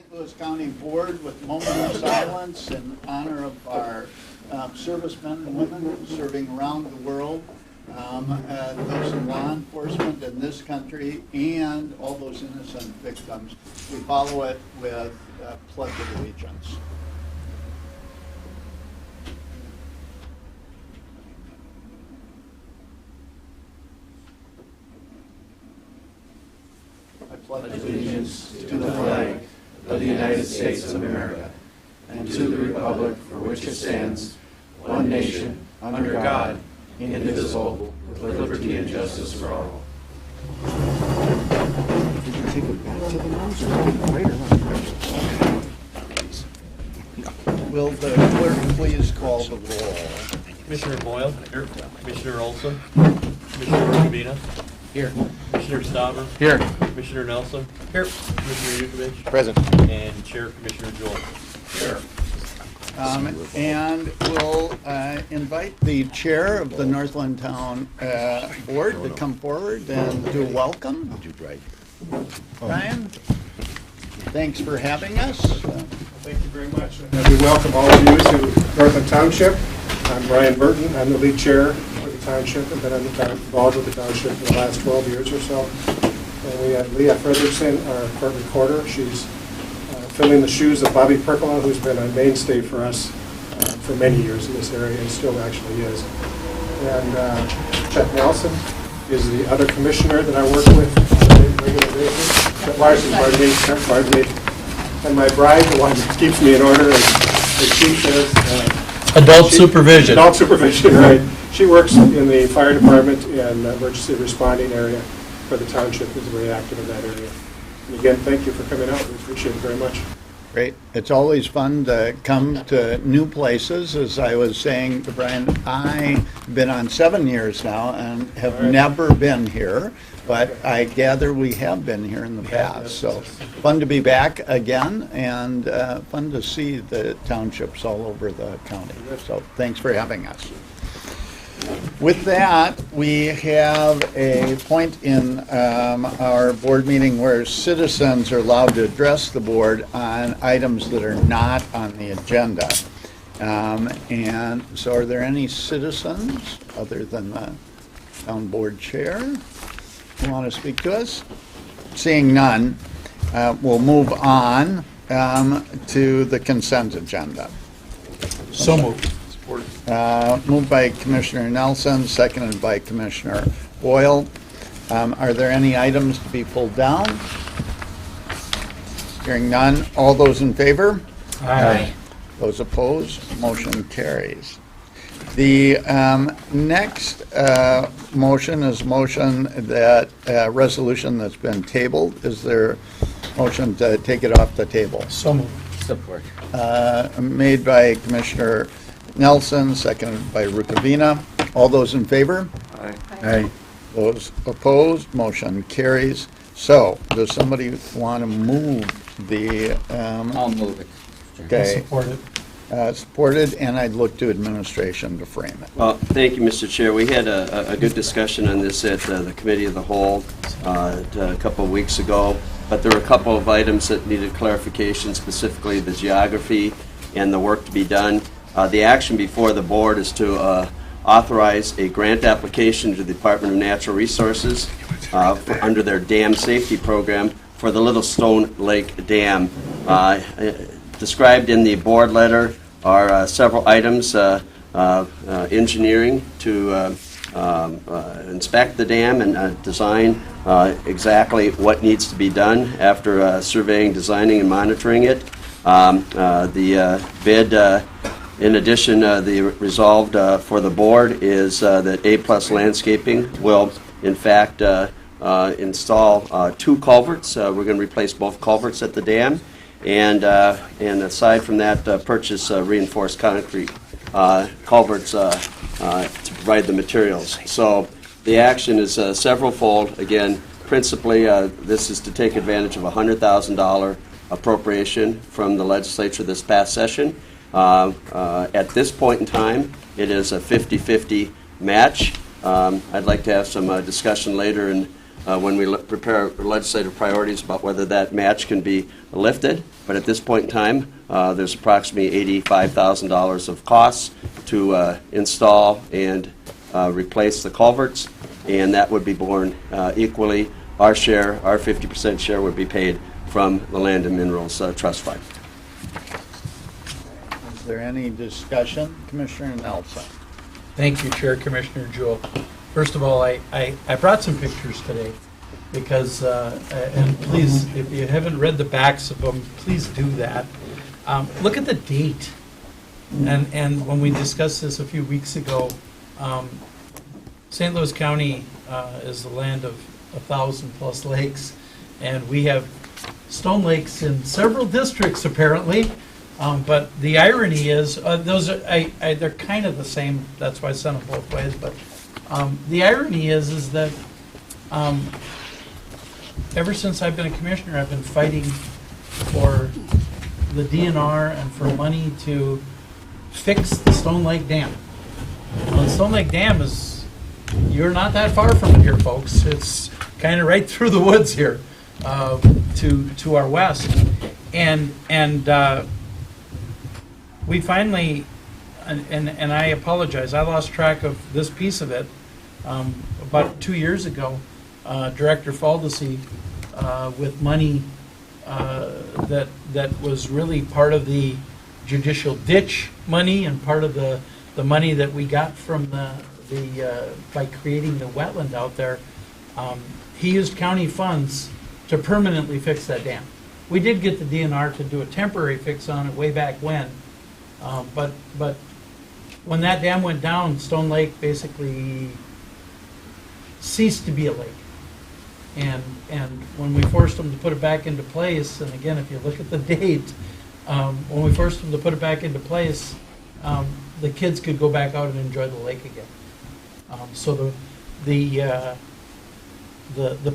St. Louis County Board with a moment of silence in honor of our servicemen and women serving around the world, those in law enforcement in this country, and all those innocent victims. We follow it with Pledge of Allegiance. I pledge allegiance to the flag of the United States of America and to the republic for which it stands, one nation, under God, indivisible, with liberty and justice for all. Did you take it back to the house or later? Will the clerk please call the roll? Commissioner Boyle. Here. Commissioner Olson. Commissioner Rukavina. Here. Commissioner Stauber. Here. Commissioner Nelson. Here. Commissioner Yukovich. Present. And Chair Commissioner Jewell. Here. And we'll invite the chair of the Northland Town Board to come forward and do a welcome. Brian, thanks for having us. Thank you very much. And we welcome all of you to Northland Township. I'm Brian Burton. I'm the lead chair of the township. I've been involved with the township for the last 12 years or so. And we have Leah Frederickson, our court recorder. She's filling the shoes of Bobby Percola, who's been a mainstay for us for many years in this area and still actually is. And Chet Nelson is the other commissioner that I work with on a regular basis. Chet Larson, pardon me. And my bride, the one that keeps me in order, as she says. Adult supervision. Adult supervision, right. She works in the fire department and emergency responding area for the township, is very active in that area. And again, thank you for coming out. We appreciate it very much. Great. It's always fun to come to new places. As I was saying to Brian, I've been on 7 years now and have never been here, but I gather we have been here in the past. So fun to be back again and fun to see the townships all over the county. So thanks for having us. With that, we have a point in our board meeting where citizens are allowed to address the board on items that are not on the agenda. And so are there any citizens, other than the town board chair, who want to speak to us? Seeing none, we'll move on to the consent agenda. So moved. Moved by Commissioner Nelson, seconded by Commissioner Boyle. Are there any items to be pulled down? Hearing none. All those in favor? Aye. Those opposed? Motion carries. The next motion is motion that resolution that's been tabled. Is there a motion to take it off the table? So moved. Support. Made by Commissioner Nelson, seconded by Rukavina. All those in favor? Aye. Aye. Those opposed? Motion carries. So, does somebody want to move the? I'll move it. Okay. Support it. Supported, and I'd look to administration to frame it. Well, thank you, Mr. Chair. We had a good discussion on this at the Committee of the Whole a couple of weeks ago, but there were a couple of items that needed clarification, specifically the geography and the work to be done. The action before the board is to authorize a grant application to the Department of Natural Resources under their dam safety program for the Little Stone Lake Dam. Described in the board letter are several items, engineering to inspect the dam and design exactly what needs to be done after surveying, designing, and monitoring it. The bid, in addition, the resolved for the board is that A+ Landscaping will, in fact, install 2 culverts. We're going to replace both culverts at the dam. And aside from that, purchase reinforced concrete culverts to provide the materials. So the action is several-fold. Again, principally, this is to take advantage of a $100,000 appropriation from the legislature this past session. At this point in time, it is a 50-50 match. I'd like to have some discussion later in when we prepare legislative priorities about whether that match can be lifted. But at this point in time, there's approximately $85,000 of costs to install and replace the culverts, and that would be borne equally. Our share, our 50% share, would be paid from the Land and Minerals Trust Fund. Is there any discussion? Commissioner Nelson? Thank you, Chair, Commissioner Jewell. First of all, I brought some pictures today because, and please, if you haven't read the backs of them, please do that. Look at the date. And when we discussed this a few weeks ago, St. Louis County is the land of 1,000+ lakes, and we have stone lakes in several districts apparently. But the irony is, they're kind of the same. That's why I sent them both ways. But the irony is that ever since I've been a commissioner, I've been fighting for the DNR and for money to fix the Stone Lake Dam. Well, the Stone Lake Dam is, you're not that far from it here, folks. It's kind of right through the woods here to our west. And we finally, and I apologize, I lost track of this piece of it. About 2 years ago, Director Faldesi, with money that was really part of the judicial ditch money and part of the money that we got from by creating the wetland out there, he used county funds to permanently fix that dam. We did get the DNR to do a temporary fix on it way back when, but when that dam went down, Stone Lake basically ceased to be a lake. And when we forced them to put it back into place, and again, if you look at the date, when we forced them to put it back into place, the kids could go back out and enjoy the lake again. So the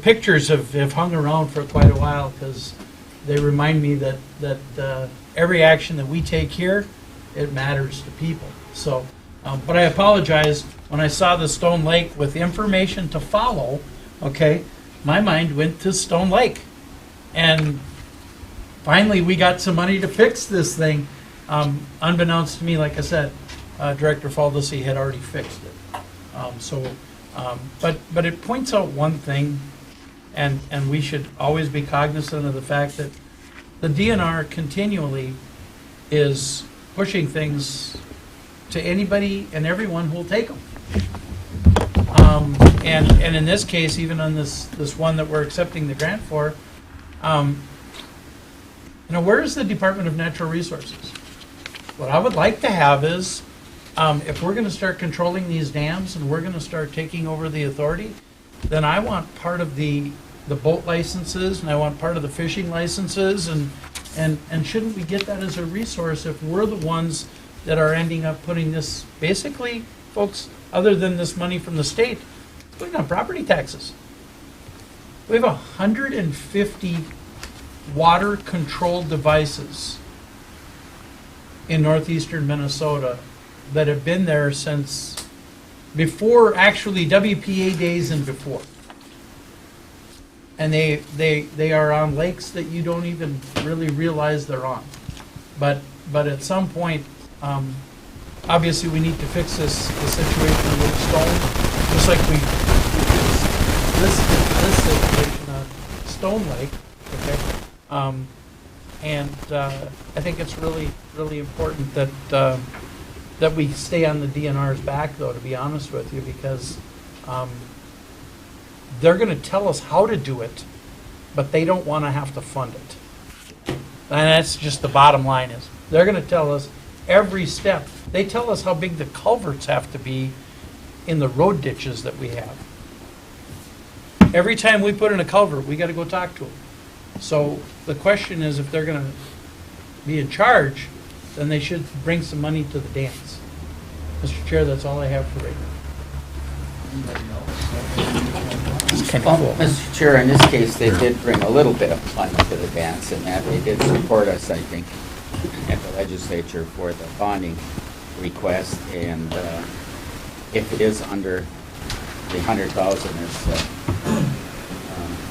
pictures have hung around for quite a while because they remind me that every action that we take here, it matters to people. So, but I apologize, when I saw the Stone Lake with information to follow, okay, my mind went to Stone Lake. And finally we got some money to fix this thing. Unbeknownst to me, like I said, Director Faldesi had already fixed it. But it points out one thing, and we should always be cognizant of the fact that the DNR continually is pushing things to anybody and everyone who will take them. And in this case, even on this one that we're accepting the grant for, where is the Department of Natural Resources? What I would like to have is, if we're going to start controlling these dams and we're going to start taking over the authority, then I want part of the boat licenses and I want part of the fishing licenses, and shouldn't we get that as a resource if we're the ones that are ending up putting this, basically, folks, other than this money from the state, putting on property taxes. We have 150 water control devices in northeastern Minnesota that have been there since before, actually, WPA days and before. And they are on lakes that you don't even really realize they're on. But at some point, obviously we need to fix the situation with stone, just like we fixed this situation on Stone Lake, okay? And I think it's really, really important that we stay on the DNR's back, though, to be honest with you, because they're going to tell us how to do it, but they don't want to have to fund it. And that's just the bottom line is. They're going to tell us every step. They tell us how big the culverts have to be in the road ditches that we have. Every time we put in a culvert, we got to go talk to them. So the question is, if they're going to be in charge, then they should bring some money to the dams. Mr. Chair, that's all I have for right now. Well, Mr. Chair, in this case, they did bring a little bit of money to the dance, and that they did support us, I think, at the legislature for the bonding request. And if it is under the 100,000,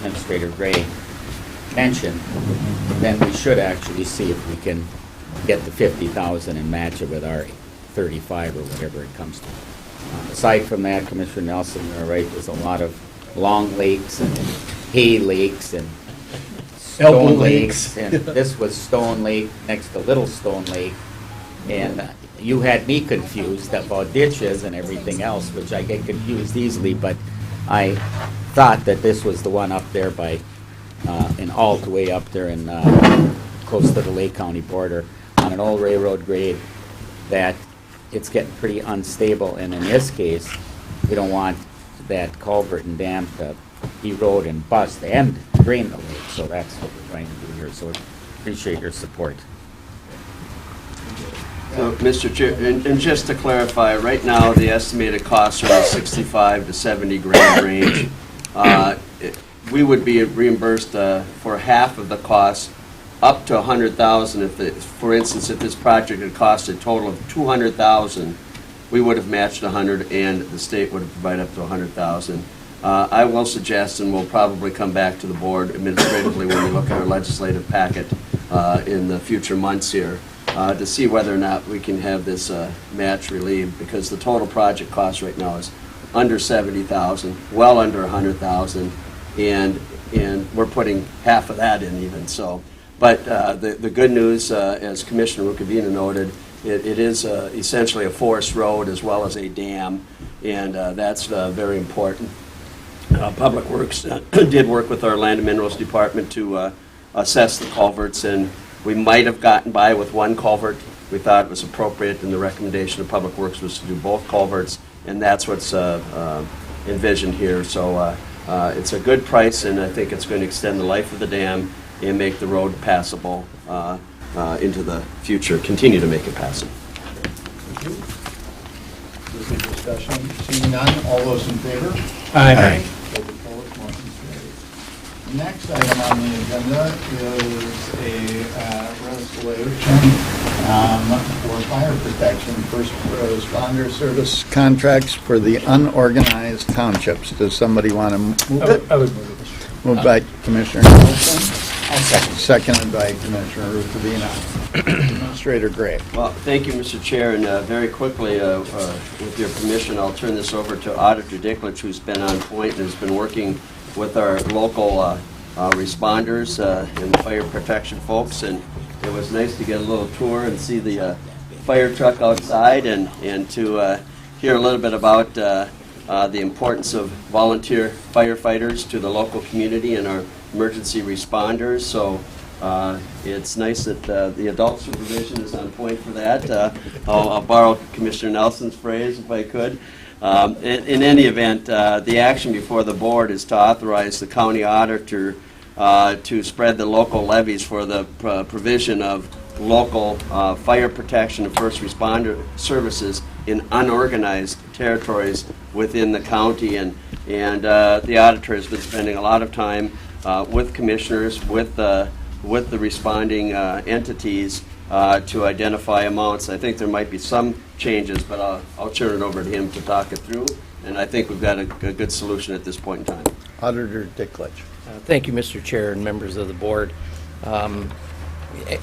Administrator Gray mentioned, then we should actually see if we can get the 50,000 and match it with our 35 or whatever it comes to. Aside from that, Commissioner Nelson, you're right, there's a lot of long lakes and hay lakes and Elbow stone lakes. lakes. And this was Stone Lake next to Little Stone Lake. And you had me confused about ditches and everything else, which I get confused easily, but I thought that this was the one up there by, in Alt, way up there in, close to the Lake County border, on an old railroad grade, that it's getting pretty unstable, and in this case, we don't want that culvert and dam to erode and bust and drain the lake, so that's what we're trying to do here, so appreciate your support. So, Mr. Chair, and just to clarify, right now, the estimated costs are in the 65 to 70 grand range. We would be reimbursed for half of the cost, up to 100,000. For instance, if this project had cost a total of 200,000, we would have matched 100, and the state would have provided up to 100,000. I will suggest, and we'll probably come back to the board administratively when we look at our legislative packet in the future months here, to see whether or not we can have this match relieved, because the total project cost right now is under 70,000, well under 100,000, and we're putting half of that in even. So, but the good news, as Commissioner Rukavina noted, it is essentially a forest road as well as a dam, and that's very important. Public Works did work with our Land and Minerals Department to assess the culverts, and we might have gotten by with one culvert. We thought it was appropriate, and the recommendation of Public Works was to do both culverts, and that's what's envisioned here. So it's a good price, and I think it's going to extend the life of the dam and make the road passable into the future, continue to make it passable. Thank you. Further discussion? Seeing none, all those in favor? Aye. Those opposed, motion carries. Next item on the agenda is a resolution for fire protection, first responder service contracts for the unorganized townships. Does somebody want to move it? I would move it. Moved by Commissioner Nelson. I'll second. Seconded by Commissioner Rukavina. Administrator Gray. Well, thank you, Mr. Chair, and very quickly, with your permission, I'll turn this over to Auditor Dicklich, who's been on point and has been working with our local responders and fire protection folks, and it was nice to get a little tour and see the fire truck outside, and to hear a little bit about the importance of volunteer firefighters to the local community and our emergency responders. So it's nice that the adult supervision is on point for that. I'll borrow Commissioner Nelson's phrase if I could. In any event, the action before the board is to authorize the county auditor to spread the local levies for the provision of local fire protection and first responder services in unorganized territories within the county. And the auditor has been spending a lot of time with commissioners, with the responding entities to identify amounts. I think there might be some changes, but I'll turn it over to him to talk it through. And I think we've got a good solution at this point in time. Auditor Dicklich. Thank you, Mr. Chair and members of the board.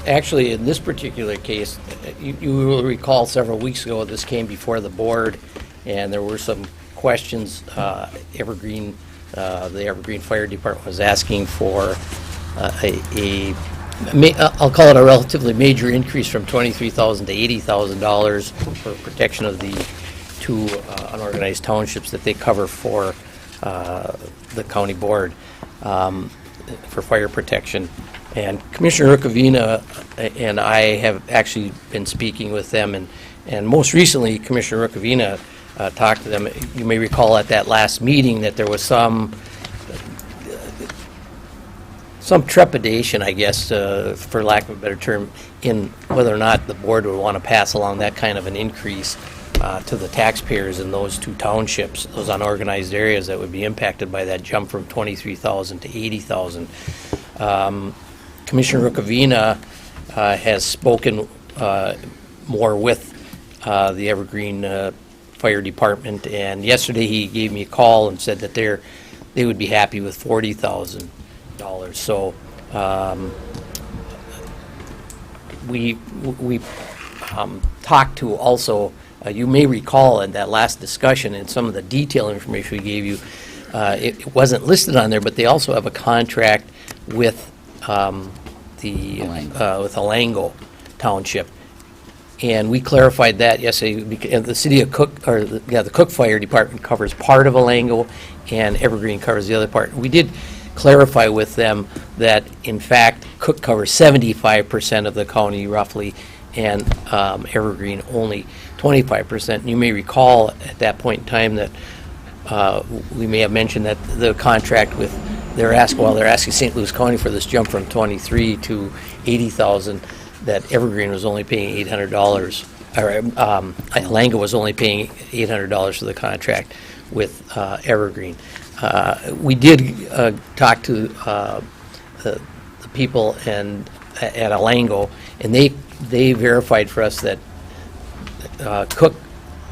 Actually, in this particular case, you will recall several weeks ago this came before the board, and there were some questions. The Evergreen Fire Department was asking for I'll call it a relatively major increase from $23,000 to $80,000 for protection of the two unorganized townships that they cover for the county board for fire protection. And Commissioner Rukavina and I have actually been speaking with them, and most recently Commissioner Rukavina talked to them. You may recall at that last meeting that there was some trepidation, I guess, for lack of a better term, in whether or not the board would want to pass along that kind of an increase to the taxpayers in those two townships, those unorganized areas that would be impacted by that jump from $23,000 to $80,000. Commissioner Rukavina has spoken more with the Evergreen Fire Department, and yesterday he gave me a call and said that they would be happy with $40,000. So we talked to also, you may recall in that last discussion and some of the detail information we gave you, it wasn't listed on there, but they also have a contract with with Alango Township. And we clarified that yesterday. The city of Cook, or the Cook Fire Department covers part of Alango, and Evergreen covers the other part. We did clarify with them that, in fact, Cook covers 75% of the county roughly, and Evergreen only 25%. And you may recall at that point in time that we may have mentioned that the contract with, they're asking St. Louis County for this jump from 23 to 80,000, that Evergreen was only paying $800, or Alango was only paying $800 for the contract with Evergreen. We did talk to the people at Alango, and they verified for us that Cook,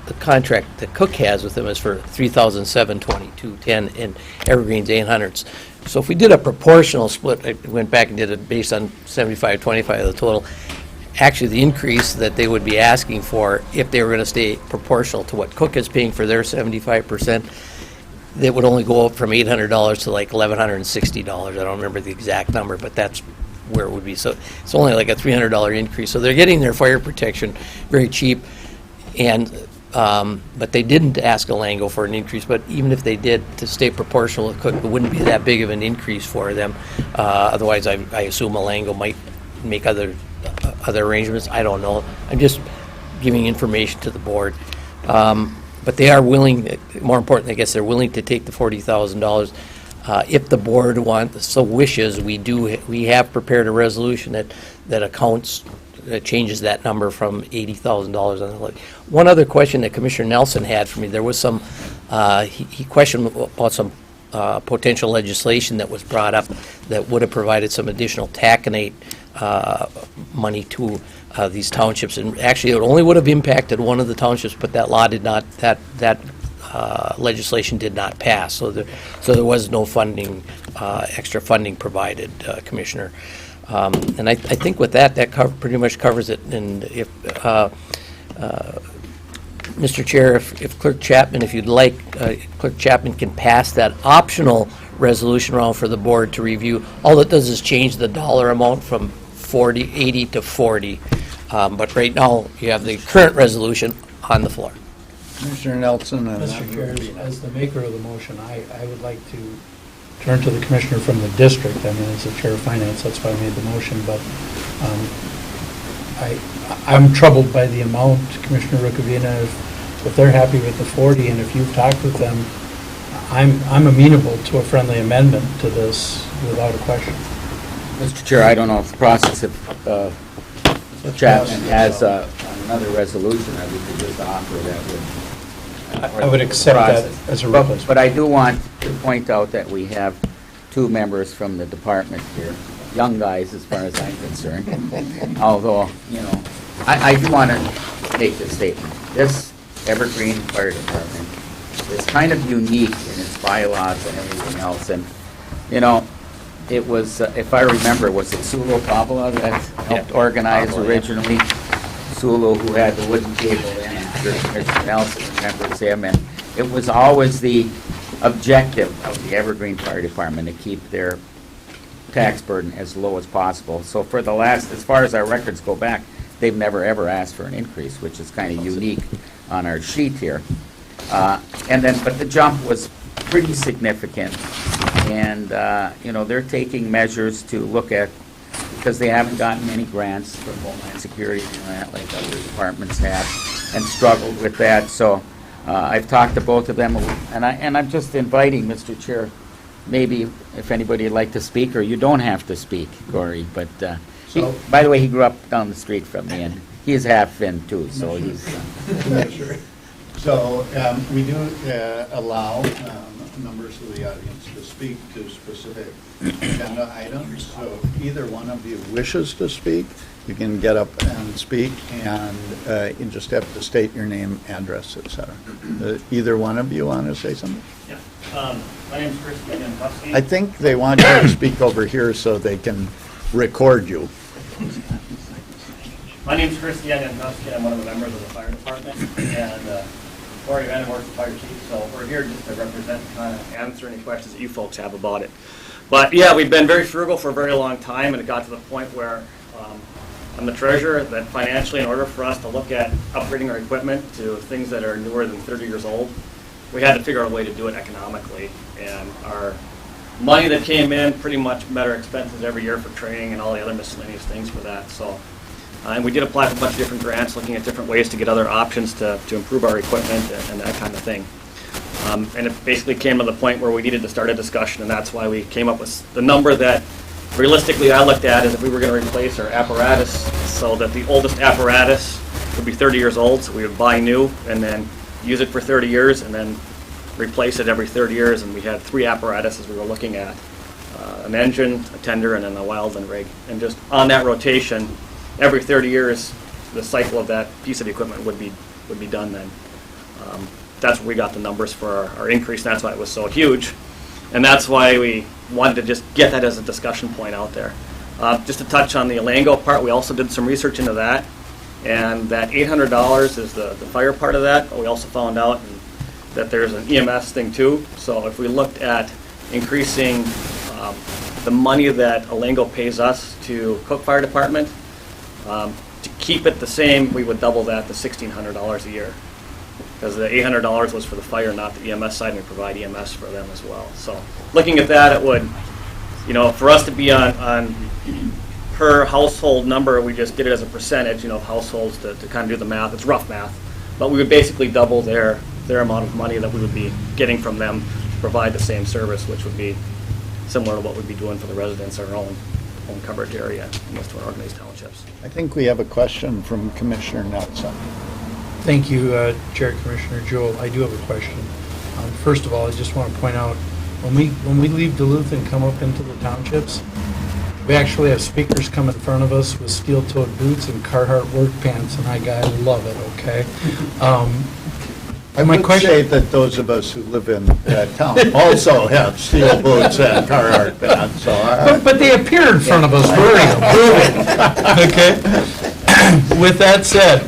the contract that Cook has with them is for $3,722.10, and Evergreen's $800. So if we did a proportional split, I went back and did it based on 75-25 of the total. Actually, the increase that they would be asking for, if they were going to stay proportional to what Cook is paying for their 75%, that would only go up from $800 to like $1,160. I don't remember the exact number, but that's where it would be. So it's only like a $300 increase. So they're getting their fire protection very cheap, and but they didn't ask Alango for an increase. But even if they did, to stay proportional with Cook, it wouldn't be that big of an increase for them. Otherwise, I assume Alango might make other arrangements. I don't know. I'm just giving information to the board. But they are willing, more importantly, I guess they're willing to take the $40,000. If the board so wishes, we have prepared a resolution that accounts, that changes that number from $80,000. One other question that Commissioner Nelson had for me, there was some, he questioned about some potential legislation that was brought up that would have provided some additional taconite money to these townships, and actually it only would have impacted one of the townships, but that law did not, that legislation did not pass, so there was no funding, extra funding provided, Commissioner. And I think with that pretty much covers it. And if Mr. Chair, if Clerk Chapman, if you'd like, Clerk Chapman can pass that optional resolution around for the board to review. All it does is change the dollar amount from 80 to 40. But right now, you have the current resolution on the floor. Commissioner Nelson. And Mr. Chair, as the maker of the motion, I would like to turn to the commissioner from the district. I mean, as the chair of finance, that's why I made the motion, but I'm troubled by the amount, Commissioner Rukavina. If they're happy with the 40, and if you've talked with them, I'm amenable to a friendly amendment to this without a question. Mr. Chair, I don't know if the process of Chapman has another resolution that we could just offer that would. I would accept that as a replacement. But I do want to point out that we have two members from the department here, young guys as far as I'm concerned. Although, I do want to make this statement. This Evergreen Fire Department is kind of unique in its bylaws and everything else. And, it was, if I remember, was it Sulu Pabla that helped organize originally? Sulu, who had the wooden table in, and Commissioner Nelson remembers him. And it was always the objective of the Evergreen Fire Department to keep their tax burden as low as possible. So for the last, as far as our records go back, they've never ever asked for an increase, which is kind of unique on our sheet here. But the jump was pretty significant, and they're taking measures to look at, because they haven't gotten any grants from Homeland Security and that, like other departments have, and struggled with that. So I've talked to both of them, and I'm just inviting, Mr. Chair, maybe if anybody would like to speak, or you don't have to speak, Gory. But by the way, he grew up down the street from me, and he's half Finn too, so he's. So we do allow members of the audience to speak to specific agenda items. So if either one of you wishes to speak, you can get up and speak, and you just have to state your name, address, etc. Either one of you want to say something? Yeah. My name's Chris Yanuskowski. I think they want you to speak over here so they can record you. My name's Chris Yanuskowski. I'm one of the members of the fire department, and Corey Van works the fire chief, so we're here just to represent, kind of answer any questions that you folks have about it. But yeah, we've been very frugal for a very long time, and it got to the point where I'm the treasurer, that financially, in order for us to look at upgrading our equipment to things that are newer than 30 years old, we had to figure out a way to do it economically. And our money that came in pretty much met our expenses every year for training and all the other miscellaneous things for that. So, and we did apply for a bunch of different grants, looking at different ways to get other options to improve our equipment and that kind of thing. And it basically came to the point where we needed to start a discussion, and that's why we came up with the number that realistically I looked at is if we were going to replace our apparatus, so that the oldest apparatus would be 30 years old, so we would buy new and then use it for 30 years and then replace it every 30 years. And we had 3 apparatuses we were looking at, an engine, a tender, and then a wildland rig. And just on that rotation, every 30 years, the cycle of that piece of equipment would be done then. That's where we got the numbers for our increase, and that's why it was so huge. And that's why we wanted to just get that as a discussion point out there. Just to touch on the Elango part, we also did some research into that, and that $800 is the fire part of that, but we also found out that there's an EMS thing too. So if we looked at increasing the money that Elango pays us to Cook Fire Department, to keep it the same, we would double that to $1,600 a year. Because the $800 was for the fire, not the EMS side, and we provide EMS for them as well. So looking at that, it would, for us to be on per household number, we just get it as a percentage, of households to kind of do the math. It's rough math. But we would basically double their amount of money that we would be getting from them to provide the same service, which would be similar to what we'd be doing for the residents in our own coverage area in most of our organized townships. I think we have a question from Commissioner Nelson. Thank you, Chair Commissioner Jewell. I do have a question. First of all, I just want to point out, when we leave Duluth and come up into the townships, we actually have speakers come in front of us with steel-toed boots and Carhartt work pants, and I love it, okay? I would say that those of us who live in town also have steel boots and Carhartt pants, so But they appear in front of us wearing them, okay? With that said,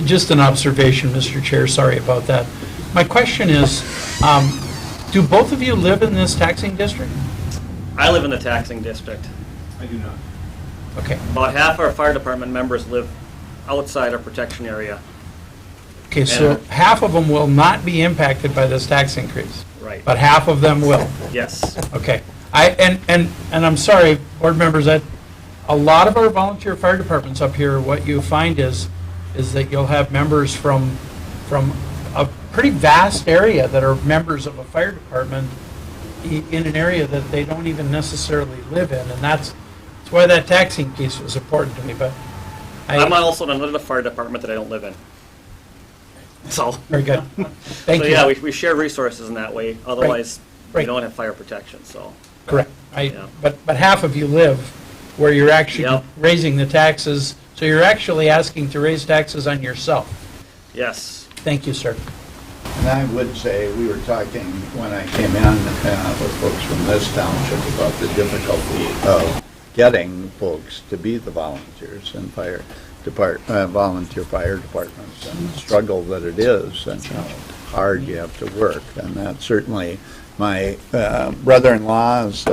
just an observation, Mr. Chair, sorry about that. My question is, do both of you live in this taxing district? I live in the taxing district. I do not. Okay. About half our fire department members live outside our protection area. Okay, so half of them will not be impacted by this tax increase, Right. but half of them will. Yes. Okay. And I'm sorry, board members, that a lot of our volunteer fire departments up here, what you find is that you'll have members from a pretty vast area that are members of a fire department in an area that they don't even necessarily live in, and that's why that taxing piece was important to me. But I'm also in another fire department that I don't live in. So. Very good. Thank you. So yeah, we share resources in that way. Otherwise, Right. we don't have fire protection. So. Correct. Yeah. But half of you live where you're actually Yep. raising the taxes, so you're actually asking to raise taxes on yourself. Yes. Thank you, sir. And I would say, we were talking when I came in with folks from this township about the difficulty of getting folks to be the volunteers in volunteer fire departments, and the struggle that it is, and how hard you have to work. And that certainly, my brother-in-law is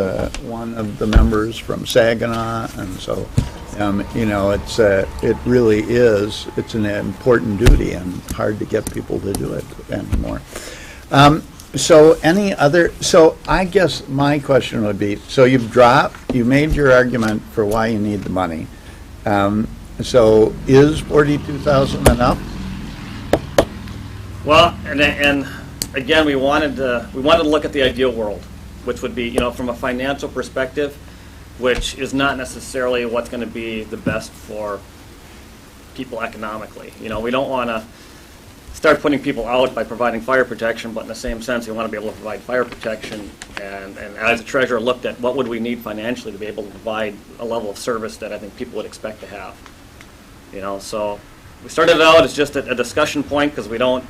one of the members from Saginaw, and so it really is, it's an important duty and hard to get people to do it anymore. So I guess my question would be, so you made your argument for why you need the money. So is 42,000 enough? Well, and again, we wanted to look at the ideal world, which would be, from a financial perspective, which is not necessarily what's going to be the best for people economically. We don't want to start putting people out by providing fire protection, but in the same sense, we want to be able to provide fire protection. And as a treasurer looked at what would we need financially to be able to provide a level of service that I think people would expect to have. You know, so we started out as just a discussion point because we don't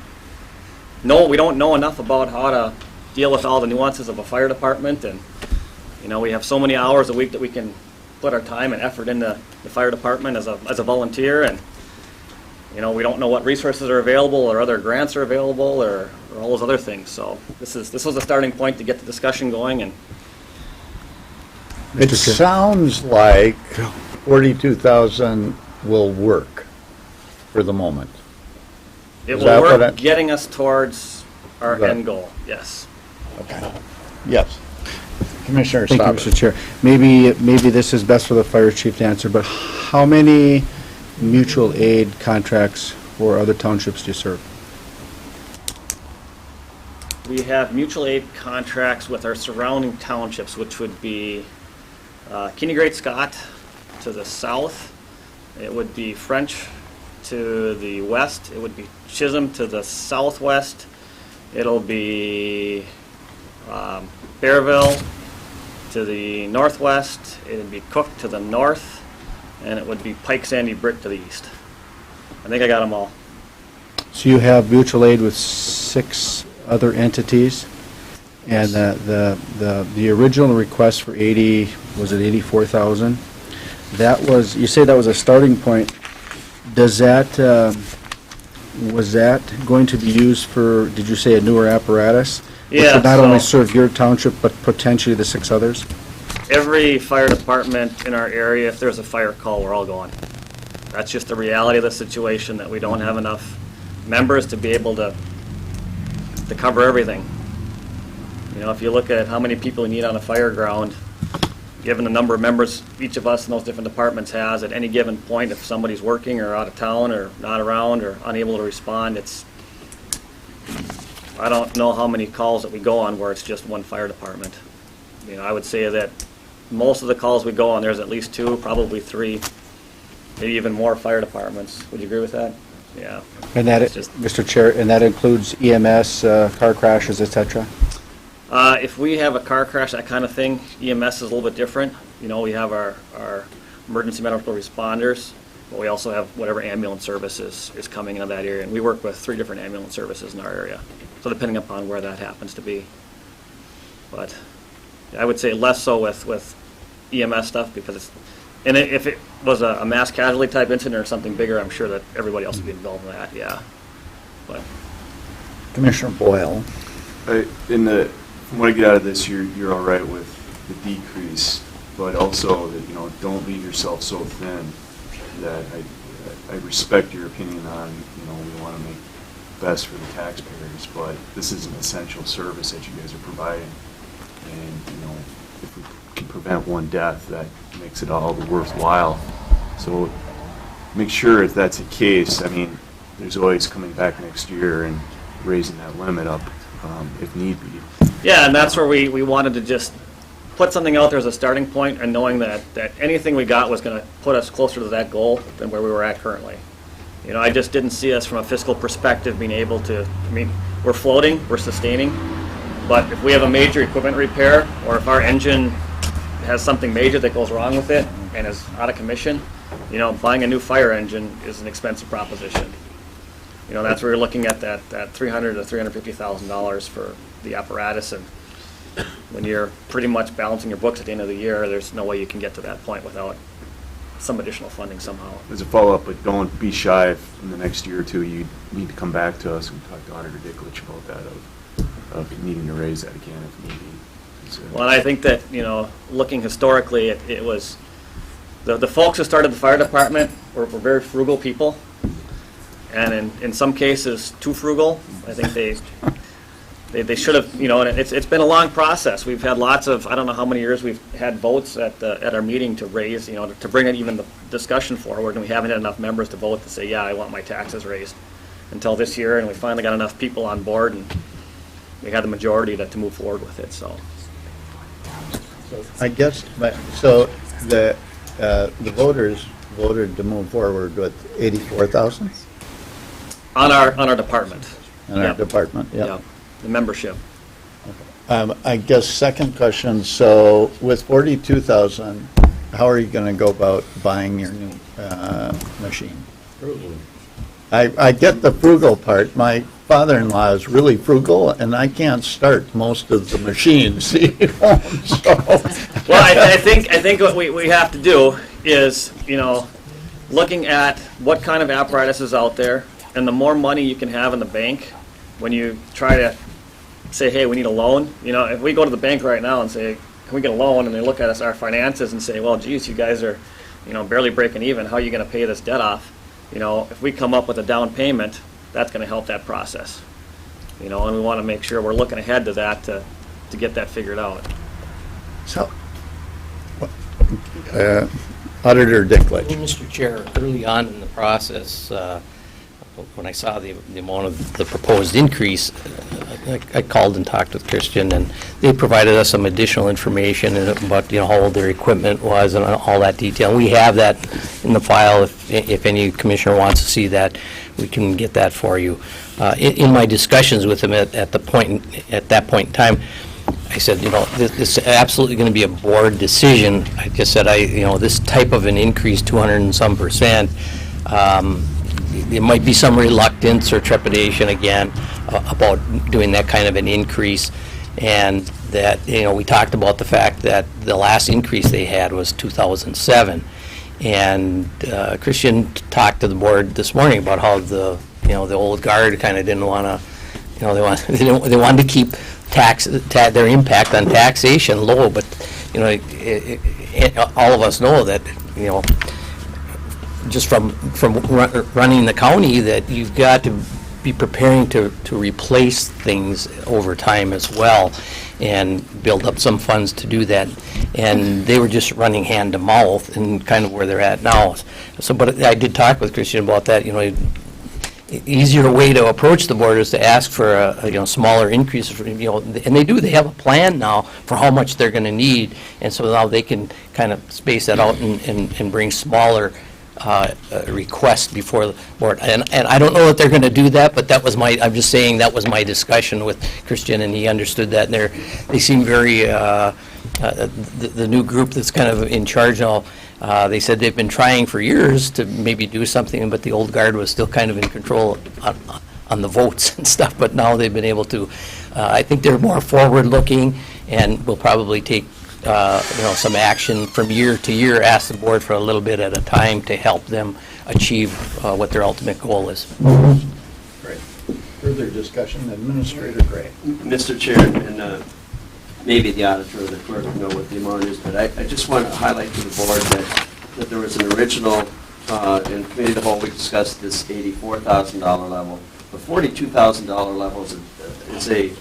know enough about how to deal with all the nuances of a fire department. And, you know, we have so many hours a week that we can put our time and effort into the fire department as a volunteer. And, you know, we don't know what resources are available or other grants are available or all those other things. So this was a starting point to get the discussion going. And It sounds like 42,000 will work for the moment. it Is will that what work I- getting us towards our Right. end goal, yes. Okay. Yes. Commissioner Thank you, Stauber. Mr. Chair. Maybe this is best for the fire chief to answer, but how many mutual aid contracts or other townships do you serve? We have mutual aid contracts with our surrounding townships, which would be Kenny Great Scott to the south. It would be French to the west. It would be Chisholm to the southwest. It'll be Bearville to the northwest. It would be Cook to the north. And it would be Pike Sandy Brick to the east. I think I got them all. So you have mutual aid with 6 other entities, and the original request for 80, was it 84,000? That was, you say that was a starting point. Does that, was that going to be used for, did you say a newer apparatus? Which Yeah, would not only so- serve your township, but potentially the 6 others? Every fire department in our area, if there's a fire call, we're all going. That's just the reality of the situation, that we don't have enough members to be able to cover everything. You know, if you look at how many people you need on a fire ground, given the number of members each of us in those different departments has at any given point, if somebody's working or out of town or not around or unable to respond, I don't know how many calls that we go on where it's just one fire department. You know, I would say that most of the calls we go on, there's at least 2, probably 3, maybe even more fire departments. Would you agree with that? Yeah. And that, It's just- Mr. Chair, and that includes EMS, car crashes, et cetera? If we have a car crash, that kind of thing, EMS is a little bit different. You know, we have our emergency medical responders, but we also have whatever ambulance services is coming into that area. And we work with 3 different ambulance services in our area. So depending upon where that happens to be. But I would say less so with EMS stuff because if it was a mass casualty type incident or something bigger, I'm sure that everybody else would be involved in that, yeah. But Commissioner Boyle. From what I get out of this, you're all right with the decrease, but also that, you know, don't leave yourself so thin that I respect your opinion on, you know, we want to make best for the taxpayers, but this is an essential service that you guys are providing. And, you know, if we can prevent one death, that makes it all the worthwhile. So make sure if that's the case, I mean, there's always coming back next year and raising that limit up if need be. yeah, and that's where we wanted to just put something out there as a starting point and knowing that anything we got was going to put us closer to that goal than where we were at currently. You know, I just didn't see us from a fiscal perspective being able to, I mean, we're floating, we're sustaining, but if we have a major equipment repair or if our engine has something major that goes wrong with it and is out of commission, you know, buying a new fire engine is an expensive proposition. You know, that's where you're looking at that $300,000 to $350,000 for the apparatus, and when you're pretty much balancing your books at the end of the year, there's no way you can get to that point without some additional funding somehow. As a follow-up, but don't be shy if in the next year or 2 you need to come back to us and talk to Auditor Dicklich about that, of needing to raise that again if need be. So- Well, and I think that, you know, looking historically, it was, the folks who started the fire department were very frugal people, and in some cases, too frugal. I think they should have, you know, and it's been a long process. We've had lots of, I don't know how many years we've had votes at our meeting to raise, you know, to bring even the discussion forward, and we haven't had enough members to vote to say, yeah, I want my taxes raised until this year, and we finally got enough people on board, and we had the majority to move forward with it, so. I guess, so the voters voted to move forward with 84,000? On our department. in our Yep. department? Yeah, Yeah. the membership. I guess second question, so with 42,000, how are you going to go about buying your new machine? I get the frugal part. My father-in-law is really frugal, and I can't start most of the machines he owns, so. Well, I think what we have to do is, looking at what kind of apparatus is out there, and the more money you can have in the bank, when you try to say, hey, we need a loan, if we go to the bank right now and say, can we get a loan, and they look at us, our finances, and say, well, geez, you guys are, barely breaking even, how are you going to pay this debt off? If we come up with a down payment, that's going to help that process. And we want to make sure we're looking ahead to that to get that figured out. So, Auditor Dickledge. Mr. Chair, early on in the process, when I saw the amount of the proposed increase, I called and talked with Christian, and they provided us some additional information about, how old their equipment was and all that detail. We have that in the file. If any commissioner wants to see that, we can get that for you. In my discussions with them at that point in time, I said, this is absolutely going to be a board decision. I just said, this type of an increase, 200 and some %, there might be some reluctance or trepidation again about doing that kind of an increase, and that, we talked about the fact that the last increase they had was 2007, and Christian talked to the board this morning about how the old guard kind of didn't want to, they wanted to keep their impact on taxation low, but all of us know that just from running the county, that you've got to be preparing to replace things over time as well, and build up some funds to do that. And they were just running hand to mouth, and kind of where they're at now. So, but I did talk with Christian about that. Easier way to approach the board is to ask for a smaller increase. And they have a plan now for how much they're going to need, and so now they can kind of space that out and bring smaller request before the board. And I don't know that they're going to do that, but I'm just saying that was my discussion with Christian, and he understood that. And they seem very, the new group that's kind of in charge now, they said they've been trying for years to maybe do something, but the old guard was still kind of in control on the votes and stuff, but now they've been able to, I think they're more forward-looking, and will probably take some action from year to year, ask the board for a little bit at a time to help them achieve what their ultimate goal is. Great. Further discussion, Administrator Gray. Mr. Chair, and maybe the auditor or the clerk will know what the amount is, but I just want to highlight to the board that there was an original, in committee of the whole, we discussed this $84,000 level. The $42,000 level is a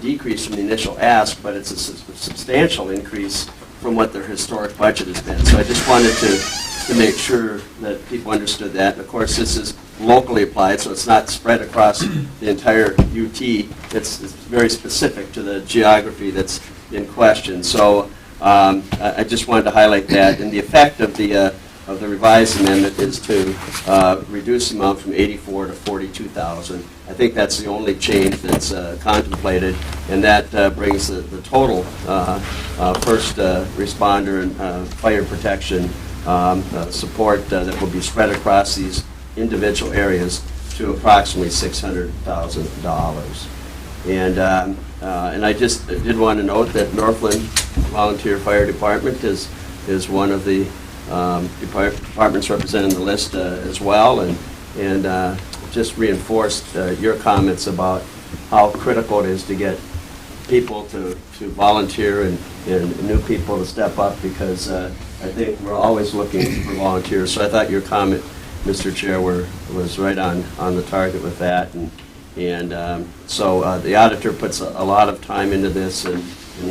decrease from the initial ask, but it's a substantial increase from what their historic budget has been. So I just wanted to make sure that people understood that. And of course, this is locally applied, so it's not spread across the entire UT. It's very specific to the geography that's in question. So I just wanted to highlight that. And the effect of the revised amendment is to reduce the amount from 84 to 42,000. I think that's the only change that's contemplated, and that brings the total first responder and fire protection support that will be spread across these individual areas to approximately $600,000. And I just did want to note that Northland Volunteer Fire Department is one of the departments represented in the list as well, and just reinforced your comments about how critical it is to get people to volunteer and new people to step up, because I think we're always looking for volunteers. So I thought your comment, Mr. Chair, was right on the target with that. So the auditor puts a lot of time into this and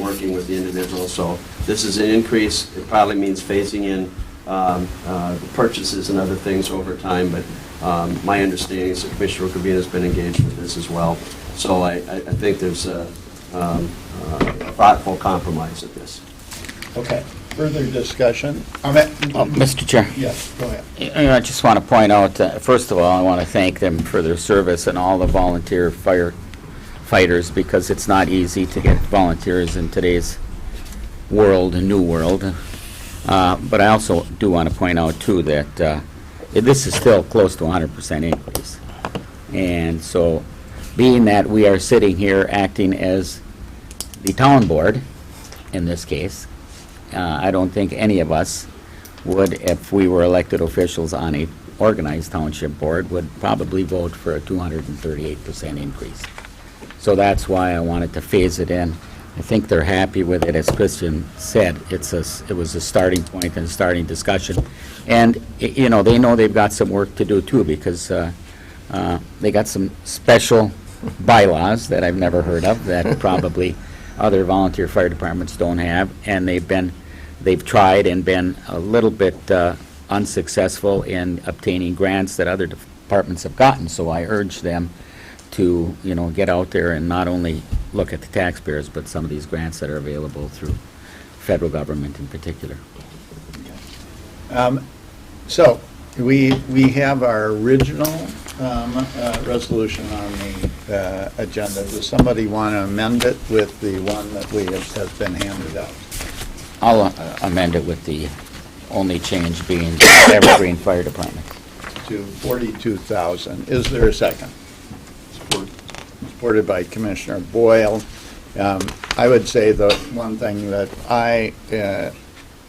working with the individuals. So this is an increase. It probably means phasing in the purchases and other things over time, but my understanding is that Commissioner Rukavina has been engaged with this as well. So I think there's a thoughtful compromise at this. Okay. Further discussion? Mr. Chair. Yes, go ahead. I just want to point out, first of all, I want to thank them for their service and all the volunteer firefighters, because it's not easy to get volunteers in today's world, a new world. But I also do want to point out, too, that this is still close to 100% increase. And so, being that we are sitting here acting as the town board, in this case, I don't think any of us would, if we were elected officials on a organized township board, would probably vote for a 238% increase. So that's why I wanted to phase it in. I think they're happy with it. As Christian said, it was a starting point and a starting discussion. And, you know, they know they've got some work to do too, because they got some special bylaws that I've never heard of that probably other volunteer fire departments don't have, and they've tried and been a little bit unsuccessful in obtaining grants that other departments have gotten. So I urge them to, you know, get out there and not only look at the taxpayers, but some of these grants that are available through federal government in particular. So, we have our original resolution on the agenda. Does somebody want to amend it with the one that has been handed out? I'll amend it with the only change being Evergreen Fire Department. To 42,000. Is there a second? Supported by Commissioner Boyle. I would say the one thing that I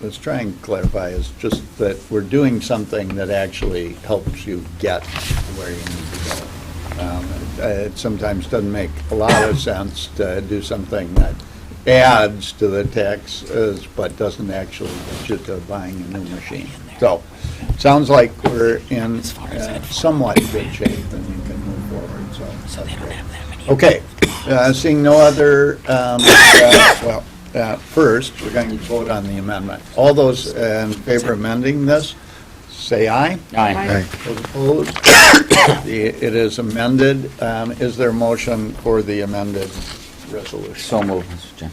was trying to clarify is just that we're doing something that actually helps you get to where you need to go. It sometimes doesn't make a lot of sense to do something that adds to the taxes but doesn't actually get you to buying a new machine. So, sounds like we're in somewhat good shape and you can move forward. So that's great. Okay, seeing no other, first, we're going to vote on the amendment. All those in favor of amending this, say aye. Aye. Those opposed? It is amended. Is there a motion for the amended resolution? So moved, Mr. Chair.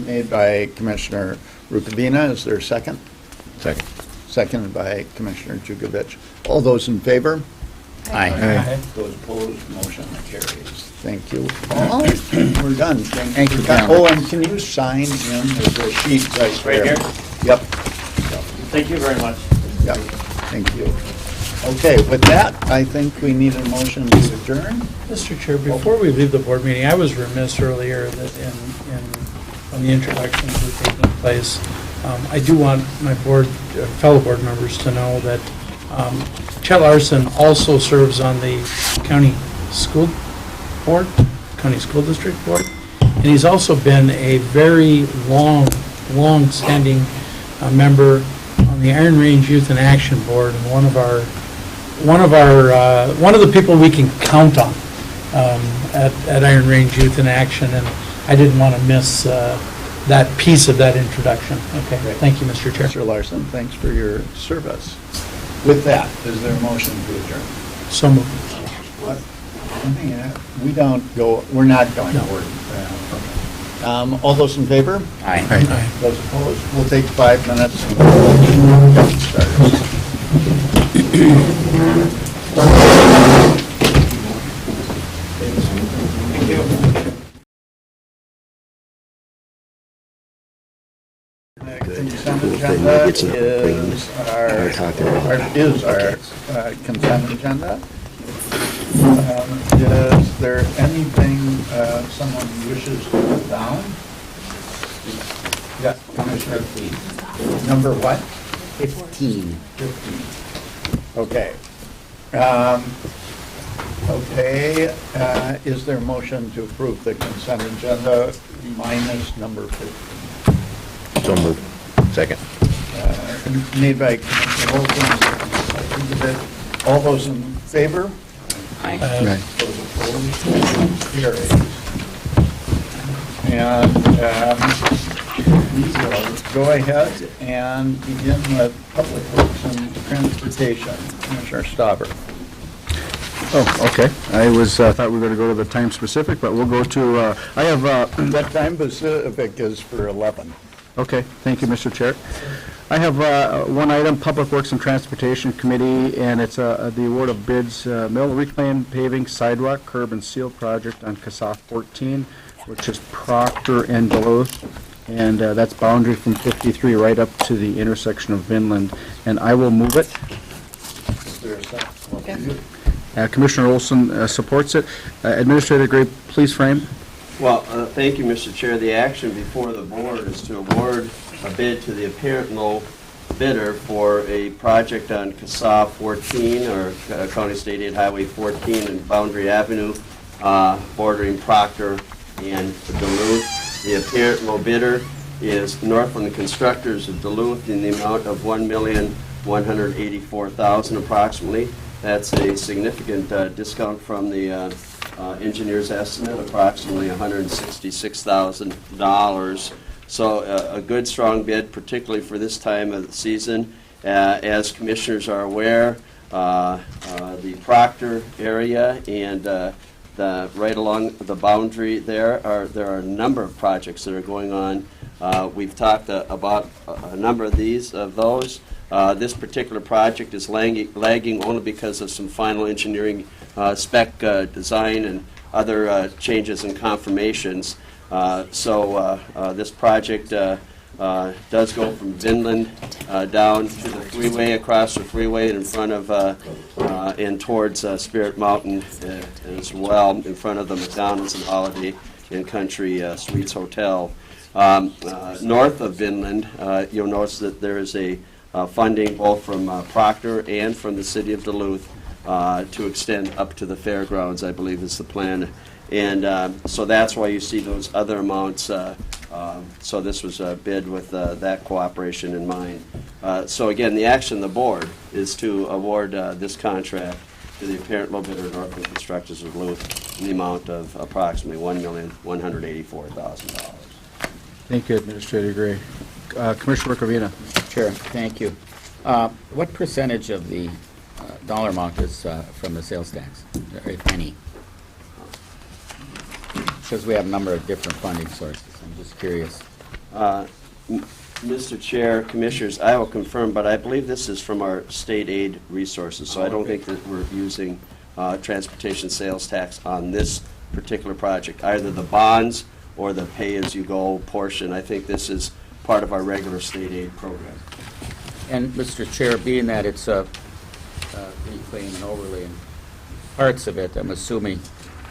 Made by Commissioner Rukavina. Is there a second? Second. Seconded by Commissioner Jugovich. All those in favor? Aye. Those opposed, motion carries. Thank you all. We're done. Thank you, Oh, and can you sign in the sheet right Right there? here? Yep. Thank you very much. Yep. Thank you. Okay, with that, I think we need a motion to adjourn. Mr. Chair, before we leave the board meeting, I was remiss earlier that when the introductions were taking place, I do want my fellow board members to know that Chet Larson also serves on the county school board, county school district board, and he's also been a very long-standing member on the Iron Range Youth in Action Board, and one of the people we can count on at Iron Range Youth in Action, and I didn't want to miss that piece of that introduction. Okay, thank you, Mr. Chair. Mr. Larson, thanks for your service. With that, is there a motion to adjourn? So moved. We're not going to work. All those in favor? Aye. Those opposed? We'll take 5 minutes and get started. Consent agenda is our consent agenda. Is there anything someone wishes to put down? Yes, Commissioner. Number what? 15. 15. Okay. Is there a motion to approve the consent agenda minus number 15? So moved. Second. Made by Commissioner Olson. All those in favor? Aye. Those opposed? Carried. And we will go ahead and begin with Public Works and Transportation. Commissioner Stauber. Oh, okay. I thought we were going to go to the time specific, but we'll go to, I have, That time Pacific is for 11. Okay, thank you, Mr. Chair. I have one item, Public Works and Transportation Committee, and it's the award of bids, mill reclaim paving sidewalk curb and seal project on CASA 14, which is Proctor and Duluth, and that's boundary from 53 right up to the intersection of Vinland, and I will move it. Commissioner Olson supports it. Administrator Gray, please frame. Well, thank you, Mr. Chair. The action before the board is to award a bid to the apparent low bidder for a project on CASA 14, or County State Aid Highway 14 and Boundary Avenue, bordering Proctor and Duluth. The apparent low bidder is Northland Constructors of Duluth in the amount of $1,184,000 approximately. That's a significant discount from the engineer's estimate, approximately $166,000. So a good, strong bid, particularly for this time of the season. As commissioners are aware, the Proctor area and right along the boundary there are a number of projects that are going on. We've talked about a number of those. This particular project is lagging only because of some final engineering spec design and other changes and confirmations. So this project does go from Vinland down to the freeway, across the freeway in front of and towards Spirit Mountain as well, in front of the McDonald's and Holiday Inn Country Suites Hotel. North of Vinland, you'll notice that there is a funding both from Proctor and from the city of Duluth to extend up to the fairgrounds, I believe is the plan. And so that's why you see those other amounts. So this was a bid with that cooperation in mind. So again, the action of the board is to award this contract to the apparent low bidder, Northland Constructors of Duluth, in the amount of approximately $1,184,000. Thank you, Administrator Gray. Commissioner Riccoviano. Chair, thank you. What percentage of the dollar amount is from the sales tax, if any? Because we have a number of different funding sources. I'm just curious. Mr. Chair, Commissioners, I will confirm, but I believe this is from our state aid resources, so I don't think that we're using transportation sales tax on this particular project, either the bonds or the pay-as-you-go portion. I think this is part of our regular state aid program. And, Mr. Chair, being that it's a reclaim and overlay and parts of it, I'm assuming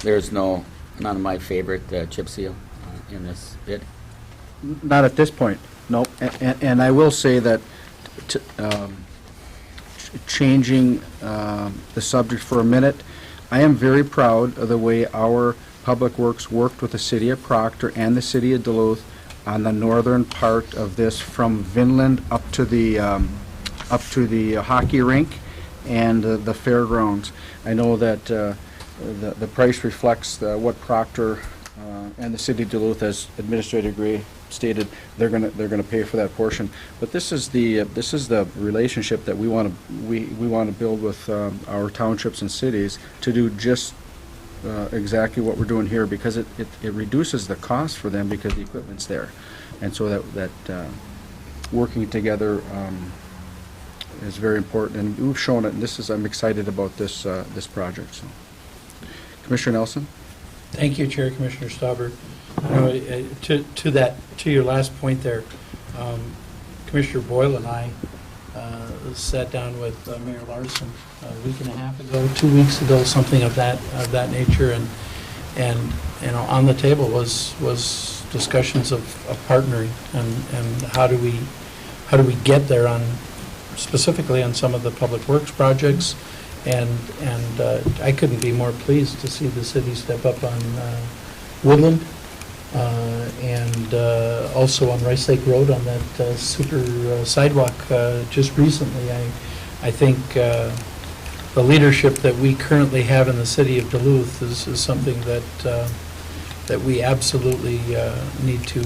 there's none of my favorite chip seal in this bid? Not at this point, no. And I will say that changing the subject for a minute, I am very proud of the way our Public Works worked with the city of Proctor and the city of Duluth on the northern part of this, from Vinland up to the hockey rink and the fairgrounds. I know that the price reflects what Proctor and the city of Duluth, as Administrator Gray stated, they're gonna pay for that portion. But this is the relationship that we want to build with our townships and cities to do just exactly what we're doing here, because it reduces the cost for them because the equipment's there, and so that working together is very important, and we've shown it. And I'm excited about this project. So, Commissioner Nelson. Thank you, Chair. Commissioner Stauber. To your last point there, Commissioner Boyle and I sat down with Mayor Larson a week and a half ago, 2 weeks ago, something of that nature, and you know, on the table was discussions of partnering and how do we get there on, specifically on some of the public works projects, and I couldn't be more pleased to see the city step up on Woodland and also on Rice Lake Road on that super sidewalk just recently. I think the leadership that we currently have in the city of Duluth is something that we absolutely need to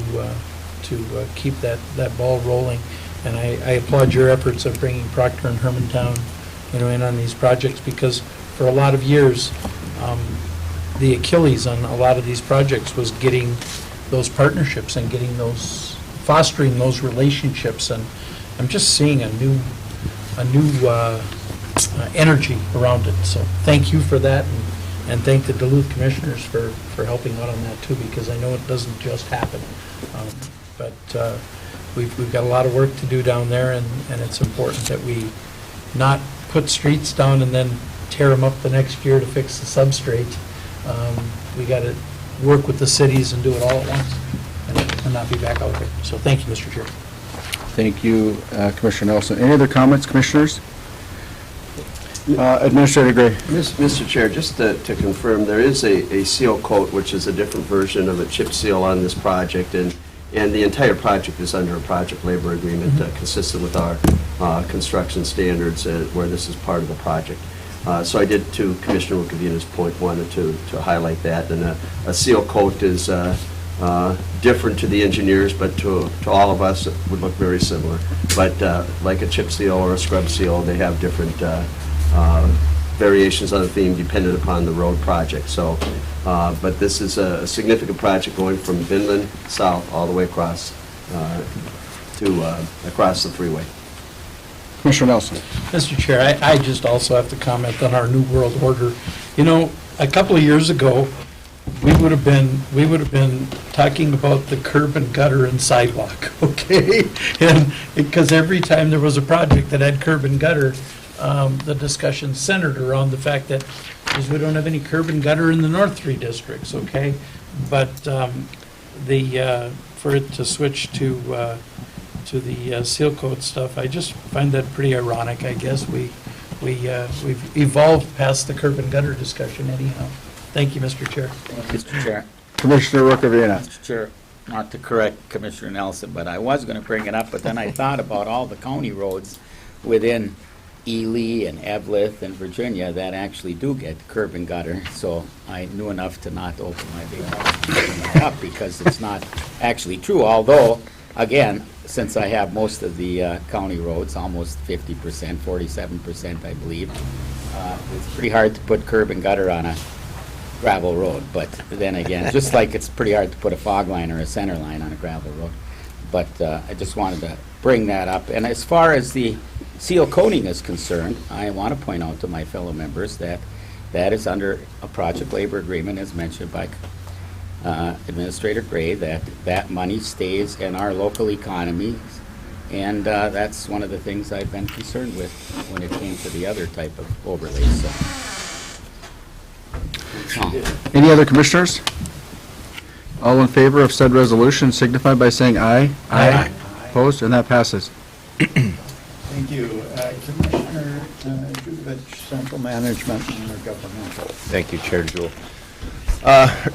keep that ball rolling. And I applaud your efforts of bringing Proctor and Hermantown, in on these projects, because for a lot of years, the Achilles on a lot of these projects was getting those partnerships and getting those fostering those relationships, and I'm just seeing a new energy around it. So thank you for that, and thank the Duluth Commissioners for helping out on that too, because I know it doesn't just happen. But we've got a lot of work to do down there, and it's important that we not put streets down and then tear them up the next year to fix the substrate. We got to work with the cities and do it all at once and not be back out there. So thank you, Mr. Chair. Thank you, Commissioner Nelson. Any other comments, Commissioners? Administrator Gray. Mr. Chair, just to confirm, there is a seal coat, which is a different version of a chip seal on this project, and the entire project is under a project labor agreement consistent with our construction standards where this is part of the project. So I did, to Commissioner Rukavina's point, wanted to highlight that. And a seal coat is different to the engineers, but to all of us, it would look very similar. But like a chip seal or a scrub seal, they have different variations on the theme dependent upon the road project. So, but this is a significant project going from Vinland south all the way across across the freeway. Commissioner Nelson. Mr. Chair, I just also have to comment on our New World Order. You know, a couple of years ago, we would have been talking about the curb and gutter and sidewalk, okay? And because every time there was a project that had curb and gutter, the discussion centered around the fact that is we don't have any curb and gutter in the North 3 districts, okay? But for it to switch to the seal coat stuff, I just find that pretty ironic. I guess we've evolved past the curb and gutter discussion anyhow. Thank you, Mr. Chair. Mr. Chair. Commissioner Rukavina. Mr. Chair, not to correct Commissioner Nelson, but I was going to bring it up, but then I thought about all the county roads within Ely and Evelyn and Virginia that actually do get curb and gutter, so I knew enough to not open my big mouth and bring that up, because it's not actually true, although, again, since I have most of the county roads, almost 50%, 47%, I believe, it's pretty hard to put curb and gutter on a gravel road, but then again, just like it's pretty hard to put a fog line or a center line on a gravel road. But I just wanted to bring that up. And as far as the seal coating is concerned, I want to point out to my fellow members that that is under a project labor agreement, as mentioned by Administrator Gray, that money stays in our local economy, and that's one of the things I've been concerned with when it came to the other type of overlays. Any other commissioners? All in favor of said resolution signify by saying aye. Aye. Opposed? And that passes. Thank you. Commissioner Judovich, Central Management and Intergovernmental. Thank you, Chair Jewell.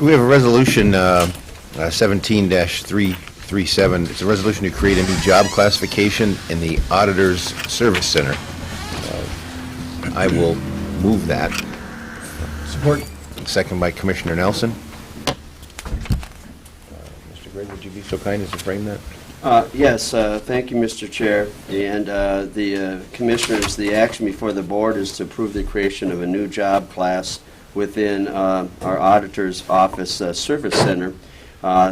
We have a resolution 17-337. It's a resolution to create a new job classification in the Auditor's Service Center. I will move that. Support. Second by Commissioner Nelson. Mr. Gray, would you be so kind as to frame that? Yes, thank you, Mr. Chair. And the Commissioners, the action before the Board is to approve the creation of a new job class within our Auditor's Office Service Center.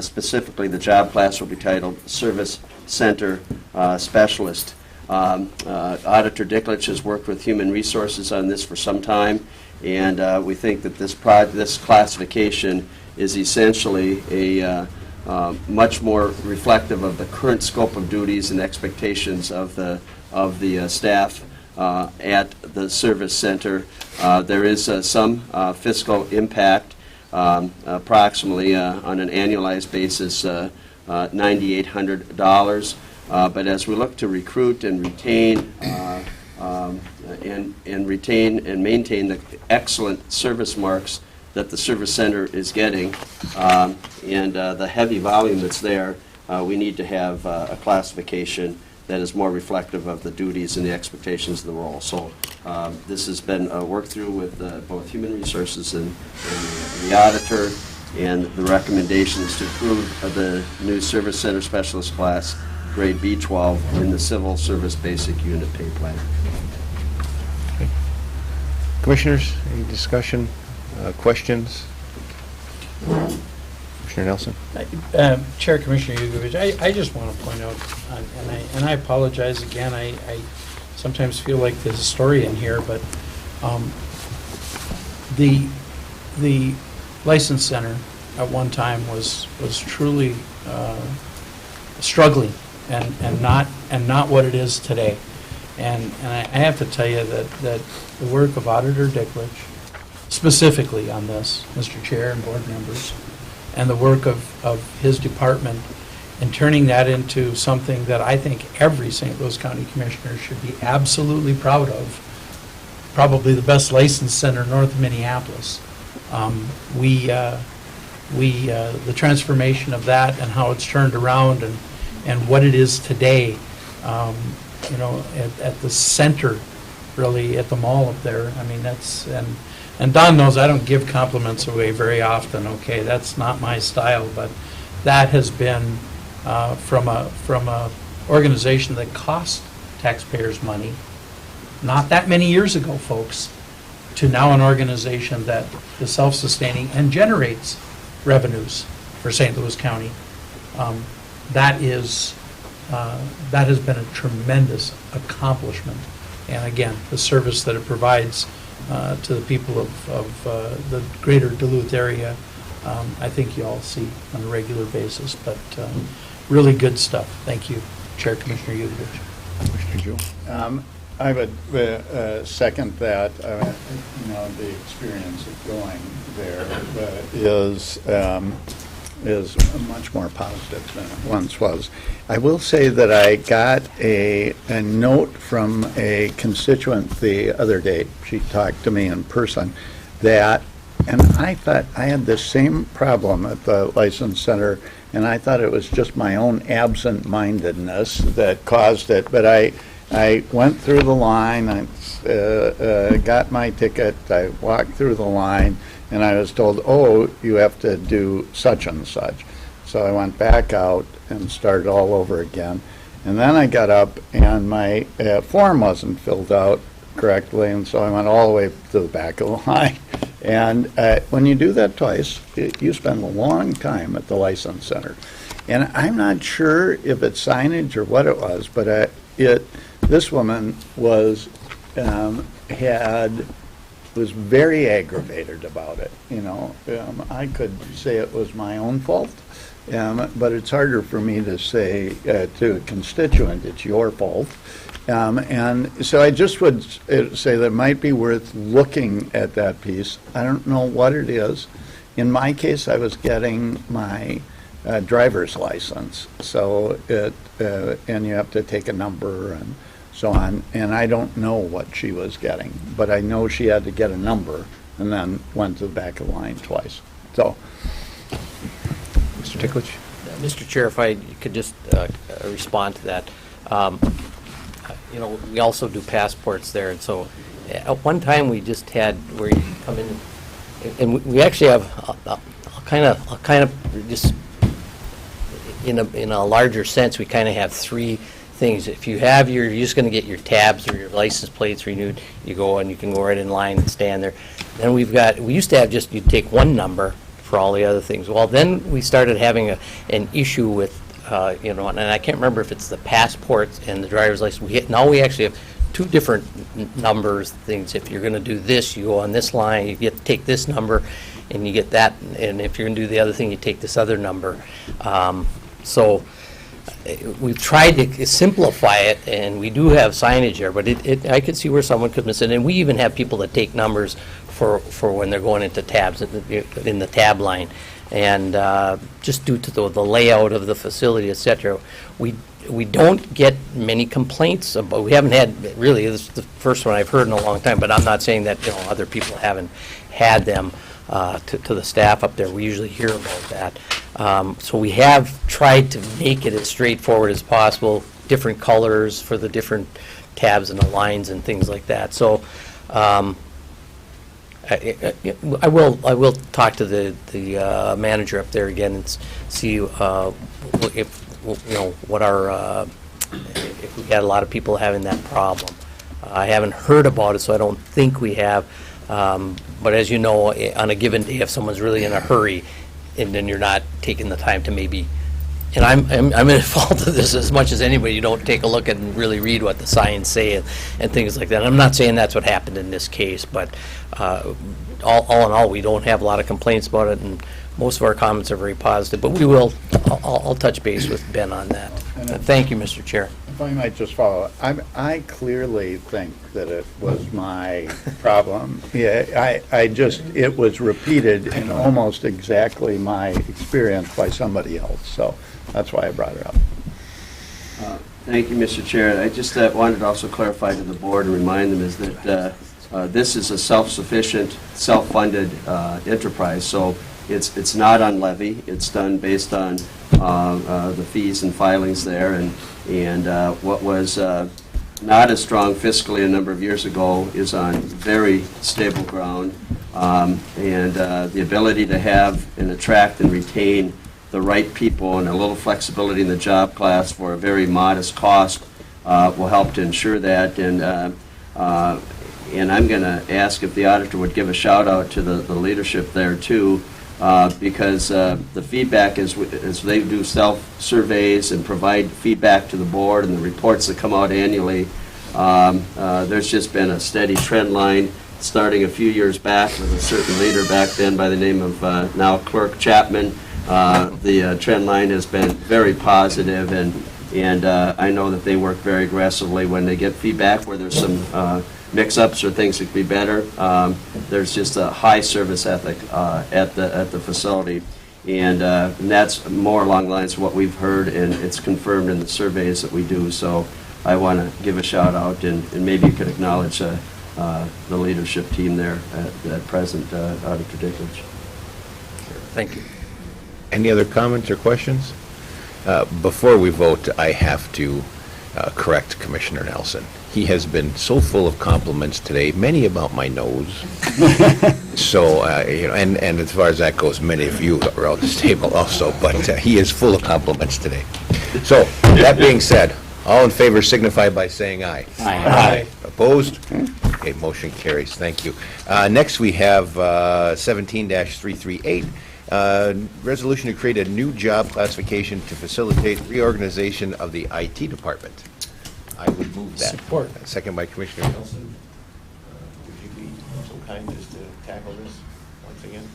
Specifically, the job class will be titled Service Center Specialist. Auditor Dicklich has worked with Human Resources on this for some time, and we think that this classification is essentially a much more reflective of the current scope of duties and expectations of the staff at the service center. There is some fiscal impact, approximately on an annualized basis, $9,800. But as we look to recruit and retain and maintain the excellent service marks that the service center is getting, and the heavy volume that's there, we need to have a classification that is more reflective of the duties and the expectations of the role. So this has been worked through with both Human Resources and the auditor, and the recommendation is to approve the new Service Center Specialist class, grade B12, in the Civil Service Basic Unit Pay Plan. Okay. Commissioners, any discussion, questions? Commissioner Commissioner Nelson? Chair, Commissioner Yugovich, I just want to point out, and I apologize again, I sometimes feel like the historian here, but the License Center at one time was truly struggling and not what it is today. And I have to tell you that the work of Auditor Dicklich, specifically on this, Mr. Chair and board members, and the work of his department, and turning that into something that I think every St. Louis County Commissioner should be absolutely proud of, probably the best license center north of Minneapolis. The transformation of that and how it's turned around and what it is today, at the center, really, at the mall up there. I mean, that's, and Don knows I don't give compliments away very often, okay? That's not my style, but that has been from a organization that cost taxpayers money, not that many years ago, folks, to now an organization that is self-sustaining and generates revenues for St. Louis County. That has been a tremendous accomplishment. And again, the service that it provides to the people of the greater Duluth area, I think you all see on a regular basis. But really good stuff. Thank you, Chair Commissioner Yugovich. Commissioner Jewell? I would second that. The experience of going there is much more positive than it once was. I will say that I got a note from a constituent the other day. She talked to me in person and I thought I had the same problem at the License Center, and I thought it was just my own absent-mindedness that caused it, but I went through the line, I got my ticket, I walked through the line, and I was told, oh, you have to do such and such. So I went back out and started all over again. And then I got up and my form wasn't filled out correctly, and so I went all the way to the back of the line. And when you do that twice, you spend a long time at the License Center. And I'm not sure if it's signage or what it was, but this woman was very aggravated about it. I could say it was my own fault, but it's harder for me to say to a constituent it's your fault. And so I just would say that it might be worth looking at that piece. I don't know what it is. In my case, I was getting my driver's license, so and you have to take a number and so on, and I don't know what she was getting, but I know she had to get a number and then went to the back of the line twice. So, Mr. Ticklich? Mr. Chair, if I could just respond to that. We also do passports there, and so at one time we just had where you come in, and we actually have a kind of just in a larger sense, we kind of have three things. If you have you're just going to get your tabs or your license plates renewed, you go and you can go right in line and stand there. Then we used to have just, you'd take one number for all the other things. Well, then we started having an issue with, and I can't remember if it's the passports and the driver's license. Now we actually have two different numbers, things. If you're going to do this, you go on this line, you get to take this number, and you get that, and if you're going to do the other thing, you take this other number. So we've tried to simplify it, and we do have signage there, but I could see where someone could miss it. And we even have people that take numbers for when they're going into tabs in the tab line. And just due to the layout of the facility, et cetera, we don't get many complaints about. We haven't had, really, this is the first one I've heard in a long time, but I'm not saying that other people haven't had them to the staff up there. We usually hear about that. So we have tried to make it as straightforward as possible, different colors for the different tabs and the lines and things like that. So I will talk to the manager up there again and see if what our if we had a lot of people having that problem. I haven't heard about it, so I don't think we have. But as you know, on a given day, if someone's really in a hurry, and then you're not taken the time to maybe, and I'm in fault of this as much as anybody, you don't take a look at and really read what the signs say and things like that. I'm not saying that's what happened in this case, but all in all, we don't have a lot of complaints about it, and most of our comments are very positive, but I'll touch base with Ben on that. Thank you, Mr. Chair. If I might just follow, I clearly think that it was my problem. Yeah, it was repeated in almost exactly my experience by somebody else, so that's why I brought it up. Thank you, Mr. Chair. I just wanted to also clarify to the board and remind them is that this is a self-sufficient, self-funded enterprise, so it's not on levy. It's done based on the fees and filings there, and what was not as strong fiscally a number of years ago is on very stable ground, and the ability to have and attract and retain the right people and a little flexibility in the job class for a very modest cost will help to ensure that. And I'm going to ask if the auditor would give a shout out to the leadership there too, because the feedback is as they do self-surveys and provide feedback to the board and the reports that come out annually, there's just been a steady trend line starting a few years back with a certain leader back then by the name of now Clerk Chapman. The trend line has been very positive, and I know that they work very aggressively when they get feedback where there's some mix-ups or things that could be better. There's just a high service ethic at the facility, and that's more along the lines of what we've heard, and it's confirmed in the surveys that we do. So I want to give a shout out, and maybe you could acknowledge the leadership team there at present, Auditor Dickovich. Thank you. Any other comments or questions? Before we vote, I have to correct Commissioner Nelson. He has been so full of compliments today, many about my nose. So, and as far as that goes, many of you around this table also, but he is full of compliments today. So, that being said, all in favor signify by saying aye. Aye. Opposed? Okay, motion carries. Thank you. Next, we have 17-338. Resolution to create a new job classification to facilitate reorganization of the IT department. I would move that. Support. Second by Commissioner Nelson. Would you be so kind as to tackle this once again?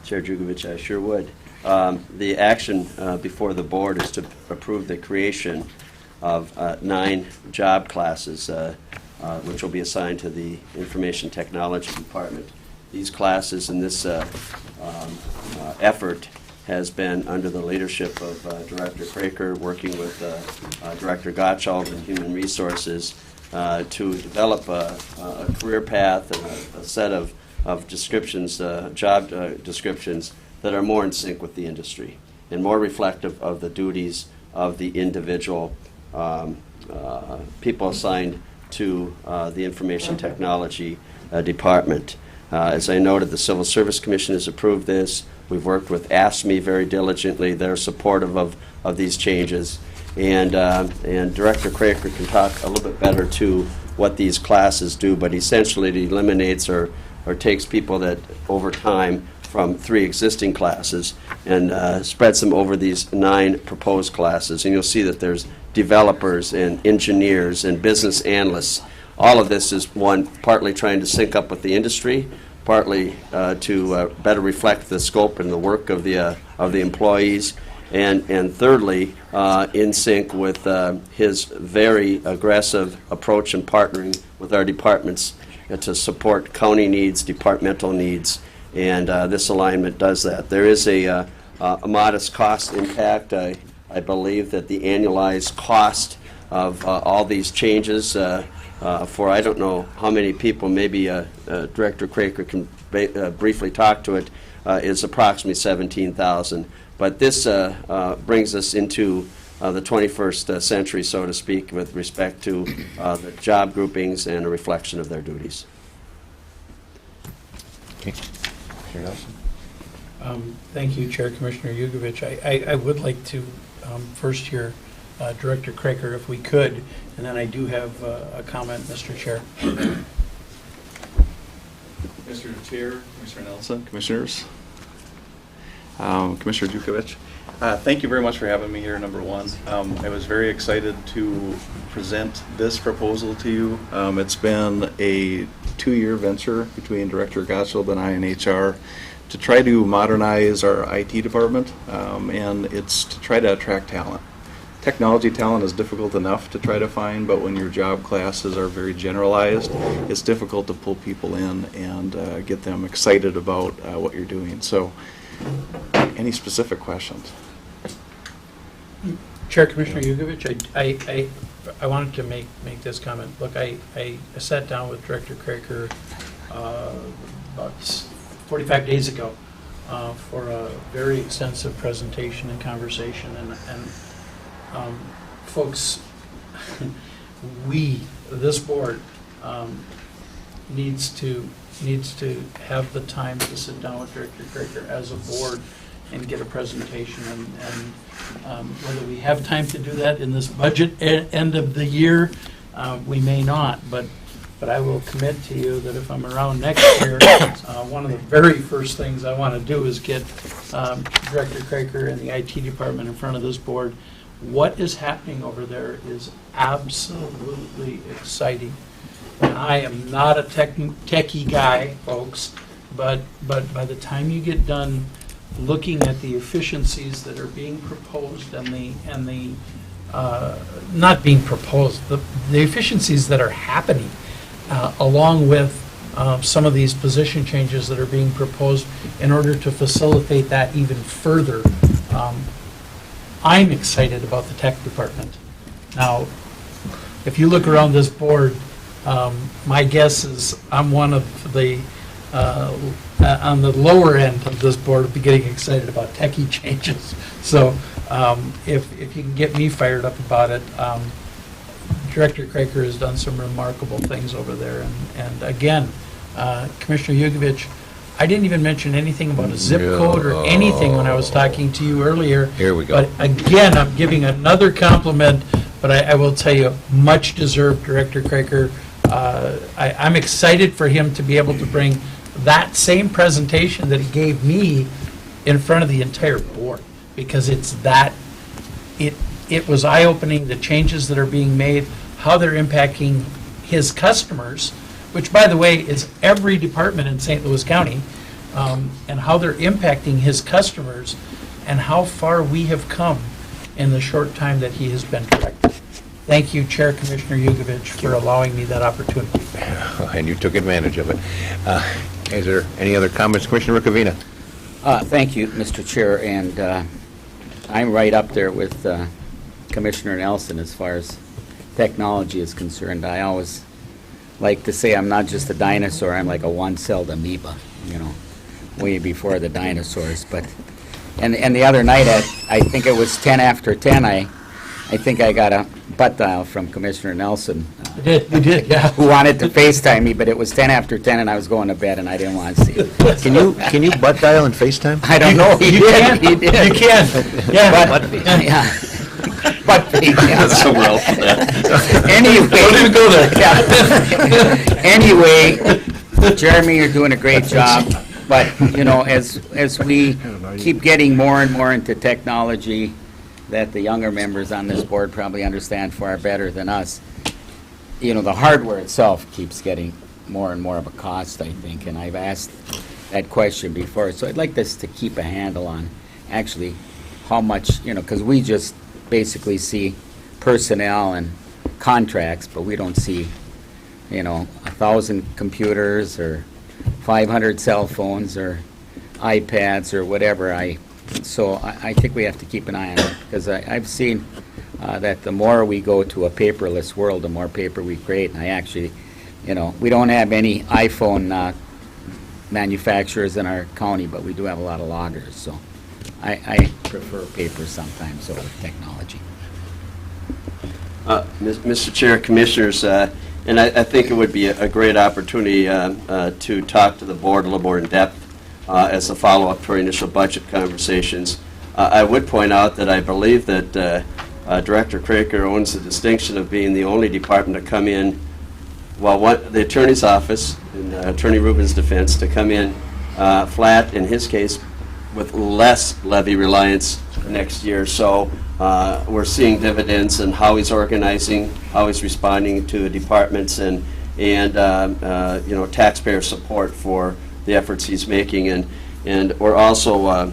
Chair Jugovich, I sure would. The action before the board is to approve the creation of 9 job classes, which will be assigned to the Information Technology Department. These classes and this effort has been under the leadership of Director Craker, working with Director Gottschalk in Human Resources to develop a career path and a set of descriptions, job descriptions that are more in sync with the industry and more reflective of the duties of the individual people assigned to the Information Technology Department. As I noted, the Civil Service Commission has approved this. We've worked with AFSCME very diligently. They're supportive of these changes. And Director Craker can talk a little bit better to what these classes do, but essentially it eliminates or takes people that over time from 3 existing classes and spreads them over these 9 proposed classes. And you'll see that there's developers and engineers and business analysts. All of this is partly trying to sync up with the industry, partly to better reflect the scope and the work of the employees, and thirdly, in sync with his very aggressive approach and partnering with our departments to support county needs, departmental needs, and this alignment does that. There is a modest cost impact. I believe that the annualized cost of all these changes for I don't know how many people, maybe Director Craker can briefly talk to it, is approximately $17,000. But this brings us into the 21st century, so to speak, with respect to the job groupings and a reflection of their duties. Okay. Commissioner Nelson? Thank you, Chair Commissioner Jugovich. I would like to first hear Director Craker, if we could, and then I do have a comment, Mr. Chair. Mr. Chair, Commissioner Nelson, Commissioners. Commissioner Dukovic. Thank you very much for having me here, number one. I was very excited to present this proposal to you. It's been a 2-year venture between Director Gottschalk and I in HR to try to modernize our IT department, and it's to try to attract talent. Technology talent is difficult enough to try to find, but when your job classes are very generalized, it's difficult to pull people in and get them excited about what you're doing. So, any specific questions? Chair Commissioner Yugovich, I wanted to make this comment. Look, I sat down with Director Craker about 45 days ago for a very extensive presentation and conversation, and folks, this board needs to have the time to sit down with Director Craker as a board and get a presentation, and whether we have time to do that in this budget end of the year, we may not, but I will commit to you that if I'm around next year, one of the very first things I want to do is get Director Craker and the IT department in front of this board. What is happening over there is absolutely exciting. And I am not a techie guy, folks, but by the time you get done looking at the efficiencies that are being proposed and the not being proposed, the efficiencies that are happening, along with some of these position changes that are being proposed in order to facilitate that even further, I'm excited about the tech department. Now, if you look around this board, my guess is I'm one of the on the lower end of this board will be getting excited about techie changes. So if you can get me fired up about it, Director Craker has done some remarkable things over there. And again, Commissioner Yugovich, I didn't even mention anything about a zip code or anything when I was talking to you earlier. Here we go. But again, I'm giving another compliment, but I will tell you, much deserved, Director Craker. I'm excited for him to be able to bring that same presentation that he gave me in front of the entire board, because it was eye-opening, the changes that are being made, how they're impacting his customers, which, by the way, is every department in St. Louis County, and how they're impacting his customers, and how far we have come in the short time that he has been director. Thank you, Chair Commissioner Yugovich, for allowing me that opportunity. And you took advantage of it. Is there any other comments? Commissioner Ricavina? Thank you, Mr. Chair, and I'm right up there with Commissioner Nelson as far as technology is concerned. I always like to say I'm not just a dinosaur, I'm like a one-celled amoeba, way before the dinosaurs. But and the other night I think it was 10 after 10, I think I got a butt dial from Commissioner Nelson. You did, yeah. Who wanted to FaceTime me, but it was 10 after 10 and I was going to bed and I didn't want to see it. Can you butt dial and FaceTime? I don't know. He did. You can. Yeah. Butt face. Yeah. Butt face. Yeah. Somewhere else. Anyway. Don't even go there. Yeah. Anyway, Jeremy, you're doing a great job. But, as we keep getting more and more into technology that the younger members on this board probably understand far better than us, the hardware itself keeps getting more and more of a cost, I think, and I've asked that question before. So I'd like us to keep a handle on actually how much, because we just basically see personnel and contracts, but we don't see, 1,000 computers or 500 cell phones or iPads or whatever. So I think we have to keep an eye on it, because I've seen that the more we go to a paperless world, the more paper we create. And I actually, we don't have any iPhone manufacturers in our county, but we do have a lot of loggers. So I prefer paper sometimes over technology. Mr. Chair, Commissioners, and I think it would be a great opportunity to talk to the board a little more in depth as a follow-up to our initial budget conversations. I would point out that I believe that Director Craker owns the distinction of being the only department to come in, the attorney's office, in Attorney Rubin's defense, to come in flat, in his case, with less levy reliance next year. So we're seeing dividends in how he's organizing, how he's responding to departments, and taxpayer support for the efforts he's making. And we're also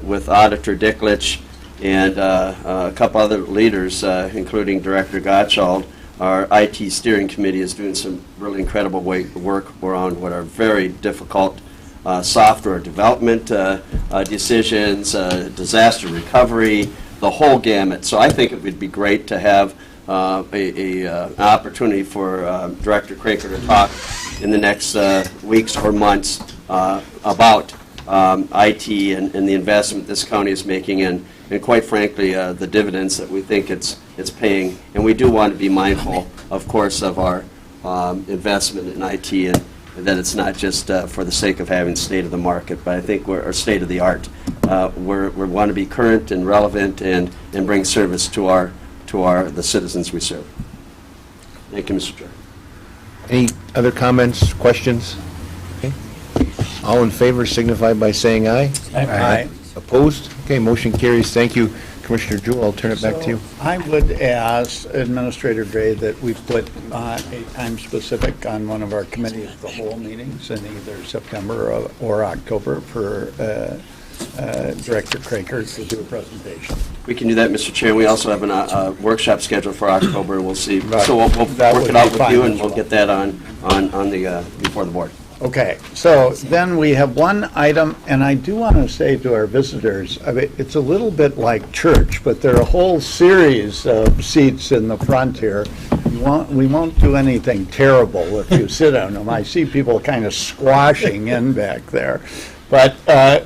with Auditor Dicklich and a couple other leaders, including Director Gottschall. Our IT steering committee is doing some really incredible work around what are very difficult software development decisions, disaster recovery, the whole gamut. So I think it would be great to have an opportunity for Director Craker to talk in the next weeks or months about IT and the investment this county is making, and quite frankly, the dividends that we think it's paying. And we do want to be mindful, of course, of our investment in IT, and that it's not just for the sake of having state of the market, but I think we're state of the art. We want to be current and relevant and bring service to the citizens we serve. Thank you, Mr. Chair. Any other comments, questions? Okay. All in favor signify by saying aye. Aye. Opposed? Okay, motion carries. Thank you, Commissioner Jewell. I'll turn it back to you. I would ask Administrator Gray that we put a time specific on one of our committee of the whole meetings in either September or October for Director Craker to do a presentation. We can do that, Mr. Chair. We also have a workshop scheduled for October. We'll see. Right. So we'll That work would it out be with fine you, as and we'll well. get that on the before the board. Okay, so then we have one item, and I do want to say to our visitors, I mean, it's a little bit like church, but there are a whole series of seats in the front here. We won't do anything terrible if you sit on them. I see people kind of squashing in back there. But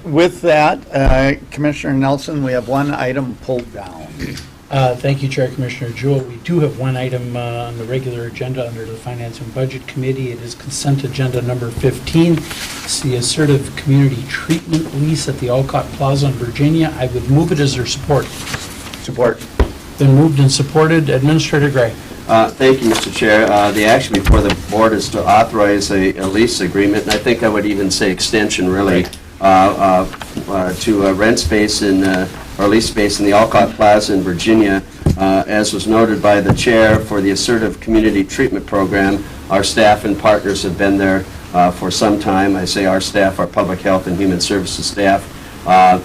with that, Commissioner Nelson, we have one item pulled down. Thank you, Chair Commissioner Jewell. We do have one item on the regular agenda under the Finance and Budget Committee. It is consent agenda number 15. It's the assertive community treatment lease at the Alcott Plaza in Virginia. I would move it. Is there support? Support. Been moved and supported. Administrator Gray. Thank you, Mr. Chair. The action before the board is to authorize a lease agreement, and I think I would even say extension, really, to rent space or lease space in the Alcott Plaza in Virginia. As was noted by the chair, for the Assertive Community Treatment Program, our staff and partners have been there for some time. I say our staff, our Public Health and Human Services staff.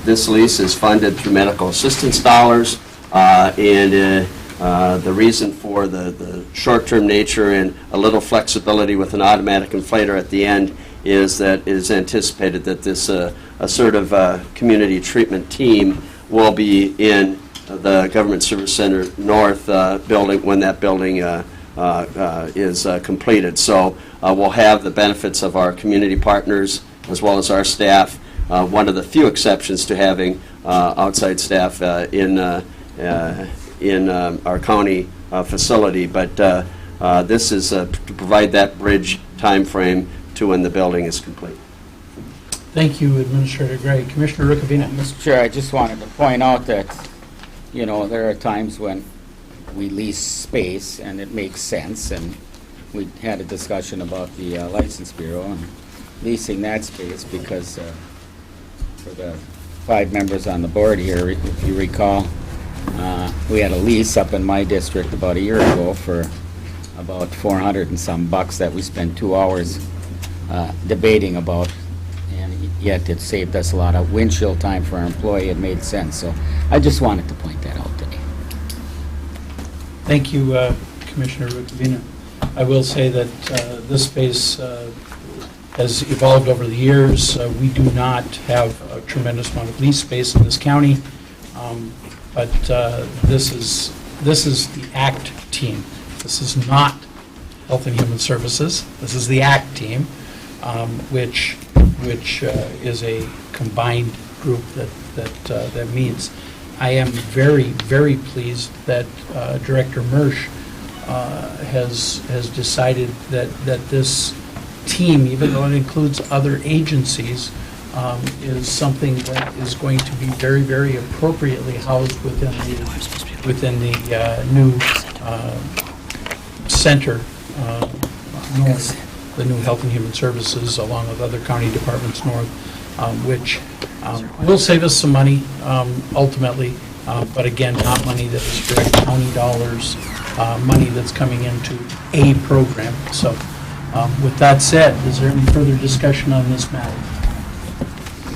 This lease is funded through medical assistance dollars, and the reason for the short-term nature and a little flexibility with an automatic inflator at the end is that it is anticipated that this assertive community treatment team will be in the Government Service Center North building when that building is completed. So we'll have the benefits of our community partners as well as our staff. One of the few exceptions to having outside staff in our county facility, but this is to provide that bridge time frame to when the building is complete. Thank you, Administrator Gray. Commissioner Rukavina. Mr. Chair, I just wanted to point out that, there are times when we lease space and it makes sense, and we had a discussion about the License Bureau and leasing that space because for the 5 members on the board here, if you recall, we had a lease up in my district about a year ago for about $400 and some bucks that we spent 2 hours debating about, and yet it saved us a lot of windshield time for our employee. It made sense. So I just wanted to point that out today. Thank you, Commissioner Rukavina. I will say that this space has evolved over the years. We do not have a tremendous amount of lease space in this county, but this is the ACT team. This is not Health and Human Services. This is the ACT team, which is a combined group that meets. I am very, very pleased that Director Mersch has decided that this team, even though it includes other agencies, is something that is going to be very, very appropriately housed within the new center north, the new Health and Human Services, along with other county departments north. which will save us some money ultimately, but again, not money that is direct county dollars, money that's coming into a program. So with that said, is there any further discussion on this matter?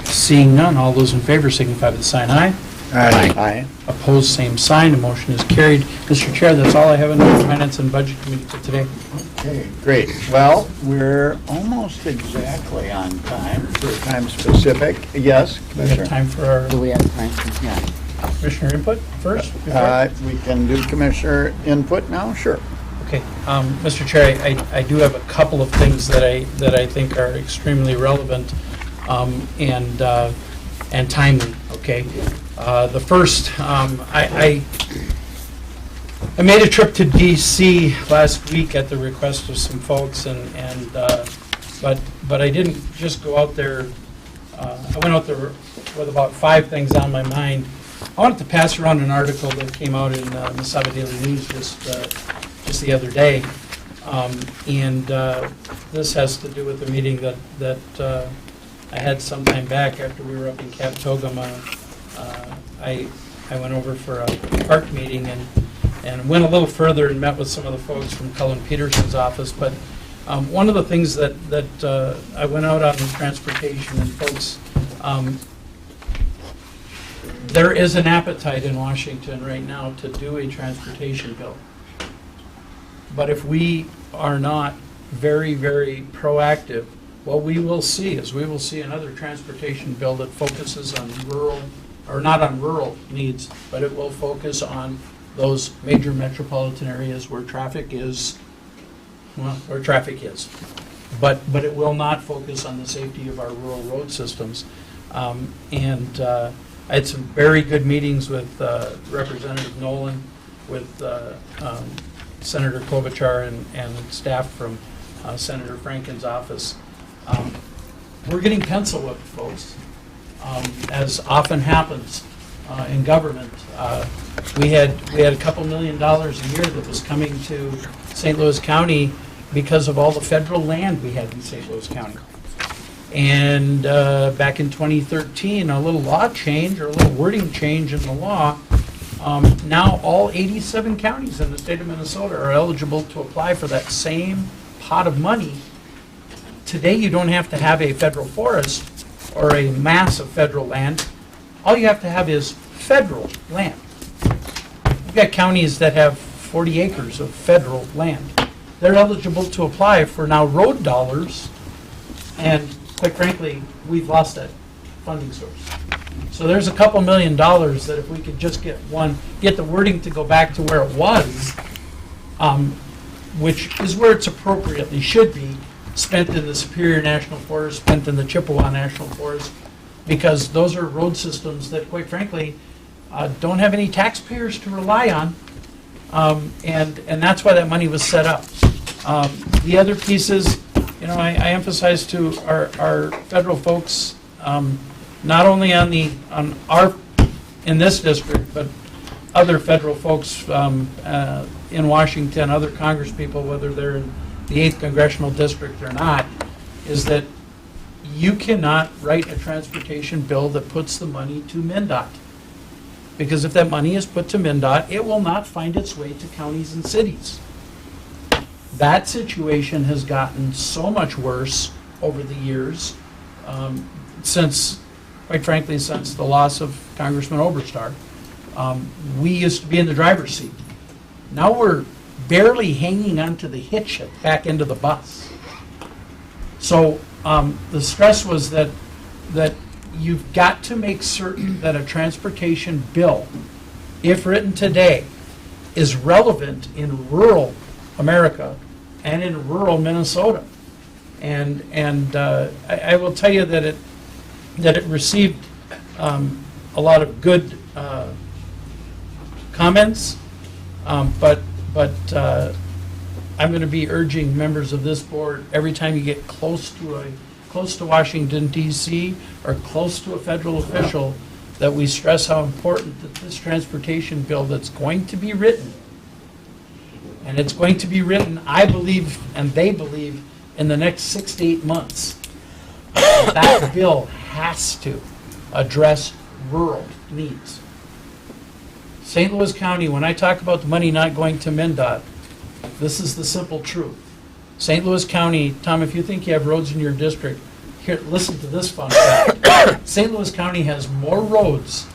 Seeing none, all those in favor signify by the sign aye. Aye. Opposed, same sign. The motion is carried. Mr. Chair, that's all I have in the Finance and Budget Committee for today. Okay, great. Well, we're almost exactly on time for time specific. Yes, We have Commissioner? time for our Do we have time? Yeah. Commissioner input first? We can do Commissioner input now? Sure. Okay, Mr. Chair, I do have a couple of things that I think are extremely relevant and timely, okay? The first, I made a trip to DC last week at the request of some folks, but I didn't just go out there. I went out there with about 5 things on my mind. I wanted to pass around an article that came out in the Missouri Daily News just the other day, and this has to do with the meeting that I had some time back after we were up in Captogama. I went over for a park meeting and went a little further and met with some of the folks from Cullen Peterson's office. But one of the things that I went out on transportation and folks, there is an appetite in Washington right now to do a transportation bill. But if we are not very, very proactive, what we will see is we will see another transportation bill that focuses on rural, or not on rural needs, but it will focus on those major metropolitan areas where traffic is, well, where traffic is. But it will not focus on the safety of our rural road systems. I had some very good meetings with Representative Nolan, with Senator Klobuchar and staff from Senator Franken's office. We're getting pencil whipped, folks, as often happens in government. We had a couple $1 million a year that was coming to St. Louis County because of all the federal land we had in St. Louis County. And back in 2013, a little law change or a little wording change in the law. Now all 87 counties in the state of Minnesota are eligible to apply for that same pot of money. Today, you don't have to have a federal forest or a mass of federal land. All you have to have is federal land. We've got counties that have 40 acres of federal land. They're eligible to apply for now road dollars, and quite frankly, we've lost that funding source. So there's a couple $1 million that if we could just get the wording to go back to where it was, which is where it's appropriately should be, spent in the Superior National Forest, spent in the Chippewa National Forest, because those are road systems that, quite frankly, don't have any taxpayers to rely on, and that's why that money was set up. The other pieces, I emphasize to our federal folks, not only on our in this district, but other federal folks in Washington, other congresspeople, whether they're in the 8th Congressional District or not, is that you cannot write a transportation bill that puts the money to MnDOT. Because if that money is put to MnDOT, it will not find its way to counties and cities. That situation has gotten so much worse over the years, quite frankly, since the loss of Congressman Oberstar. We used to be in the driver's seat. Now we're barely hanging onto the hitch at the back end of the bus. So the stress was that you've got to make certain that a transportation bill, if written today, is relevant in rural America and in rural Minnesota. And I will tell you that it received a lot of good comments, but I'm going to be urging members of this board, every time you get close to Washington, D.C., or close to a federal official, that we stress how important that this transportation bill that's going to be written, and it's going to be written, I believe, and they believe, in the next 6 to 8 months, that bill has to address rural needs. St. Louis County, when I talk about the money not going to MnDOT, this is the simple truth. St. Louis County, Tom, if you think you have roads in your district, here, listen to this fun fact. St. Louis County has more roads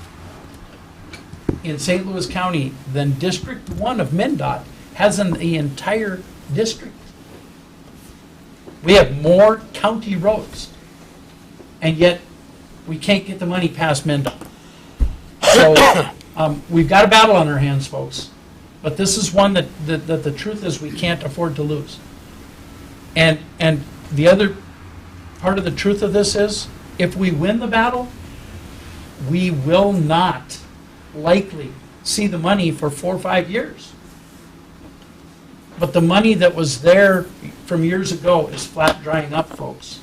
in St. Louis County than District 1 of MnDOT has in the entire district. We have more county roads, and yet we can't get the money past MnDOT. So we've got a battle on our hands, folks, but this is one that the truth is we can't afford to lose. And the other part of the truth of this is, if we win the battle, we will not likely see the money for 4 or 5 years. But the money that was there from years ago is flat drying up, folks.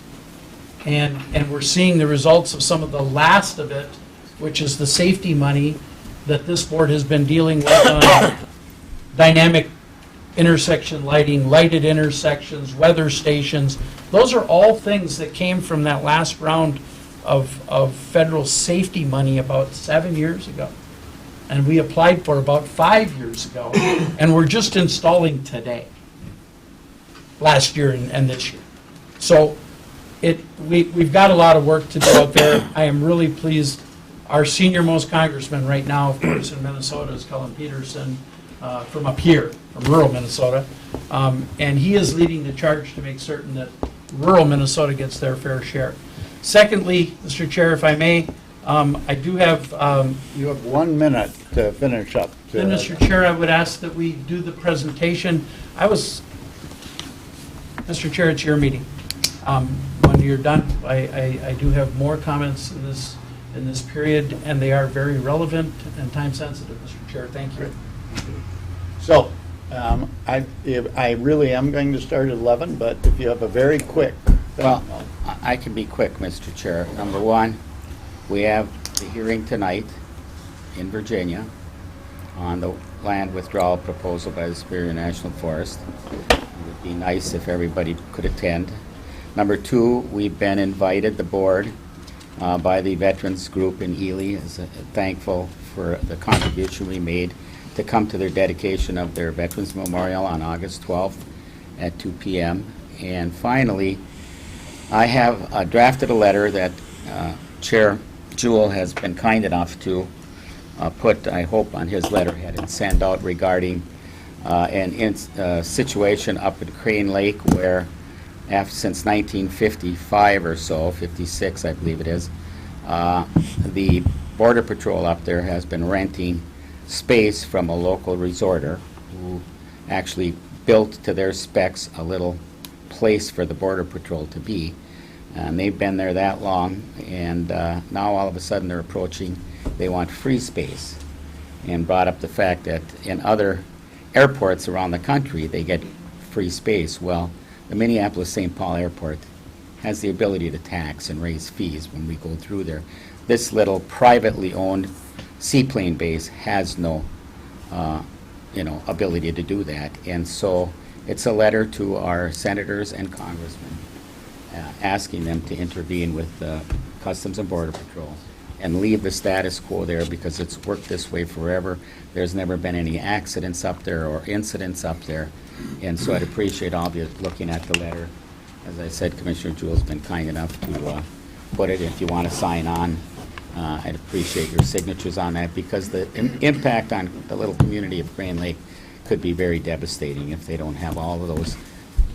And we're seeing the results of some of the last of it, which is the safety money that this board has been dealing with on dynamic intersection lighting, lighted intersections, weather stations. Those are all things that came from that last round of federal safety money about 7 years ago. And we applied for about 5 years ago, and we're just installing today, last year and this year. So we've got a lot of work to do out there. I am really pleased. Our senior-most congressman right now, of course, in Minnesota is Cullen Peterson, from up here, from rural Minnesota. And he is leading the charge to make certain that rural Minnesota gets their fair share. Secondly, Mr. Chair, if I may, I do have... You have 1 minute to finish up. Then, Mr. Chair, I would ask that we do the presentation. Mr. Chair, it's your meeting. When you're done, I do have more comments in this period, and they are very relevant and time sensitive, Mr. Chair. Thank you. So, I really am going to start at 11, but if you have a very quick... Well, I can be quick, Mr. Chair. Number one, we have the hearing tonight in Virginia on the land withdrawal proposal by the Superior National Forest. It would be nice if everybody could attend. Number two, we've been invited, the board, by the Veterans Group in Ely, is thankful for the contribution we made to come to their dedication of their Veterans Memorial on August 12th at 2 p.m. And finally, I have drafted a letter that Chair Jewell has been kind enough to put, I hope, on his letterhead and send out regarding a situation up at Crane Lake where since 1955 or so, 56 I believe it is, the Border Patrol up there has been renting space from a local resorter who actually built to their specs a little place for the Border Patrol to be. And they've been there that long, and now all of a sudden they're approaching, they want free space, and brought up the fact that in other airports around the country they get free space. Well, the Minneapolis-St. Paul Airport has the ability to tax and raise fees when we go through there. This little privately owned seaplane base has no ability to do that. And so it's a letter to our senators and congressmen asking them to intervene with Customs and Border Patrol and leave the status quo there, because it's worked this way forever. There's never been any accidents up there or incidents up there. And so I'd appreciate all of you looking at the letter. As I said, Commissioner Jewell's been kind enough to put it. If you want to sign on, I'd appreciate your signatures on that, because the impact on the little community of Crane Lake could be very devastating if they don't have all of those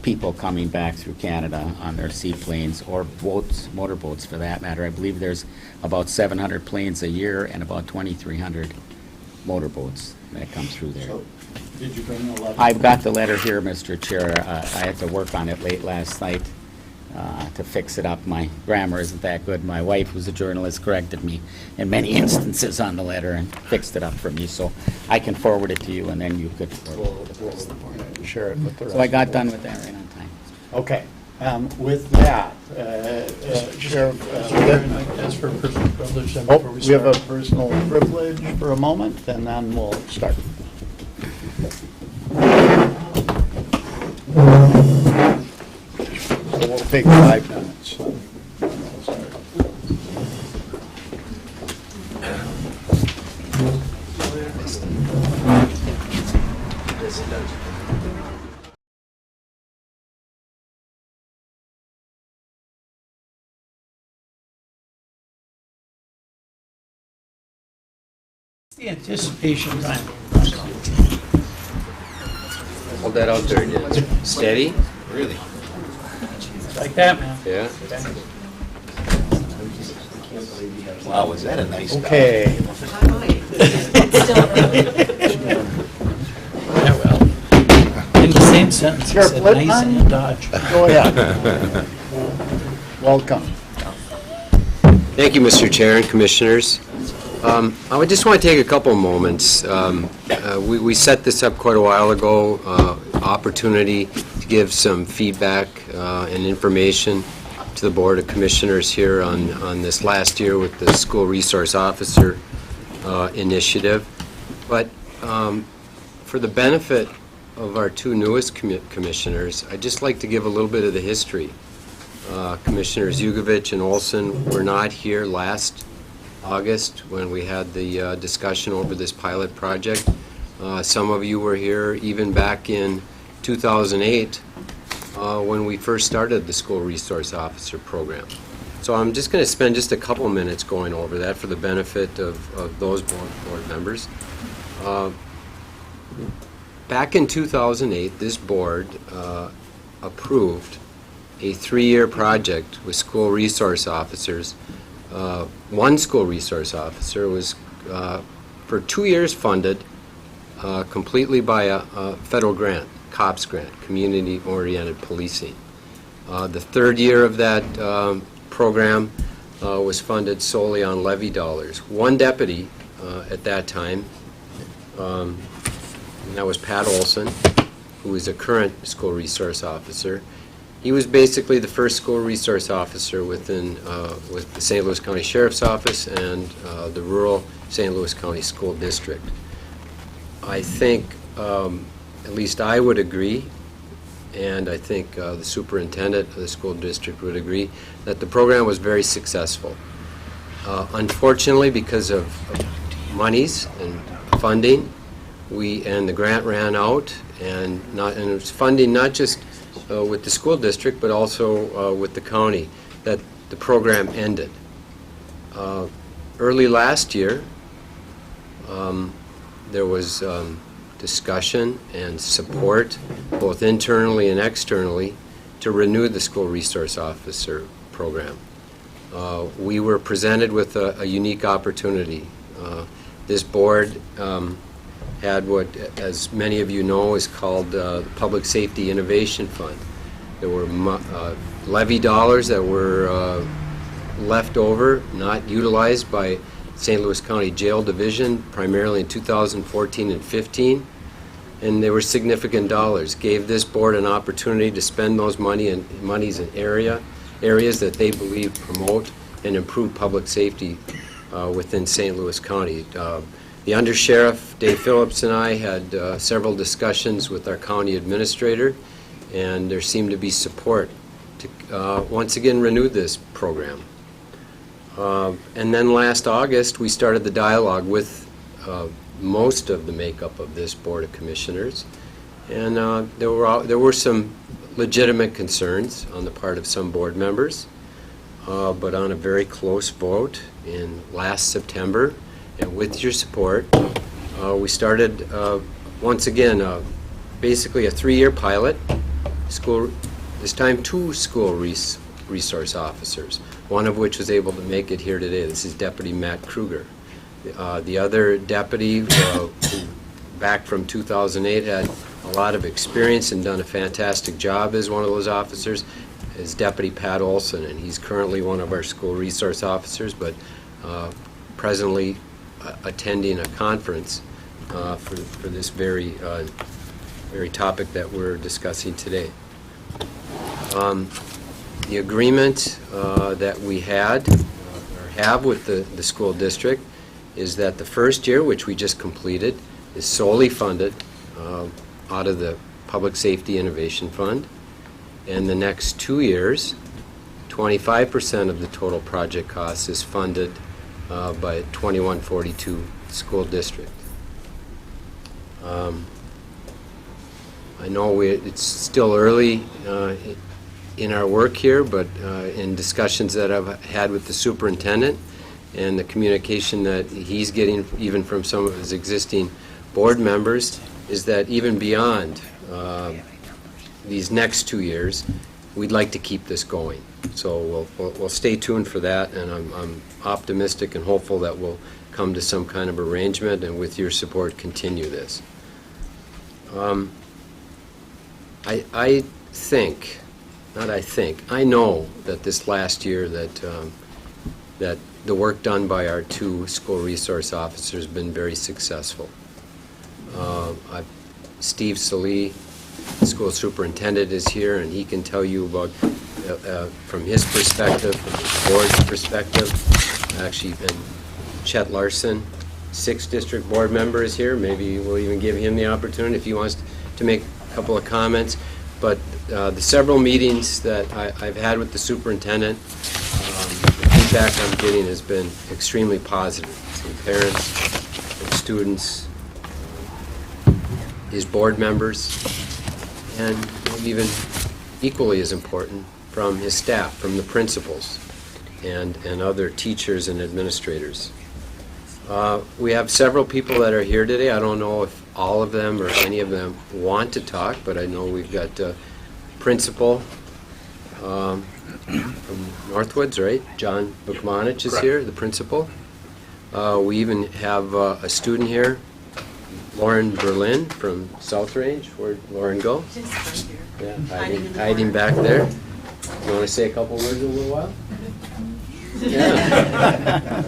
people coming back through Canada on their seaplanes or boats, motorboats for that matter. I believe there's about 700 planes a year and about 2,300 motorboats that come through there. So, did you bring the letter? I've got the letter here, Mr. Chair. I had to work on it late last night to fix it up. My grammar isn't that good. My wife, who's a journalist, corrected me in many instances on the letter and fixed it up for me. So I can forward it to you, and then you could forward it to the rest of the board. Share it with the rest. So I got done with that right on time. Okay. With that, Sheriff... As for personal privilege, then Oh, before we have a start. personal privilege for a moment, and then we'll start. So we'll take 5 minutes. The anticipation time. Hold that out there again. Steady? Really? Like that, man. Yeah. Wow, was that a nice dog? Okay. Yeah, well, in the same sentence, he You're said flip, nice man? and Dodge. Go ahead. Welcome. Thank you, Mr. Chair and Commissioners. I would just want to take a couple of moments. We set this up quite a while ago, opportunity to give some feedback and information to the Board of Commissioners here on this last year with the School Resource Officer initiative. But for the benefit of our two newest commissioners, I'd just like to give a little bit of the history. Commissioners Yugovich and Olson were not here last August when we had the discussion over this pilot project. Some of you were here even back in 2008 when we first started the School Resource Officer program. So I'm just going to spend just a couple minutes going over that for the benefit of those board members. Back in 2008, this board approved a 3-year project with school resource officers. One school resource officer was for 2 years funded completely by a federal grant, COPS grant, Community-Oriented Policing. The 3rd year of that program was funded solely on levy dollars. One deputy at that time, and that was Pat Olson, who is a current school resource officer. He was basically the first school resource officer with the St. Louis County Sheriff's Office and the rural St. Louis County School District. I think, at least I would agree, and I think the superintendent of the school district would agree, that the program was very successful. Unfortunately, because of monies and funding, and the grant ran out, and it was funding not just with the school district, but also with the county, that the program ended. Early last year, there was discussion and support, both internally and externally, to renew the school resource officer program. We were presented with a unique opportunity. This board had what, as many of you know, is called the Public Safety Innovation Fund. There were levy dollars that were left over, not utilized by St. Louis County Jail Division, primarily in 2014 and 15, and they were significant dollars. Gave this board an opportunity to spend those monies in areas that they believe promote and improve public safety within St. Louis County. The Undersheriff, Dave Phillips, and I had several discussions with our county administrator, and there seemed to be support to once again renew this program. And then last August, we started the dialogue with most of the makeup of this Board of Commissioners, and there were some legitimate concerns on the part of some board members, but on a very close vote in last September, and with your support, we started, once again, basically a 3-year pilot. This time 2 school resource officers, one of which was able to make it here today. This is Deputy Matt Kruger. The other deputy, who back from 2008, had a lot of experience and done a fantastic job as one of those officers, is Deputy Pat Olson, and he's currently one of our school resource officers, but presently attending a conference for this very topic that we're discussing today. The agreement that we had or have with the school district is that the first year, which we just completed, is solely funded out of the Public Safety Innovation Fund, and the next 2 years, 25% of the total project cost is funded by 2142 school district. I know it's still early in our work here, but in discussions that I've had with the superintendent and the communication that he's getting even from some of his existing board members, is that even beyond these next 2 years, we'd like to keep this going. So we'll stay tuned for that, and I'm optimistic and hopeful that we'll come to some kind of arrangement, and with your support, continue this. I know that this last year that the work done by our 2 school resource officers has been very successful. Steve Salee, the school superintendent, is here, and he can tell you about, from his perspective, from the board's perspective. Actually, and Chet Larson, 6th district board member, is here. Maybe we'll even give him the opportunity if he wants to make a couple of comments. But the several meetings that I've had with the superintendent, the feedback I'm getting has been extremely positive from parents, from students, his board members, and even equally as important, from his staff, from the principals and other teachers and administrators. We have several people that are here today. I don't know if all of them or any of them want to talk, but I know we've got principal from Northwoods, right? John Bukmanich is here, the principal. We even have a student here, Lauren Berlin from South Range. Where'd Lauren go? Yeah, hiding back there. You want to say a couple words in a little while? Yeah.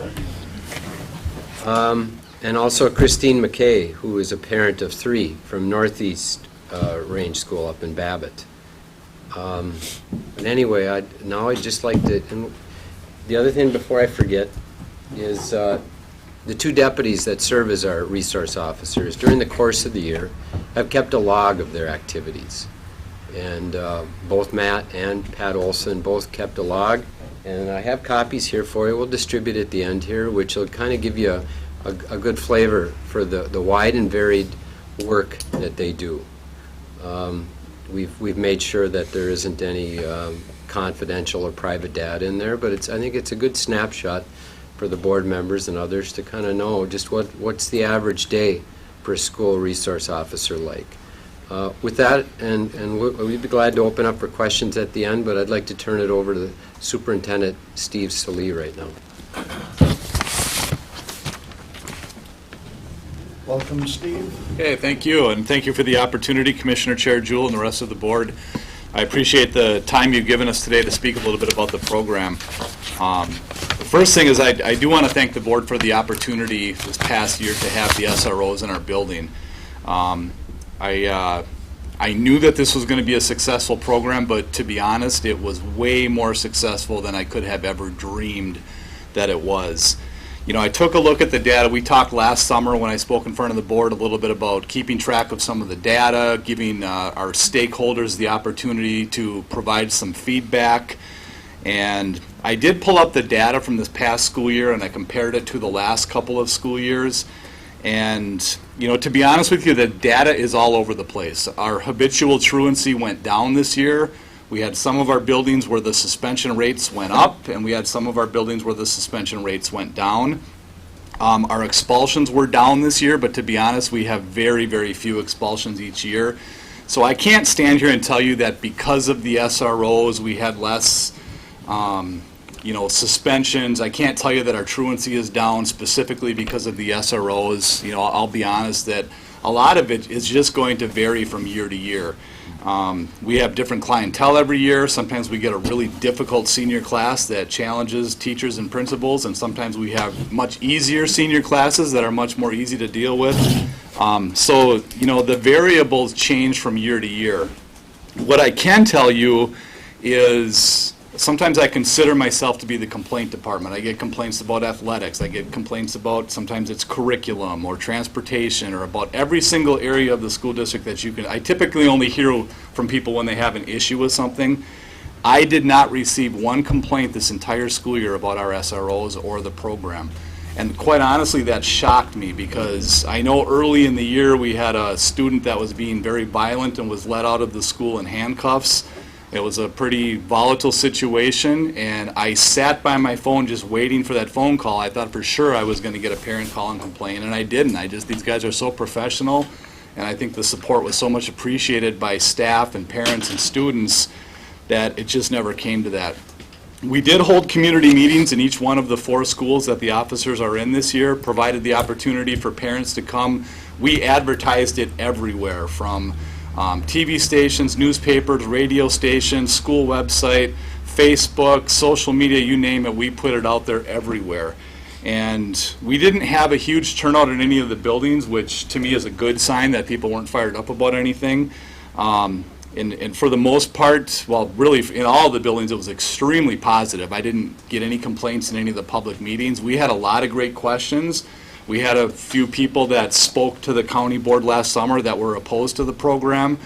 And also Christine McKay, who is a parent of 3 from Northeast Range School up in Babbitt. But anyway, I'd just like to, and the other thing before I forget is the 2 deputies that serve as our resource officers during the course of the year have kept a log of their activities. And both Matt and Pat Olson both kept a log. And I have copies here for you. We'll distribute at the end here, which will kind of give you a good flavor for the wide and varied work that they do. We've made sure that there isn't any confidential or private data in there, but I think it's a good snapshot for the board members and others to kind of know just what's the average day for a school resource officer like. With that, and we'd be glad to open up for questions at the end, but I'd like to turn it over to the Superintendent Steve Salee right now. Welcome, Steve. Okay, thank you, and thank you for the opportunity, Commissioner Chair Jewell and the rest of the board. I appreciate the time you've given us today to speak a little bit about the program. The first thing is I do want to thank the board for the opportunity this past year to have the SROs in our building. I knew that this was going to be a successful program, but to be honest, it was way more successful than I could have ever dreamed that it was. You know, I took a look at the data. We talked last summer when I spoke in front of the board a little bit about keeping track of some of the data, giving our stakeholders the opportunity to provide some feedback. And I did pull up the data from this past school year, and I compared it to the last couple of school years. And, you know, to be honest with you, the data is all over the place. Our habitual truancy went down this year. We had some of our buildings where the suspension rates went up, and we had some of our buildings where the suspension rates went down. Our expulsions were down this year, but to be honest, we have very, very few expulsions each year. So I can't stand here and tell you that because of the SROs we had less suspensions. I can't tell you that our truancy is down specifically because of the SROs. You know, I'll be honest that a lot of it is just going to vary from year to year. We have different clientele every year. Sometimes we get a really difficult senior class that challenges teachers and principals, and sometimes we have much easier senior classes that are much more easy to deal with. So, you know, the variables change from year to year. What I can tell you is sometimes I consider myself to be the complaint department. I get complaints about athletics. I get complaints about sometimes it's curriculum or transportation or about every single area of the school district that you can. I typically only hear from people when they have an issue with something. I did not receive one complaint this entire school year about our SROs or the program. And quite honestly, that shocked me because I know early in the year we had a student that was being very violent and was let out of the school in handcuffs. It was a pretty volatile situation, and I sat by my phone just waiting for that phone call. I thought for sure I was going to get a parent call and complain, and I didn't. These guys are so professional, and I think the support was so much appreciated by staff and parents and students that it just never came to that. We did hold community meetings in each one of the 4 schools that the officers are in this year, provided the opportunity for parents to come. We advertised it everywhere, from TV stations, newspapers, radio stations, school website, Facebook, social media, you name it, we put it out there everywhere. And we didn't have a huge turnout in any of the buildings, which to me is a good sign that people weren't fired up about anything. And for the most part, well, really in all the buildings, it was extremely positive. I didn't get any complaints in any of the public meetings. We had a lot of great questions. We had a few people that spoke to the county board last summer that were opposed to the program.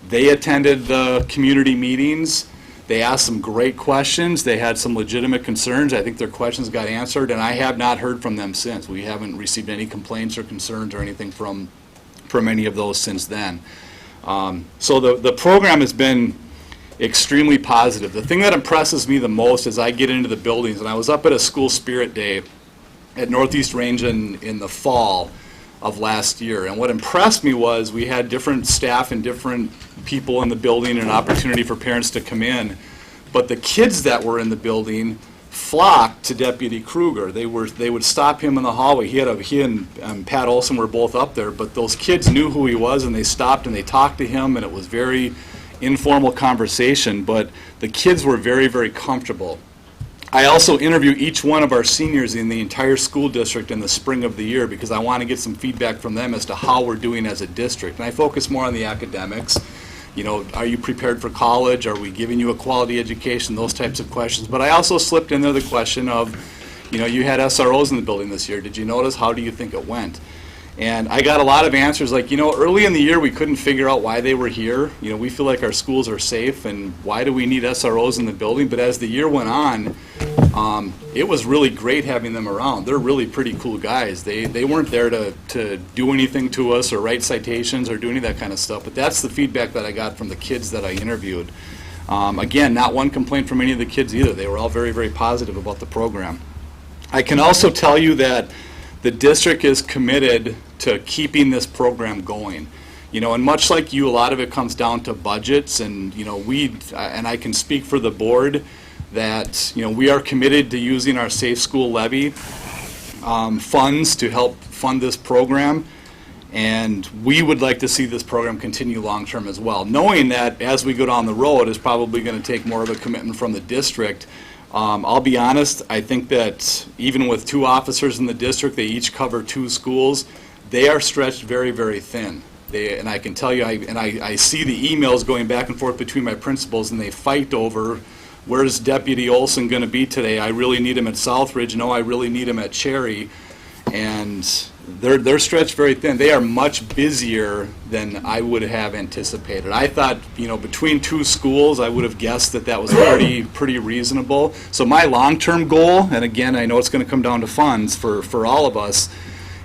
They attended the community meetings. They asked some great questions. They had some legitimate concerns. I think their questions got answered, and I have not heard from them since. We haven't received any complaints or concerns or anything from any of those since then. So the program has been extremely positive. The thing that impresses me the most as I get into the buildings, and I was up at a school spirit day at Northeast Range in the fall of last year, and what impressed me was we had different staff and different people in the building and an opportunity for parents to come in, but the kids that were in the building flocked to Deputy Kruger. They would stop him in the hallway. He and Pat Olson were both up there, but those kids knew who he was, and they stopped and they talked to him, and it was very informal conversation, but the kids were very, very comfortable. I also interview each one of our seniors in the entire school district in the spring of the year because I want to get some feedback from them as to how we're doing as a district. And I focus more on the academics. You know, are you prepared for college? Are we giving you a quality education? Those types of questions. But I also slipped in there the question of, you know, you had SROs in the building this year. Did you notice? How do you think it went? And I got a lot of answers like, you know, early in the year we couldn't figure out why they were here. You know, we feel like our schools are safe, and why do we need SROs in the building? But as the year went on, it was really great having them around. They're really pretty cool guys. They weren't there to do anything to us or write citations or do any of that kind of stuff, but that's the feedback that I got from the kids that I interviewed. Again, not one complaint from any of the kids either. They were all very, very positive about the program. I can also tell you that the district is committed to keeping this program going. You know, and much like you, a lot of it comes down to budgets, and, you know, and I can speak for the board that, you know, we are committed to using our Safe School Levy funds to help fund this program, and we would like to see this program continue long-term as well, knowing that as we go down the road, it's probably going to take more of a commitment from the district. I'll be honest, I think that even with 2 officers in the district, they each cover 2 schools, they are stretched very, very thin. And I can tell you, I see the emails going back and forth between my principals, and they fight over, where's Deputy Olson going to be today? I really need him at Southridge. No, I really need him at Cherry. And they're stretched very thin. They are much busier than I would have anticipated. I thought, you know, between 2 schools, I would have guessed that was pretty reasonable. So my long-term goal, and again, I know it's going to come down to funds for all of us,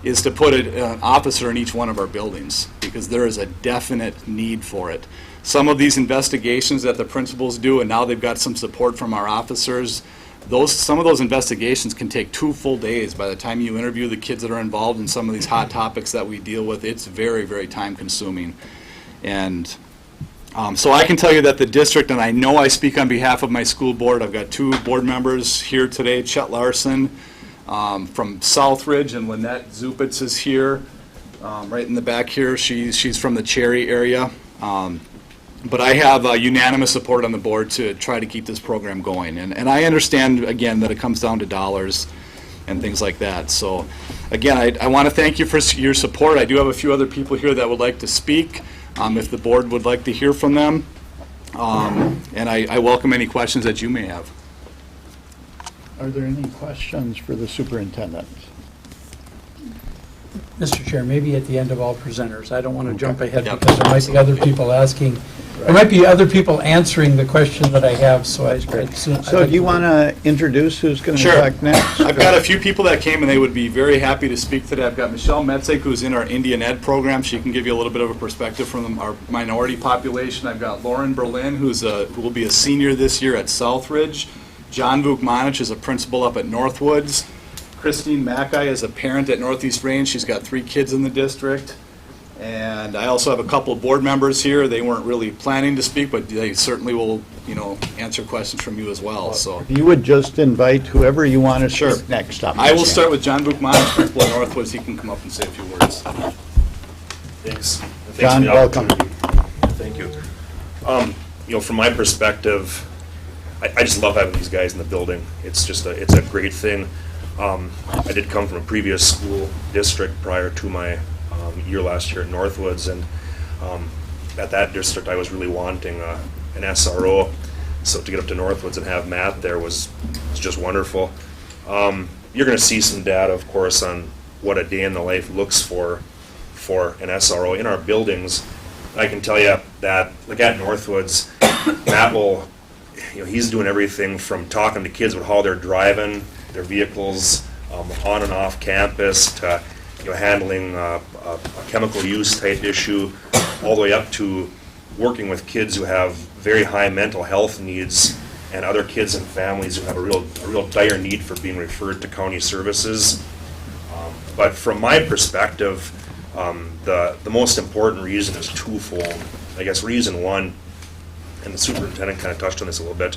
is to put an officer in each one of our buildings, because there is a definite need for it. Some of these investigations that the principals do, and now they've got some support from our officers, some of those investigations can take 2 full days. By the time you interview the kids that are involved in some of these hot topics that we deal with, it's very, very time consuming. And so I can tell you that the district, and I know I speak on behalf of my school board, I've got 2 board members here today, Chet Larson from Southridge, and Lynette Zupitz is here, right in the back here. She's from the Cherry area. But I have unanimous support on the board to try to keep this program going. And I understand, again, that it comes down to dollars and things like that. So, again, I want to thank you for your support. I do have a few other people here that would like to speak, if the board would like to hear from them. And I welcome any questions that you may have. Are there any questions for the superintendent? Mr. Chair, maybe at the end of all presenters. I don't want to jump ahead because there might be other people asking. There might be other people answering the question that I have, so I. So do you want to introduce who's going to Sure. talk next? I've got a few people that came and they would be very happy to speak today. I've got Michelle Metzig, who's in our Indian Ed program. She can give you a little bit of a perspective from our minority population. I've got Lauren Berlin, who will be a senior this year at Southridge. John Vukmanich is a principal up at Northwoods. Christine Mackay is a parent at Northeast Range. She's got 3 kids in the district. And I also have a couple of board members here. They weren't really planning to speak, but they certainly will, answer questions from you as well. So If you would just invite whoever you want to speak next up. I will start with John Vukmanich, principal at Northwoods. He can come up and say a few words. Thanks. Thanks John, for the welcome. opportunity. Thank you. From my perspective, I just love having these guys in the building. It's a great thing. I did come from a previous school district prior to my year last year at Northwoods, and at that district I was really wanting an SRO, so to get up to Northwoods and have Matt there was just wonderful. You're going to see some data, of course, on what a day in the life looks for an SRO in our buildings. I can tell you that, like at Northwoods, Matt will, he's doing everything from talking to kids about how they're driving their vehicles on and off campus to handling a chemical use type issue, all the way up to working with kids who have very high mental health needs and other kids and families who have a real dire need for being referred to county services. But from my perspective, the most important reason is twofold. I guess reason one, and the superintendent kind of touched on this a little bit,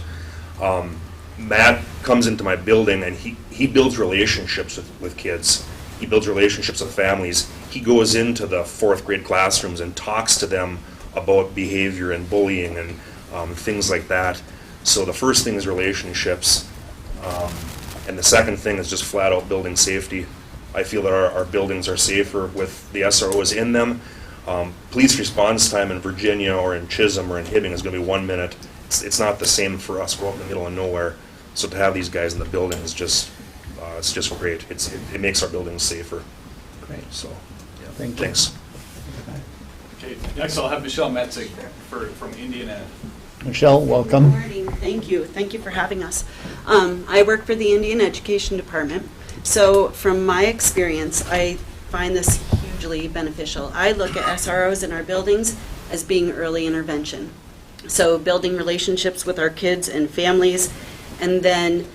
Matt comes into my building and he builds relationships with kids. He builds relationships with families. He goes into the 4th grade classrooms and talks to them about behavior and bullying and things like that. So the first thing is relationships, and the second thing is just flat out building safety. I feel that our buildings are safer with the SROs in them. Police response time in Virginia or in Chisholm or in Hibbing is going to be 1 minute. It's not the same for us. We're out in the middle of nowhere. So to have these guys in the building is just it's just great. It makes our buildings safer. Great. So, yeah. Thanks. Okay, next I'll have Michelle Metzig from Indian Ed. Michelle, welcome. Good morning. Thank you. Thank you for having us. I work for the Indian Education Department. So from my experience, I find this hugely beneficial. I look at SROs in our buildings as being early intervention. So building relationships with our kids and families, and then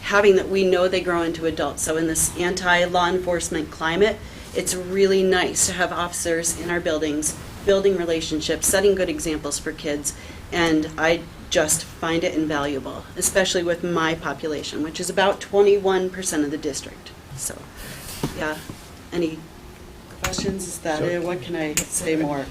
having that we know they grow into adults. So in this anti-law enforcement climate, it's really nice to have officers in our buildings building relationships, setting good examples for kids, and I just find it invaluable, especially with my population, which is about 21% of the district. So, yeah, any questions? Is that it? What can I say more?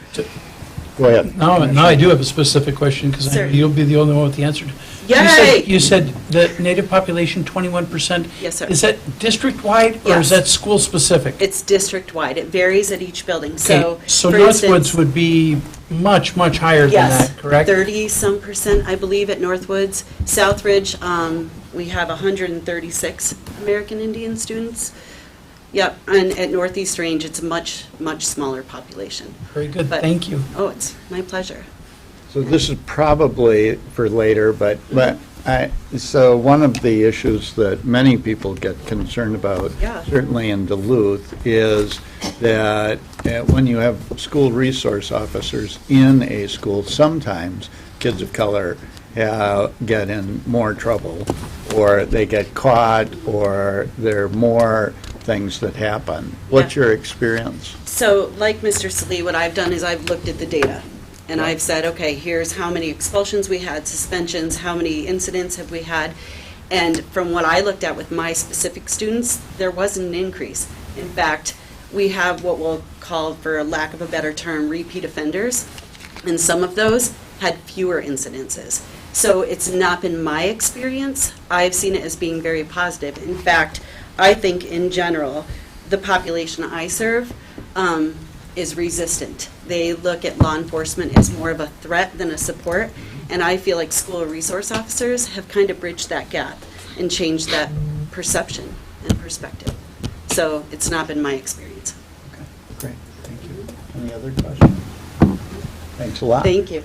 Go ahead. Now I do have a specific question, because Sir. you'll be the only one with the answer. Yay! You said the native population, 21%? Yes, sir. Is that district-wide, or Yes. is that school-specific? It's district-wide. It varies at each building. Okay, so for Northwoods instance- would be much, much higher than Yes, that, correct? 30-some%, I believe, at Northwoods. Southridge, we have 136 American Indian students. Yep, and at Northeast Range, it's a much, much smaller population. Very good, But- thank you. Oh, it's my pleasure. So this is probably for later, but so one of the issues that many people get concerned about, Yeah. certainly in Duluth, is that when you have school resource officers in a school, sometimes kids of color get in more trouble, or they get caught, or there are more things that happen. What's your experience? So, like Mr. Salee, what I've done is I've looked at the data, and I've said, okay, here's how many expulsions we had, suspensions, how many incidents have we had, and from what I looked at with my specific students, there wasn't an increase. In fact, we have what we'll call, for a lack of a better term, repeat offenders, and some of those had fewer incidences. So it's not been my experience. I've seen it as being very positive. In fact, I think in general, the population I serve is resistant. They look at law enforcement as more of a threat than a support, and I feel like school resource officers have kind of bridged that gap and changed that perception and perspective. So it's not been my experience. Okay, great, thank you. Any other questions? Thanks a lot. Thank you.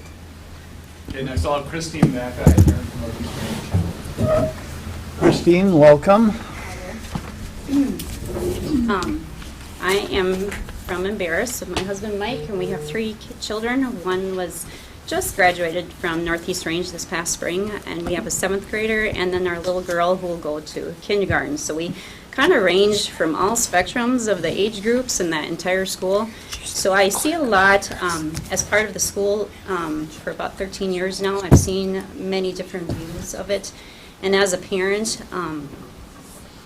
Okay, next I'll have Christine back. I here from Northeast Range. Christine, welcome. I am from Embarrass with my husband Mike, and we have 3 children. One was just graduated from Northeast Range this past spring, and we have a 7th grader, and then our little girl who will go to kindergarten. So we kind of range from all spectrums of the age groups in that entire school. So I see a lot as part of the school for about 13 years now. I've seen many different views of it. And as a parent,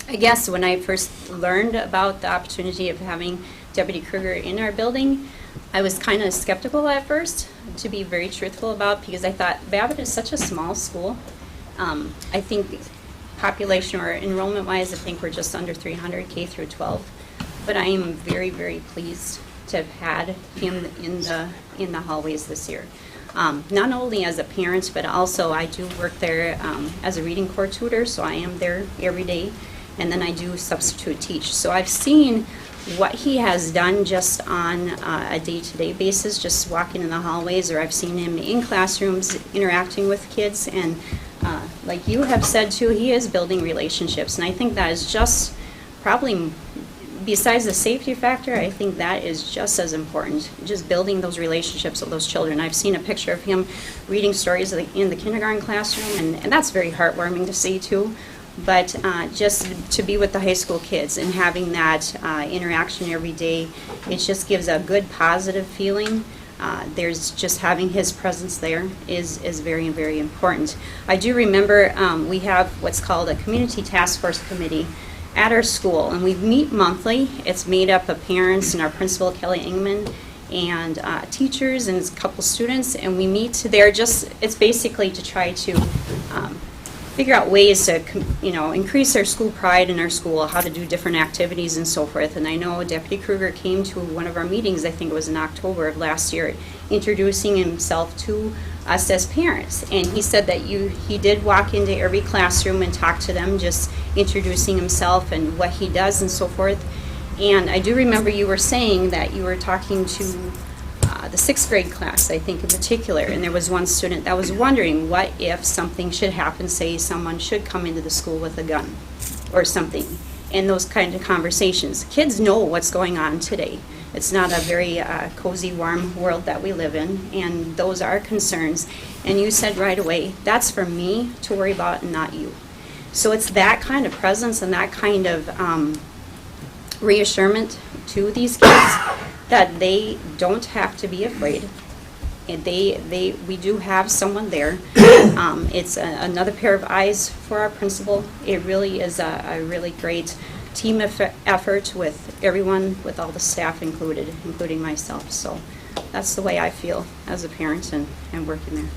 I guess when I first learned about the opportunity of having Deputy Kruger in our building, I was kind of skeptical at first, to be very truthful about, because I thought Babbitt is such a small school. I think population or enrollment-wise, I think we're just under 300 K through 12. But I am very, very pleased to have had him in the hallways this year. Not only as a parent, but also I do work there as a reading corps tutor, so I am there every day, and then I do substitute teach. So I've seen what he has done just on a day-to-day basis, just walking in the hallways, or I've seen him in classrooms interacting with kids, and like you have said too, he is building relationships, and I think that is just probably, besides the safety factor, I think that is just as important, just building those relationships with those children. I've seen a picture of him reading stories in the kindergarten classroom, and that's very heartwarming to see too. But just to be with the high school kids and having that interaction every day, it just gives a good positive feeling. There's just having his presence there is very, very important. I do remember we have what's called a community task force committee at our school, and we meet monthly. It's made up of parents and our principal, Kelly Ingman, and teachers and a couple students, and we meet there it's basically to try to figure out ways to, increase our school pride in our school, how to do different activities and so forth. And I know Deputy Kruger came to one of our meetings, I think it was in October of last year, introducing himself to us as parents. And he said that he did walk into every classroom and talk to them, just introducing himself and what he does and so forth. And I do remember you were saying that you were talking to the 6th grade class, I think in particular, and there was one student that was wondering what if something should happen, say someone should come into the school with a gun or something, and those kind of conversations. Kids know what's going on today. It's not a very cozy, warm world that we live in, and those are concerns. And you said right away, that's for me to worry about and not you. So it's that kind of presence and that kind of reassurance to these kids that they don't have to be afraid. And we do have someone there. It's another pair of eyes for our principal. It really is a really great team effort with everyone, with all the staff included, including myself. So that's the way I feel as a parent and working there.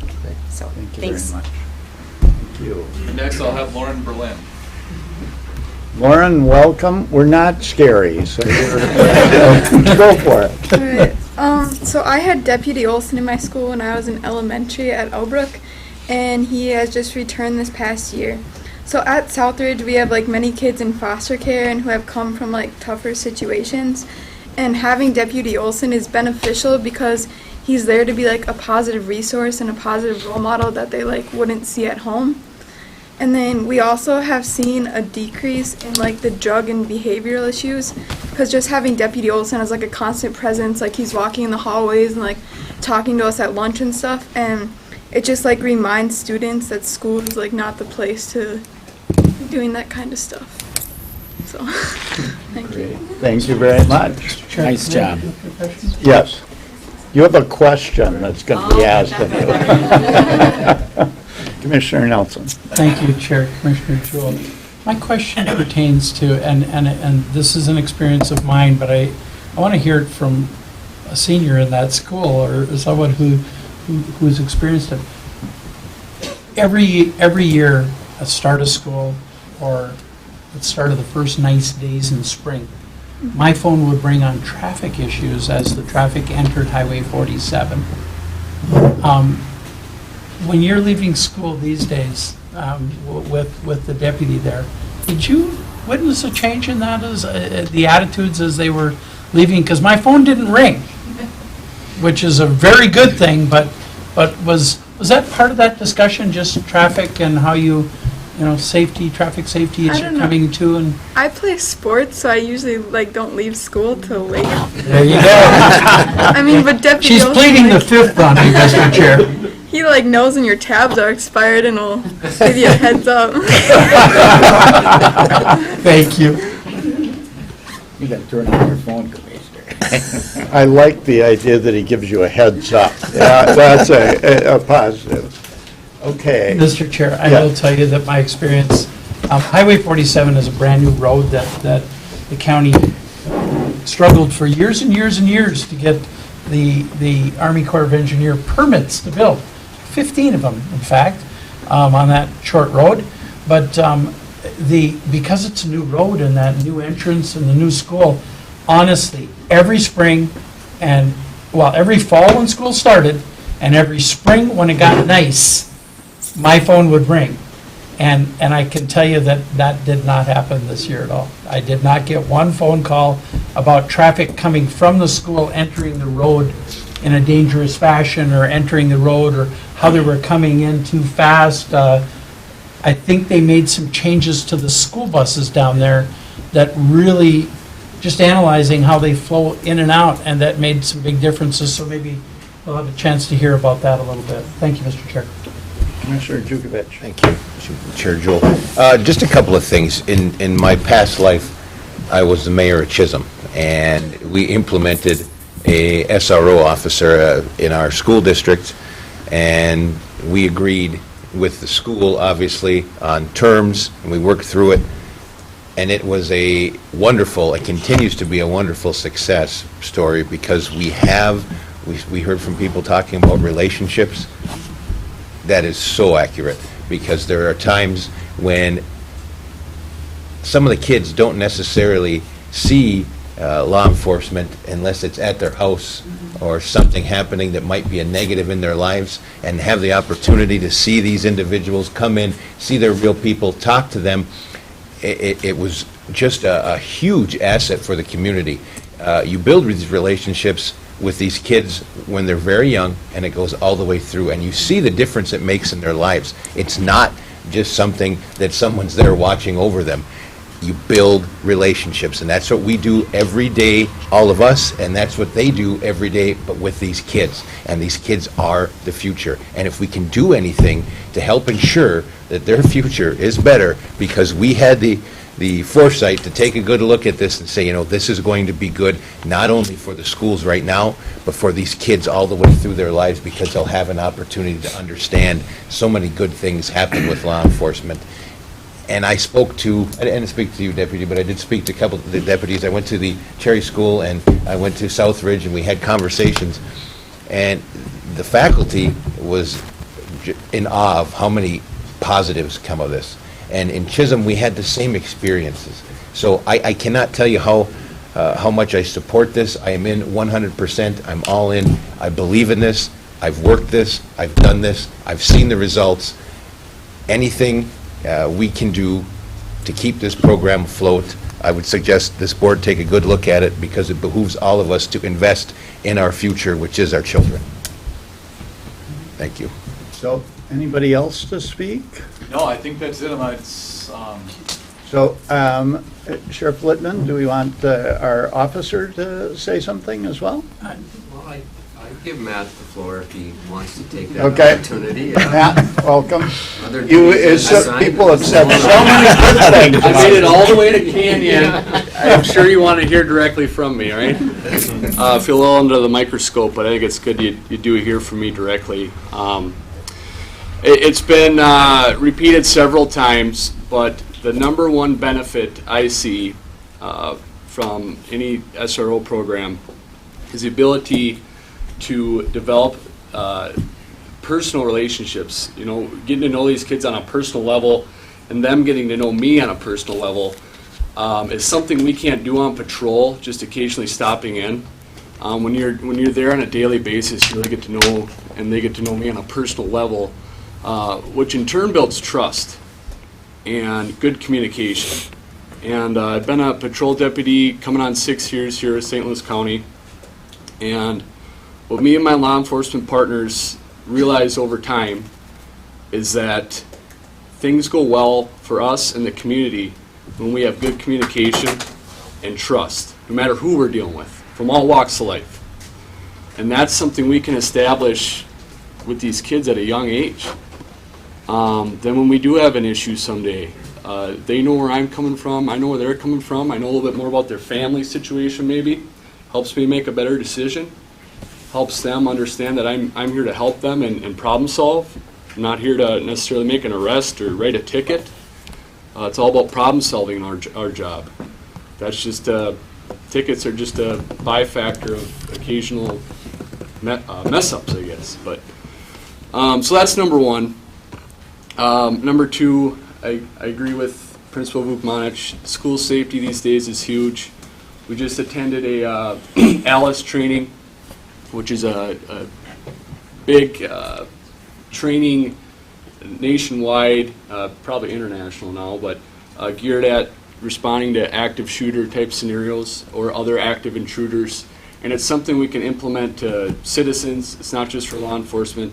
Okay. So Thank you thanks. very much. Thank you. And next I'll have Lauren Berlin. Lauren, welcome. We're not scary, so go for it. All right. So I had Deputy Olson in my school when I was in elementary at Elbrook, and he has just returned this past year. So at Southridge, we have many kids in foster care and who have come from tougher situations, and having Deputy Olson is beneficial because he's there to be a positive resource and a positive role model that they wouldn't see at home. And then we also have seen a decrease in the drug and behavioral issues, because just having Deputy Olson as a constant presence, he's walking in the hallways and talking to us at lunch and stuff, and it just reminds students that school is not the place to be doing that kind of stuff. So thank you. Thank you very much. Nice job. Yes. You have a question that's going to be asked of you. Commissioner Nelson. Thank you, Chair, Commissioner Jewell. My question pertains to, and this is an experience of mine, but I want to hear it from a senior in that school or someone who's experienced it. Every year at start of school or at the start of the first nice days in spring, my phone would ring on traffic issues as the traffic entered Highway 47. When you're leaving school these days with the deputy there, did you witness a change in that, as the attitudes as they were leaving? Because my phone didn't ring, which is a very good thing, but was Was that part of that discussion, just traffic and how you know, safety, traffic safety I as don't you're know. coming to and? I play sports, so I usually like don't leave school till late. There you go. I mean, but Deputy She's Olson, pleading the like, fifth on me, Mr. Chair. he like knows when your tabs are expired and will give you a heads up. Thank you. You gotta turn on your phone, Commissioner. I like the idea that he gives you a heads up. Yeah, that's a positive. Okay. Mr. Chair, I Yeah. will tell you that my experience, Highway 47 is a brand-new road that the county struggled for years and years and years to get the Army Corps of Engineer permits to build. 15 of them, in fact, on that short road. But because it's a new road and that new entrance and the new school, honestly, every spring and, well, every fall when school started and every spring when it got nice, my phone would ring. And I can tell you that that did not happen this year at all. I did not get one phone call about traffic coming from the school entering the road in a dangerous fashion or entering the road or how they were coming in too fast. I think they made some changes to the school buses down there that really, just analyzing how they flow in and out, and that made some big differences. So maybe we'll have a chance to hear about that a little bit. Thank you, Mr. Chair. Commissioner Jukovich. Thank you, Chair Joel. Just a couple of things. In my past life, I was the mayor of Chisholm, and we implemented a SRO officer in our school district, and we agreed with the school, obviously, on terms, and we worked through it, and it was a wonderful, it continues to be a wonderful success story because we heard from people talking about relationships. That is so accurate, because there are times when some of the kids don't necessarily see law enforcement unless it's at their house or something happening that might be a negative in their lives, and have the opportunity to see these individuals come in, see their real people, talk to them. It was just a huge asset for the community. You build these relationships with these kids when they're very young, and it goes all the way through, and you see the difference it makes in their lives. It's not just something that someone's there watching over them. You build relationships, and that's what we do every day, all of us, and that's what they do every day, but with these kids. And these kids are the future. And if we can do anything to help ensure that their future is better, because we had the foresight to take a good look at this and say, you know, this is going to be good not only for the schools right now, but for these kids all the way through their lives, because they'll have an opportunity to understand so many good things happen with law enforcement. And I spoke to, I didn't speak to you, Deputy, but I did speak to a couple of the deputies. I went to the Cherry School and I went to Southridge, and we had conversations. And the faculty was in awe of how many positives come of this. And in Chisholm, we had the same experiences. So I cannot tell you how much I support this. I am in 100%. I'm all in. I believe in this. I've worked this. I've done this. I've seen the results. Anything we can do to keep this program afloat, I would suggest this board take a good look at it, because it behooves all of us to invest in our future, which is our children. Thank you. So, anybody else to speak? No, I think that's it. So, Sheriff Littman, do we want our officer to say something as well? Well, I give Matt the floor if he wants to take that Okay. opportunity. Matt, welcome. Other You, duties assigned. people have said so many good things. I made it all the way to Canyon. I'm sure you want to hear directly from me, right? I feel a little under the microscope, but I think it's good you do hear from me directly. It's been repeated several times, but the number one benefit I see from any SRO program is the ability to develop personal relationships. You know, getting to know these kids on a personal level, and them getting to know me on a personal level is something we can't do on patrol, just occasionally stopping in. When you're there on a daily basis, you really get to know, and they get to know me on a personal level, which in turn builds trust and good communication. And I've been a patrol deputy coming on 6 years here in St. Louis County, and what me and my law enforcement partners realized over time is that things go well for us and the community when we have good communication and trust, no matter who we're dealing with, from all walks of life. And that's something we can establish with these kids at a young age. Then when we do have an issue someday, they know where I'm coming from, I know where they're coming from, I know a little bit more about their family situation maybe, helps me make a better decision, helps them understand that I'm here to help them and problem solve. I'm not here to necessarily make an arrest or write a ticket. It's all about problem solving in our job. That's just, tickets are just a byfactor of occasional mess ups, I guess. But so that's number one. Number two, I agree with Principal Vukmanich. School safety these days is huge. We just attended a ALICE training, which is a big training nationwide, probably international now, but geared at responding to active shooter type scenarios or other active intruders. And it's something we can implement to citizens. It's not just for law enforcement.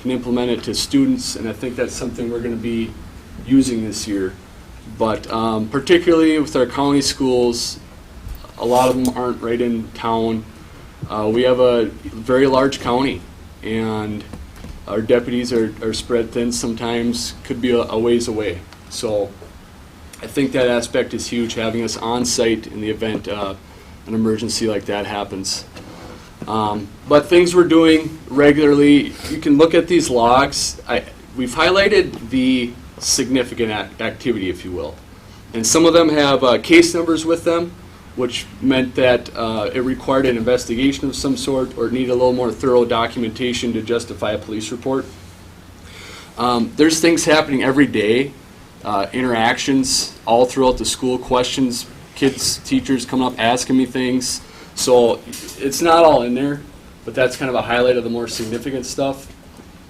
Can implement it to students, and I think that's something we're going to be using this year. But particularly with our county schools, a lot of them aren't right in town. We have a very large county, and our deputies are spread thin sometimes, could be a ways away. So I think that aspect is huge, having us on site in the event an emergency like that happens. But things we're doing regularly, you can look at these logs. We've highlighted the significant activity, if you will. And some of them have case numbers with them, which meant that it required an investigation of some sort or needed a little more thorough documentation to justify a police report. There's things happening every day, interactions all throughout the school, questions, kids, teachers coming up asking me things. So it's not all in there, but that's kind of a highlight of the more significant stuff.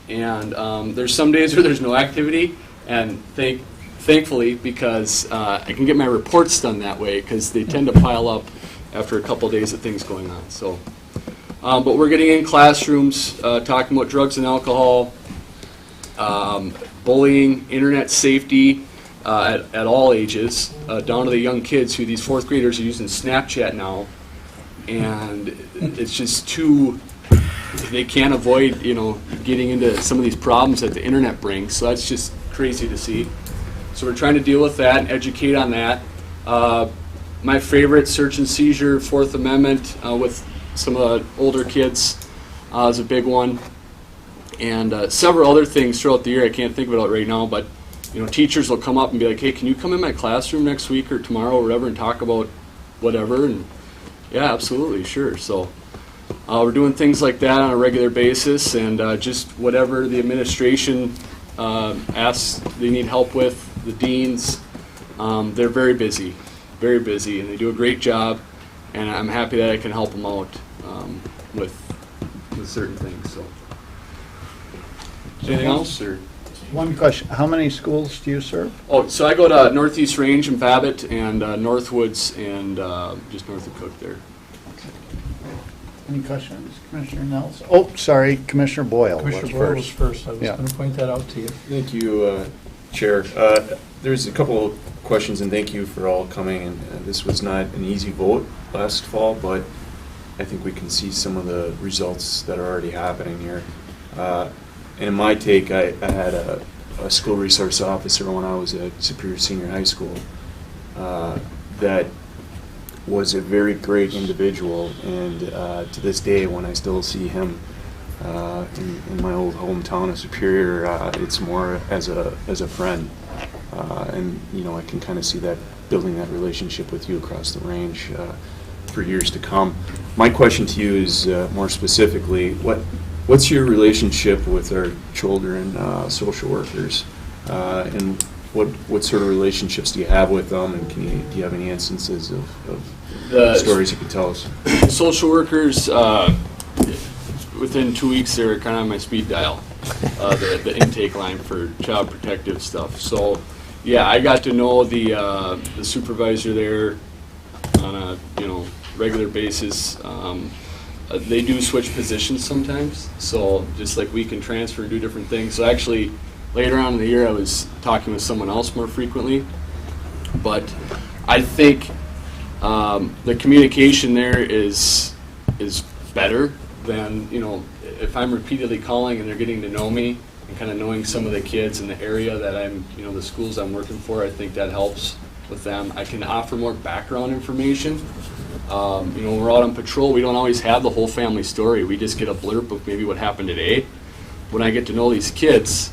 And there's some days where there's no activity, and thankfully, because I can get my reports done that way, because they tend to pile up after a couple days of things going on. So, but we're getting in classrooms, talking about drugs and alcohol, bullying, internet safety at all ages, down to the young kids who these fourth graders are using Snapchat now, and it's just too. They can't avoid, getting into some of these problems that the internet brings. So that's just crazy to see. So we're trying to deal with that and educate on that. My favorite, search and seizure, Fourth Amendment with some of the older kids is a big one. And several other things throughout the year. I can't think of it right now, but teachers will come up and be like, hey, can you come in my classroom next week or tomorrow or whatever and talk about whatever? And yeah, absolutely, sure. So we're doing things like that on a regular basis, and just whatever the administration asks they need help with, the deans, they're very busy, and they do a great job, and I'm happy that I can help them out with certain things. So, anything else? Or? One question, how many schools do you serve? Oh, so I go to Northeast Range in Babbitt and Northwoods and just north of Cook there. Any questions, Commissioner Nelson? Oh, sorry, Commissioner Boyle. Commissioner Boyle was first. I was going to point that out to you. Thank you, Chair. There's a couple of questions, and thank you for all coming. And this was not an easy vote last fall, but I think we can see some of the results that are already happening here. And in my take, I had a school resource officer when I was at Superior Senior High School that was a very great individual, and to this day, when I still see him in my old hometown of Superior, it's more as a friend, and I can kind of see that building that relationship with you across the range for years to come. My question to you is more specifically, what's your relationship with our children social workers, and what sort of relationships do you have with them, and do you have any instances of stories you could tell us? Social workers, within 2 weeks, they're kind of on my speed dial, the intake line for child protective stuff. So, yeah, I got to know the supervisor there on a regular basis. they do switch positions sometimes, so just like we can transfer and do different things. So actually, later on in the year, I was talking with someone else more frequently, but I think the communication there is better than, if I'm repeatedly calling and they're getting to know me and kind of knowing some of the kids in the area that I'm, the schools I'm working for, I think that helps with them. I can offer more background information. When we're out on patrol, we don't always have the whole family story. We just get a blurb of maybe what happened today. When I get to know these kids,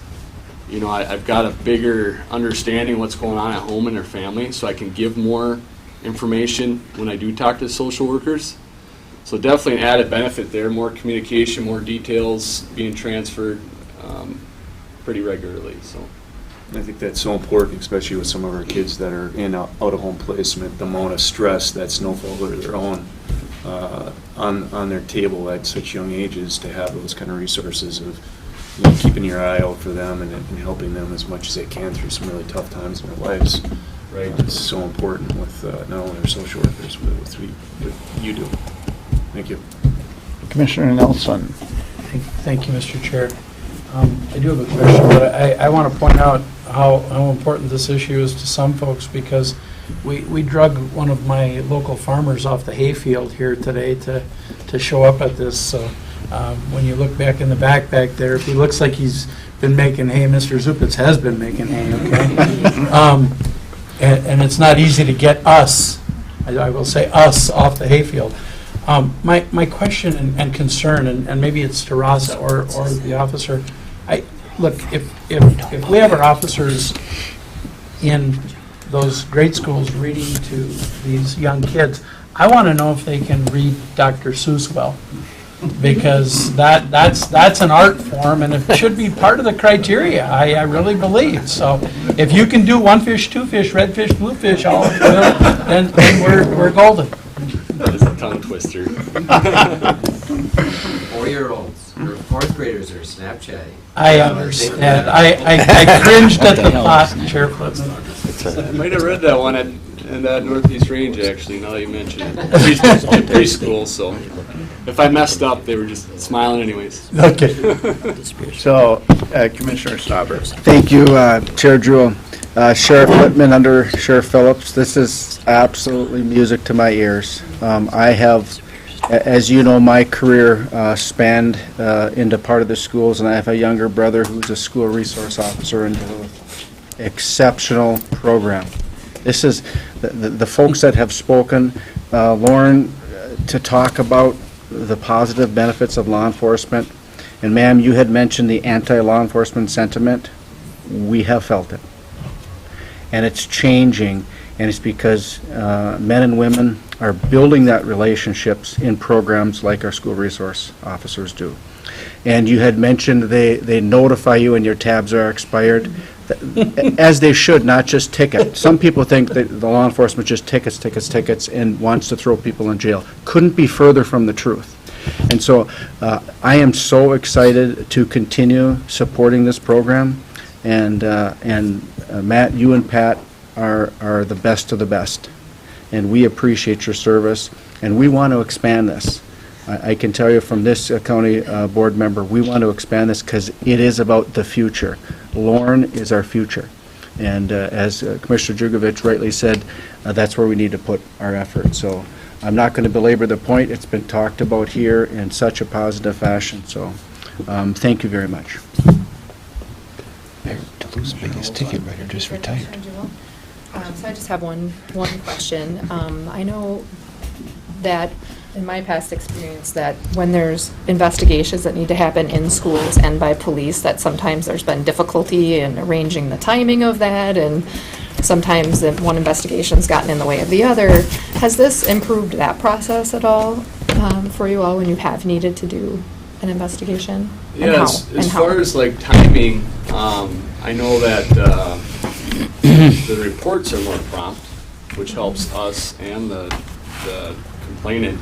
I've got a bigger understanding of what's going on at home in their family, so I can give more information when I do talk to social workers. So definitely an added benefit there, more communication, more details being transferred pretty regularly. So I think that's so important, especially with some of our kids that are in out-of-home placement, the amount of stress that's no fault of their own on their table at such young ages, to have those kind of resources of keeping your eye out for them and helping them as much as they can through some really tough times in their lives. Right. It's so important with not only our social workers, but with what you do. Thank you. Commissioner Nelson. Thank you, Mr. Chair. I do have a question, but I want to point out how important this issue is to some folks, because we drug one of my local farmers off the hayfield here today to show up at this. So when you look back in the back there, if he looks like he's been making hay, Mr. Zupitz has been making hay, okay? And it's not easy to get us, I will say us, off the hayfield. My question and concern, and maybe it's to Rosa or the officer, look, if we have our officers in those grade schools reading to these young kids, I want to know if they can read Dr. Seuss well, because that's an art form, and it should be part of the criteria, I really believe. So if you can do one fish, two fish, red fish, blue fish, all then we're golden. that is a tongue twister. 4-year-olds or 4th graders are Snapchatting. I understand. I cringed at the thought, Chair Flipman. I might have read that one in that Northeast Range, actually, now that you mention it. Preschool, so if I messed up, they were just smiling anyways. Okay. So, Commissioner Stauber. Thank you, Chair Jewell. Sheriff Whitman under Sheriff Phillips, this is absolutely music to my ears. I have, as you know, my career spanned into part of the schools, and I have a younger brother who's a school resource officer in Duluth. Exceptional program. This is the folks that have spoken, Lauren, to talk about the positive benefits of law enforcement. And ma'am, you had mentioned the anti-law enforcement sentiment. We have felt it. And it's changing, and it's because men and women are building that relationships in programs like our school resource officers do. And you had mentioned they notify you when your tabs are expired, as they should, not just ticket. Some people think that the law enforcement just tickets, and wants to throw people in jail. Couldn't be further from the truth. And so I am so excited to continue supporting this program. And Matt, you and Pat are the best of the best, and we appreciate your service, and we want to expand this. I can tell you from this county board member, we want to expand this because it is about the future. Lauren is our future, and as Commissioner Jugovich rightly said, that's where we need to put our effort. So I'm not going to belabor the point. It's been talked about here in such a positive fashion, so thank you very much. Duluth's biggest ticket writer just retired. So I just have one question. I know that in my past experience that when there's investigations that need to happen in schools and by police, that sometimes there's been difficulty in arranging the timing of that, and sometimes one investigation's gotten in the way of the other. Has this improved that process at all for you all when you have needed to do an investigation? Yeah, as far as like timing, I know that the reports are more prompt, which helps us and the complainant,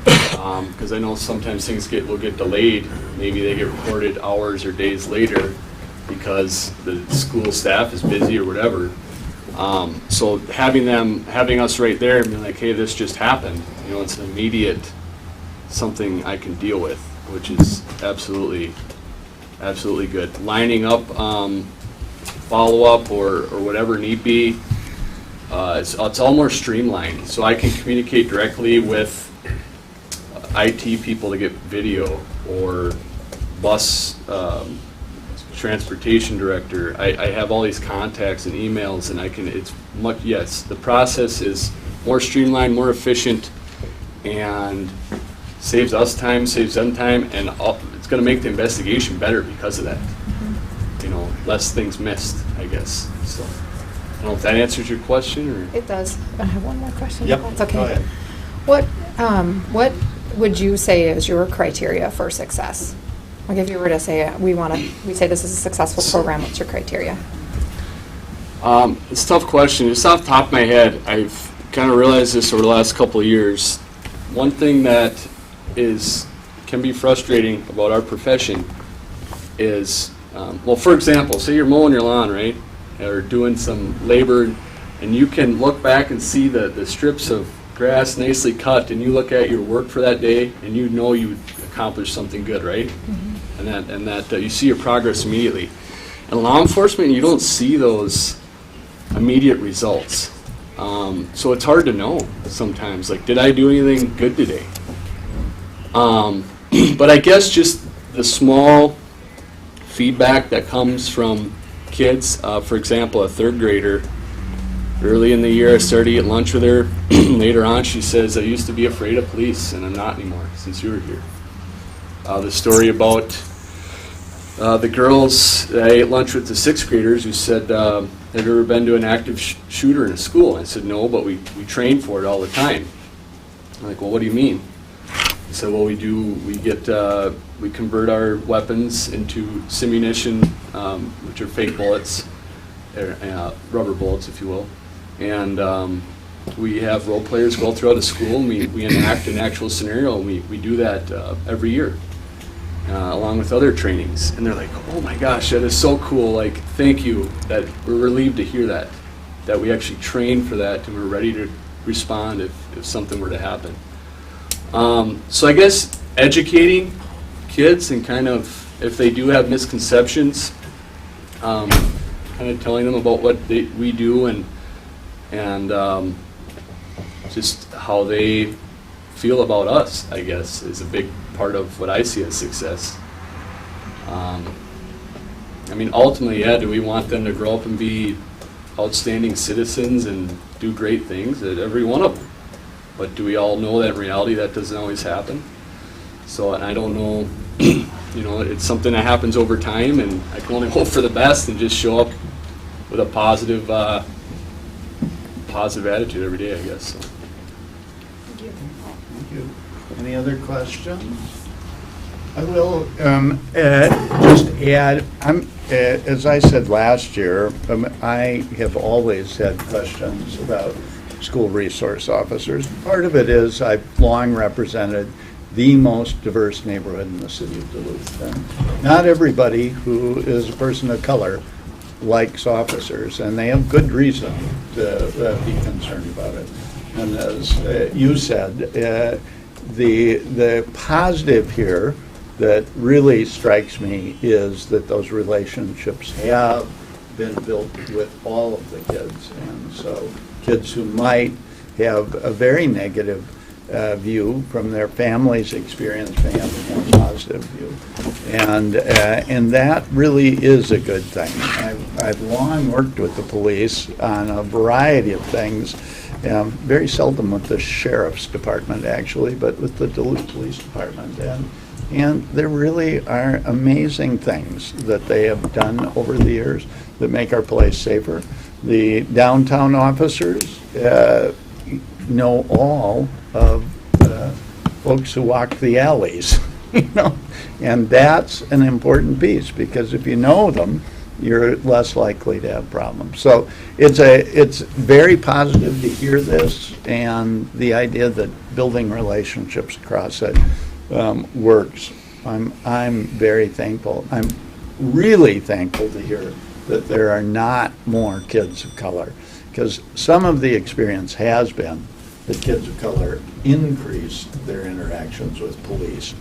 because I know sometimes things will get delayed. Maybe they get reported hours or days later because the school staff is busy or whatever. So having us right there and being like, hey, this just happened, it's an immediate something I can deal with, which is absolutely good. Lining up follow-up or whatever need be, it's all more streamlined. So I can communicate directly with IT people to get video, or bus transportation director. I have all these contacts and emails, and yes, the process is more streamlined, more efficient, and saves us time, saves them time, and it's going to make the investigation better because of that. Less things missed, I guess. So, I don't know if that answers your question, or. It does. I have one more question. Yep, It's okay. go ahead. What would you say is your criteria for success? Like, if you were to say, we say this is a successful program, what's your criteria? It's a tough question. Just off the top of my head, I've kind of realized this over the last couple of years. One thing that can be frustrating about our profession is, well, for example, say you're mowing your lawn, right, or doing some labor, and you can look back and see the strips of grass nicely cut, and you look at your work for that day, and you know you accomplished something good, right? Mm-hmm. And that you see your progress immediately. In law enforcement, you don't see those immediate results. So it's hard to know sometimes, like, did I do anything good today? But I guess just the small feedback that comes from kids, for example, a third grader, early in the year I started to eat lunch with her. Later on she says, I used to be afraid of police and I'm not anymore since you were here. The story about the girls, I ate lunch with the sixth graders who said, have you ever been to an active shooter in a school? I said, no, but we train for it all the time. I'm like, well, what do you mean? He said, well, we convert our weapons into simunition, which are fake bullets, rubber bullets, if you will. And we have role players go throughout a school, and we enact an actual scenario, and we do that every year, along with other trainings. And they're like, oh my gosh, that is so cool. Like, thank you. That we're relieved to hear that we actually train for that, and we're ready to respond if something were to happen. So I guess educating kids and kind of, if they do have misconceptions, kind of telling them about what we do and just how they feel about us, I guess, is a big part of what I see as success. I mean, ultimately, yeah, do we want them to grow up and be outstanding citizens and do great things? Every one of them. But do we all know that in reality that doesn't always happen? So, and I don't know, it's something that happens over time, and I can only hope for the best and just show up with a positive attitude every day, I guess. So. Thank you. Thank you. Any other questions? I will just add, as I said last year, I have always had questions about school resource officers. Part of it is I've long represented the most diverse neighborhood in the city of Duluth. And not everybody who is a person of color likes officers, and they have good reason to be concerned about it. And as you said, the positive here that really strikes me is that those relationships have been built with all of the kids. And so kids who might have a very negative view from their family's experience may have a more positive view. And that really is a good thing. I've long worked with the police on a variety of things, very seldom with the sheriff's department actually, but with the Duluth Police Department. And there really are amazing things that they have done over the years that make our place safer. The downtown officers know all of folks who walk the alleys, and that's an important piece, because if you know them, you're less likely to have problems. So it's very positive to hear this, and the idea that building relationships across it works. I'm very thankful. I'm really thankful to hear that there are not more kids of color, because some of the experience has been that kids of color increase their interactions with police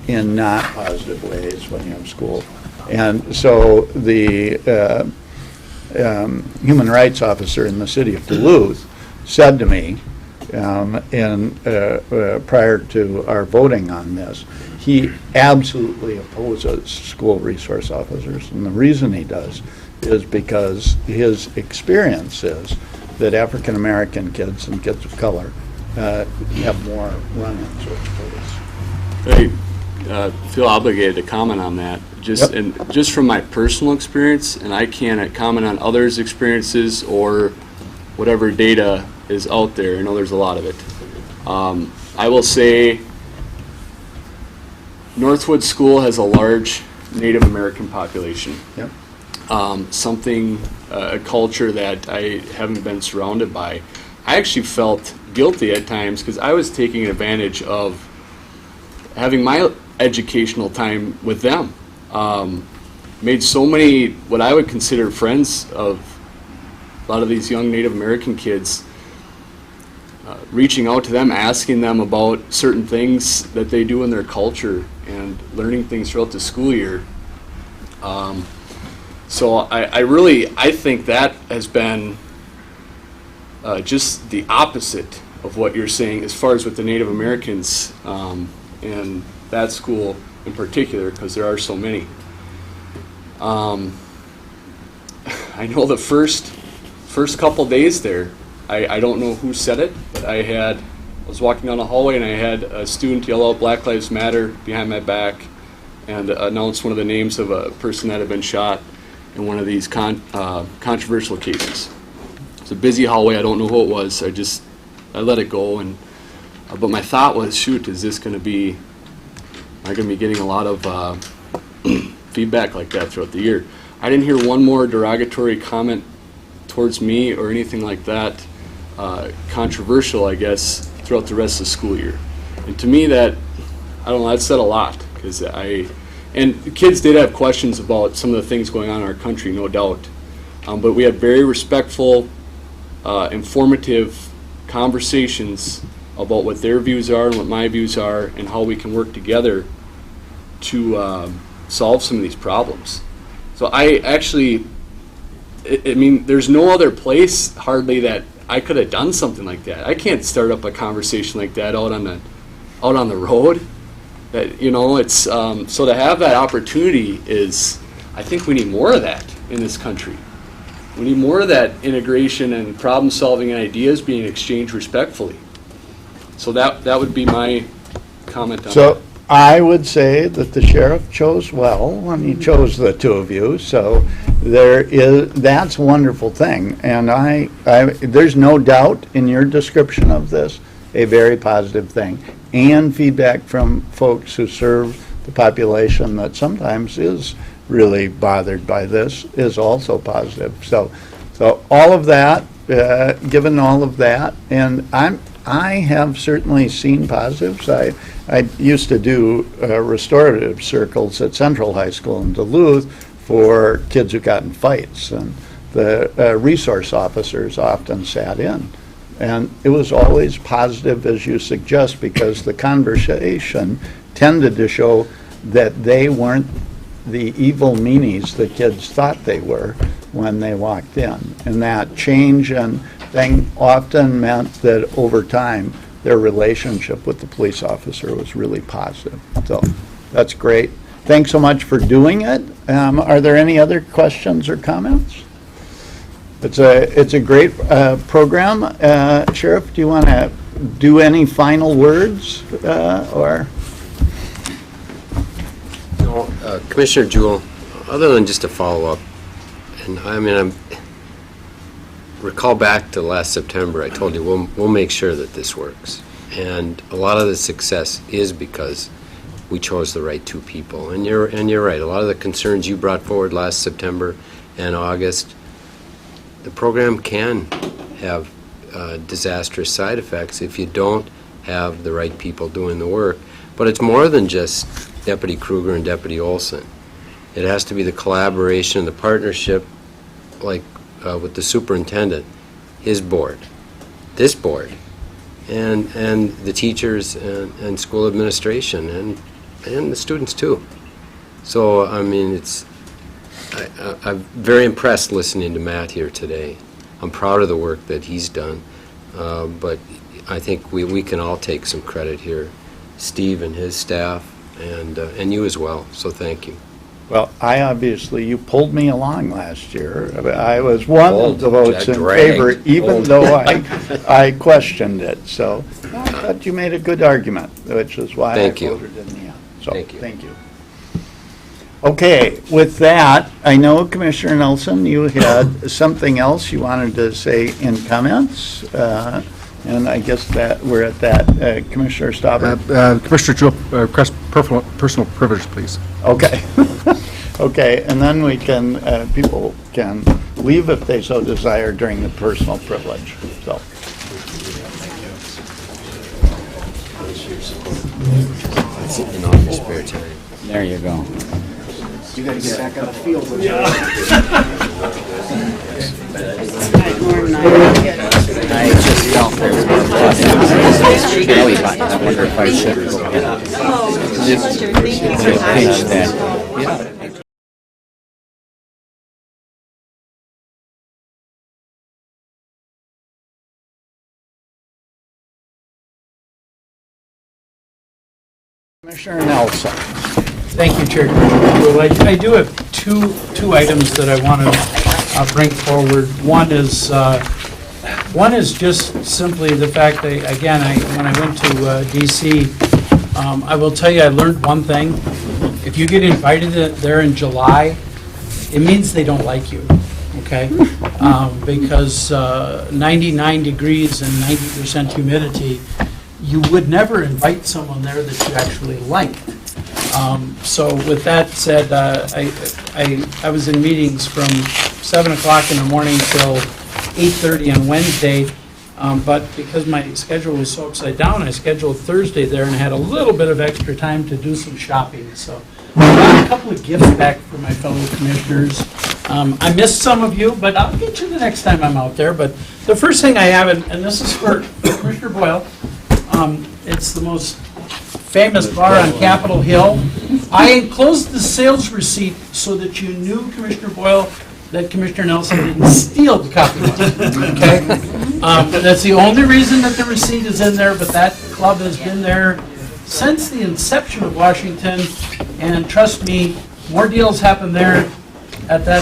in not positive ways when you have school. And so the human rights officer in the city of Duluth said to me, prior to our voting on this, he absolutely opposes school resource officers. And the reason he does is because his experience is that African-American kids and kids of color have more run-ins with police. I feel obligated to comment on that. Just from my personal experience, and I can't comment on others' experiences or whatever data is out there. I know there's a lot of it. I will say Northwood School has a large Native American population. Yep. A culture that I haven't been surrounded by. I actually felt guilty at times because I was taking advantage of having my educational time with them. Made so many what I would consider friends of a lot of these young Native American kids, reaching out to them, asking them about certain things that they do in their culture and learning things throughout the school year. So I think that has been just the opposite of what you're saying as far as with the Native Americans and that school in particular, because there are so many. I know the first couple days there, I don't know who said it, but I was walking down the hallway and I had a student yell out "Black Lives Matter" behind my back and announce one of the names of a person that had been shot in one of these controversial cases. It's a busy hallway. I don't know who it was. I let it go, but my thought was, shoot, am I going to be getting a lot of feedback like that throughout the year? I didn't hear one more derogatory comment towards me or anything like that, controversial, I guess, throughout the rest of the school year. And to me, that said a lot, because and the kids did have questions about some of the things going on in our country, no doubt. But we had very respectful, informative conversations about what their views are and what my views are and how we can work together to solve some of these problems. So there's no other place hardly that I could have done something like that. I can't start up a conversation like that out on the road. That it's so to have that opportunity is, I think we need more of that in this country. We need more of that integration and problem solving and ideas being exchanged respectfully. So that would be my comment on that. I would say that the sheriff chose well when he chose the two of you, so that's a wonderful thing. And there's no doubt in your description of this, a very positive thing. And feedback from folks who serve the population that sometimes is really bothered by this is also positive. So all of that, given all of that, and I have certainly seen positives. I used to do restorative circles at Central High School in Duluth for kids who got in fights, and the resource officers often sat in. And it was always positive, as you suggest, because the conversation tended to show that they weren't the evil meanies the kids thought they were when they walked in. And that change and thing often meant that over time, their relationship with the police officer was really positive. So that's great. Thanks so much for doing it. Are there any other questions or comments? It's a great program. Sheriff, do you want to do any final words or? No, Commissioner Jewell, other than just a follow-up, and I recall back to last September, I told you we'll make sure that this works. And a lot of the success is because we chose the right two people. And you're right. A lot of the concerns you brought forward last September and August, the program can have disastrous side effects if you don't have the right people doing the work. But it's more than just Deputy Kruger and Deputy Olson. It has to be the collaboration, the partnership, like with the superintendent, his board, this board, and the teachers and school administration and the students too. So, I mean, I'm very impressed listening to Matt here today. I'm proud of the work that he's done, but I think we can all take some credit here. Steve and his staff, and you as well, so thank you. Well, you pulled me along last year. I was one of the votes in dragged. favor, even though I questioned it. So I thought you made a good argument, which is why I voted in the end. So, thank you. Okay, with that, I know Commissioner Nelson, you had something else you wanted to say in comments, and I guess that we're at that. Commissioner Stauber? Commissioner Jewell, personal privilege, please. Okay. Okay, and then we can, people can leave if they so desire during the personal privilege, so. In all your spare time. There you go. You gotta get back on the field. I just felt there was more process. Really, I wonder if I should go ahead and pitch that. Yeah. Commissioner Nelson. Thank you, Chair. Well, I do have two items that I want to bring forward. One is just simply the fact that, again, when I went to DC, I will tell you I learned one thing. If you get invited there in July, it means they don't like you, okay? Because 99 degrees and 90% humidity, you would never invite someone there that you actually liked. So with that said, I was in meetings from 7 o'clock in the morning till 8:30 on Wednesday, but because my schedule was so upside down, I scheduled Thursday there and had a little bit of extra time to do some shopping. So I got a couple of gifts back for my fellow commissioners. I missed some of you, but I'll get you the next time I'm out there. But the first thing I have, and this is for Commissioner Boyle, it's the most famous bar on Capitol Hill. I enclosed the sales receipt so that you knew, Commissioner Boyle, that Commissioner Nelson didn't steal the copy, okay? That's the only reason that the receipt is in there, but that club has been there since the inception of Washington, and trust me, more deals happen there at the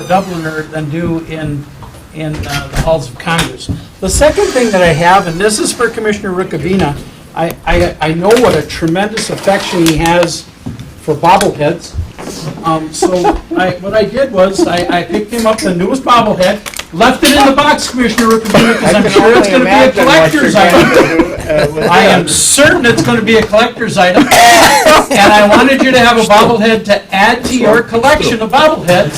Dubliner than do in the halls of Congress. The second thing that I have, and this is for Commissioner Rukavina, I know what a tremendous affection he has for bobbleheads. So what I did was I picked him up the newest bobblehead, left it in the box, Commissioner Rukavina, because I'm sure it's going to be a collector's item. I am certain it's going to be a collector's item, and I wanted you to have a bobblehead to add to your collection of bobbleheads,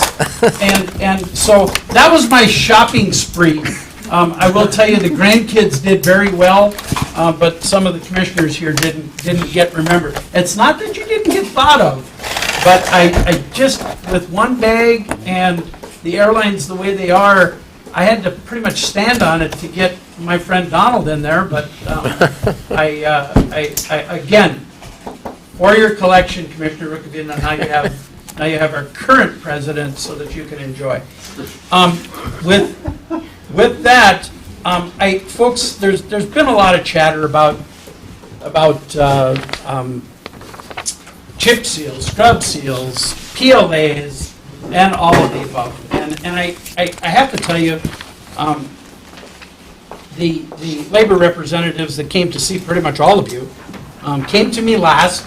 and so that was my shopping spree. I will tell you the grandkids did very well, but some of the commissioners here didn't get remembered. It's not that you didn't get thought of, but I just, with one bag and the airlines the way they are, I had to pretty much stand on it to get my friend Donald in there, but again, for your collection, Commissioner Rukavina, now you have our current president so that you can enjoy. With that, folks, there's been a lot of chatter about chip seals, scrub seals, PLAs, and all of the above. And I have to tell you, the labor representatives that came to see pretty much all of you came to me last.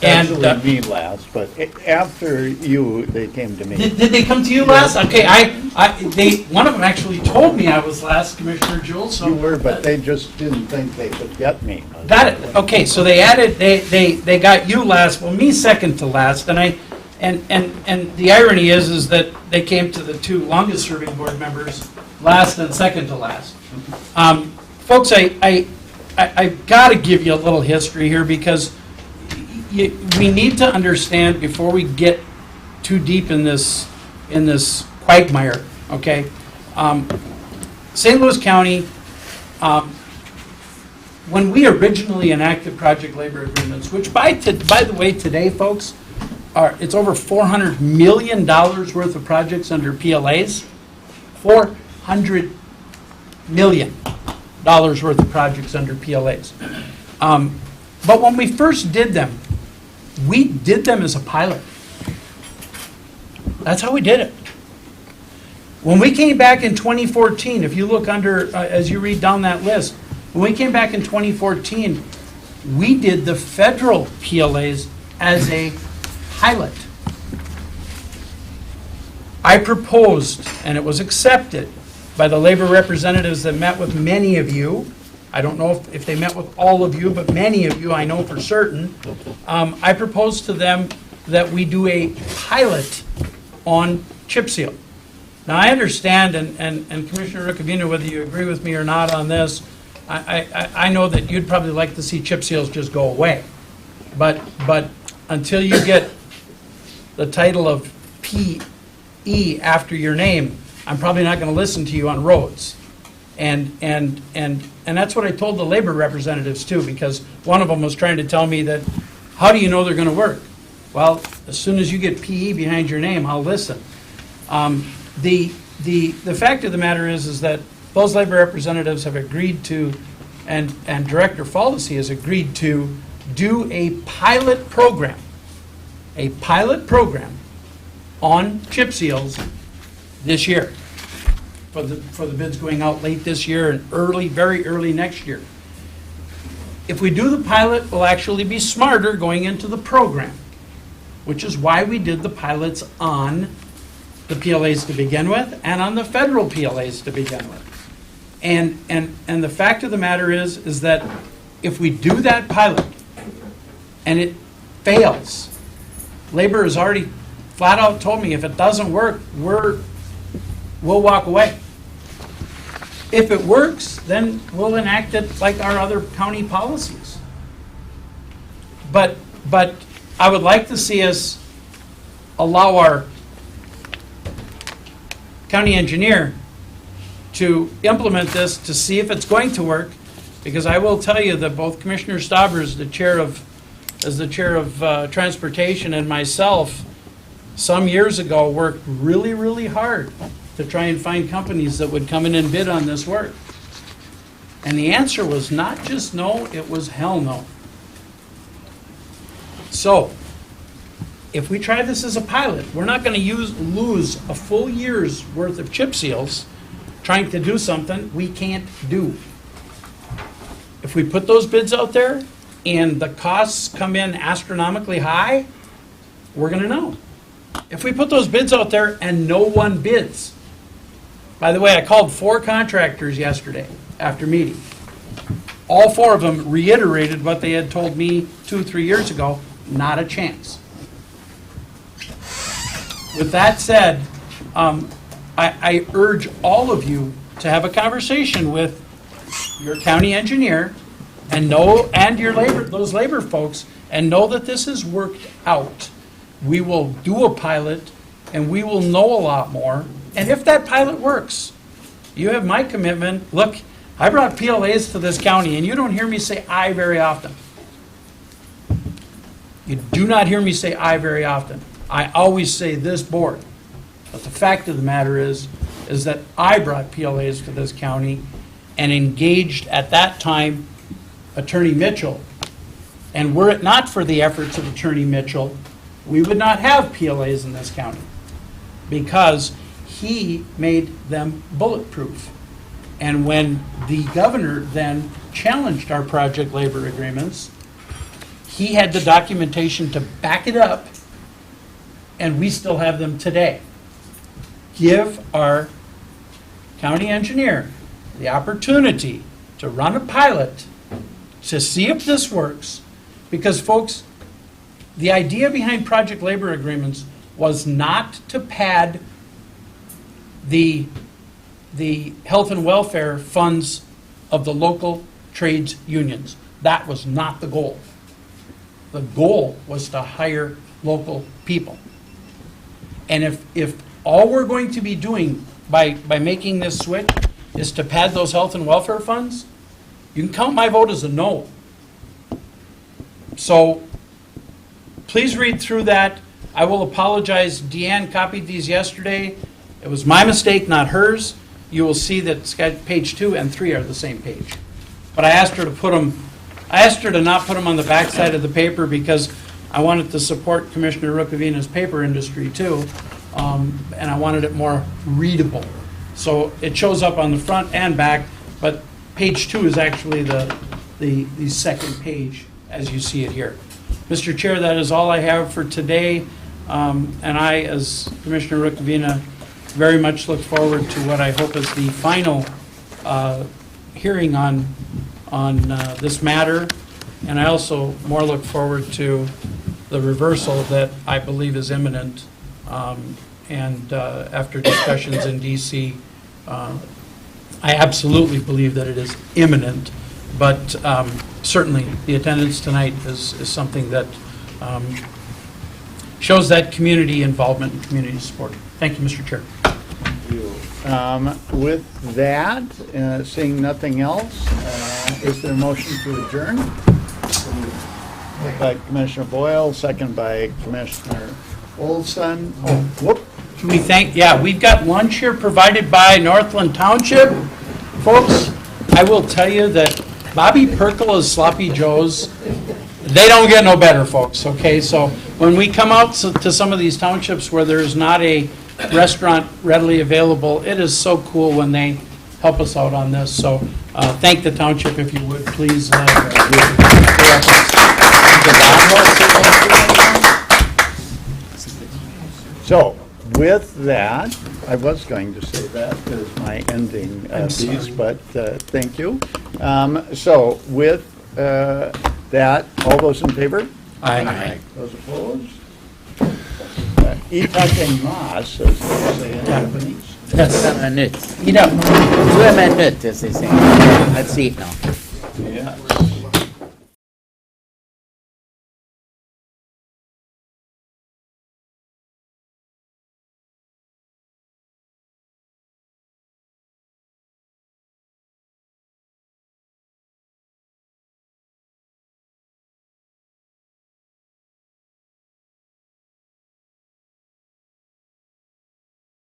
Actually, me last, but after you, they came to me. Did they come to you last? Okay, one of them actually told me I was last, Commissioner Jewell. So you were, but they just didn't think they could get me. Got it. Okay, so they got you last. Well, me second to last, and the irony is that they came to the two longest serving board members last and second to last. Folks, I've got to give you a little history here because we need to understand before we get too deep in this quagmire. Okay, St. Louis County When we originally enacted project labor agreements, which by the way, today, folks, it's over $400 million worth of projects under PLAs. $400 million worth of projects under PLAs. But when we first did them, we did them as a pilot. That's how we did it. When we came back in 2014, if you look under, as you read down that list, when we came back in 2014, we did the federal PLAs as a pilot. I proposed, and it was accepted by the labor representatives that met with many of you. I don't know if they met with all of you, but many of you I know for certain. I proposed to them that we do a pilot on chip seal. Now, I understand, and Commissioner Ricavino, whether you agree with me or not on this, I know that you'd probably like to see chip seals just go away. But until you get the title of PE after your name, I'm probably not going to listen to you on roads. And that's what I told the labor representatives too, because one of them was trying to tell me that, how do you know they're going to work? Well, as soon as you get PE behind your name, I'll listen. The fact of the matter is that those labor representatives have agreed to, and Director Faldesi has agreed to, do a pilot program on chip seals this year for the bids going out late this year and very early next year. If we do the pilot, we'll actually be smarter going into the program, which is why we did the pilots on the PLAs to begin with and on the federal PLAs to begin with. And the fact of the matter is that if we do that pilot and it fails, labor has already flat out told me if it doesn't work, we'll walk away. If it works, then we'll enact it like our other county policies. But I would like to see us allow our county engineer to implement this to see if it's going to work, because I will tell you that both Commissioner Stauber as the chair of transportation and myself some years ago worked really, really hard to try and find companies that would come in and bid on this work. And the answer was not just no, it was hell no. So, if we try this as a pilot, we're not going to lose a full year's worth of chip seals trying to do something we can't do. If we put those bids out there and the costs come in astronomically high, we're going to know. If we put those bids out there and no one bids, by the way, I called 4 contractors yesterday after meeting. All 4 of them reiterated what they had told me 2-3 years ago, not a chance. With that said, I urge all of you to have a conversation with your county engineer and those labor folks, and know that this has worked out. We will do a pilot and we will know a lot more. And if that pilot works, you have my commitment. Look, I brought PLAs to this county and you don't hear me say I very often. You do not hear me say I very often. I always say this board. But the fact of the matter is that I brought PLAs to this county and engaged at that time Attorney Mitchell. And were it not for the efforts of Attorney Mitchell, we would not have PLAs in this county, because he made them bulletproof. And when the governor then challenged our project labor agreements, he had the documentation to back it up, and we still have them today. Give our county engineer the opportunity to run a pilot to see if this works, because folks, the idea behind project labor agreements was not to pad the health and welfare funds of the local trades unions. That was not the goal. The goal was to hire local people. And if all we're going to be doing by making this switch is to pad those health and welfare funds, you can count my vote as a no. So please read through that. I will apologize. Deanne copied these yesterday. It was my mistake, not hers. You will see that it's got page 2 and 3 are the same page. But I asked her to not put them on the back side of the paper because I wanted to support Commissioner Rukavina's paper industry too. And I wanted it more readable. So it shows up on the front and back, but page 2 is actually the second page as you see it here. Mr. Chair, that is all I have for today. And I, as Commissioner Rukavina, very much look forward to what I hope is the final hearing on this matter. And I also more look forward to the reversal that I believe is imminent. And after discussions in DC, I absolutely believe that it is imminent. But certainly, the attendance tonight is something that shows that community involvement and community support. Thank you, Mr. Chair. With that, seeing nothing else, is there a motion to adjourn? Moved by Commissioner Boyle, second by Commissioner Olson. Oh, whoop. Can we thank, yeah, we've got lunch here provided by Northland Township. Folks, I will tell you that Bobby Perkola's Sloppy Joe's, they don't get no better, folks, okay? So when we come out to some of these townships where there's not a restaurant readily available, it is so cool when they help us out on this. So thank the township if you would, please. So with that, I was going to say that as my ending piece, but thank you. So with that, all those in favor? Aye. Those opposed? Itak mas, as they say in Japanese. Yes. Eat up. 2 minutes, as they say. Let's eat now. Yeah.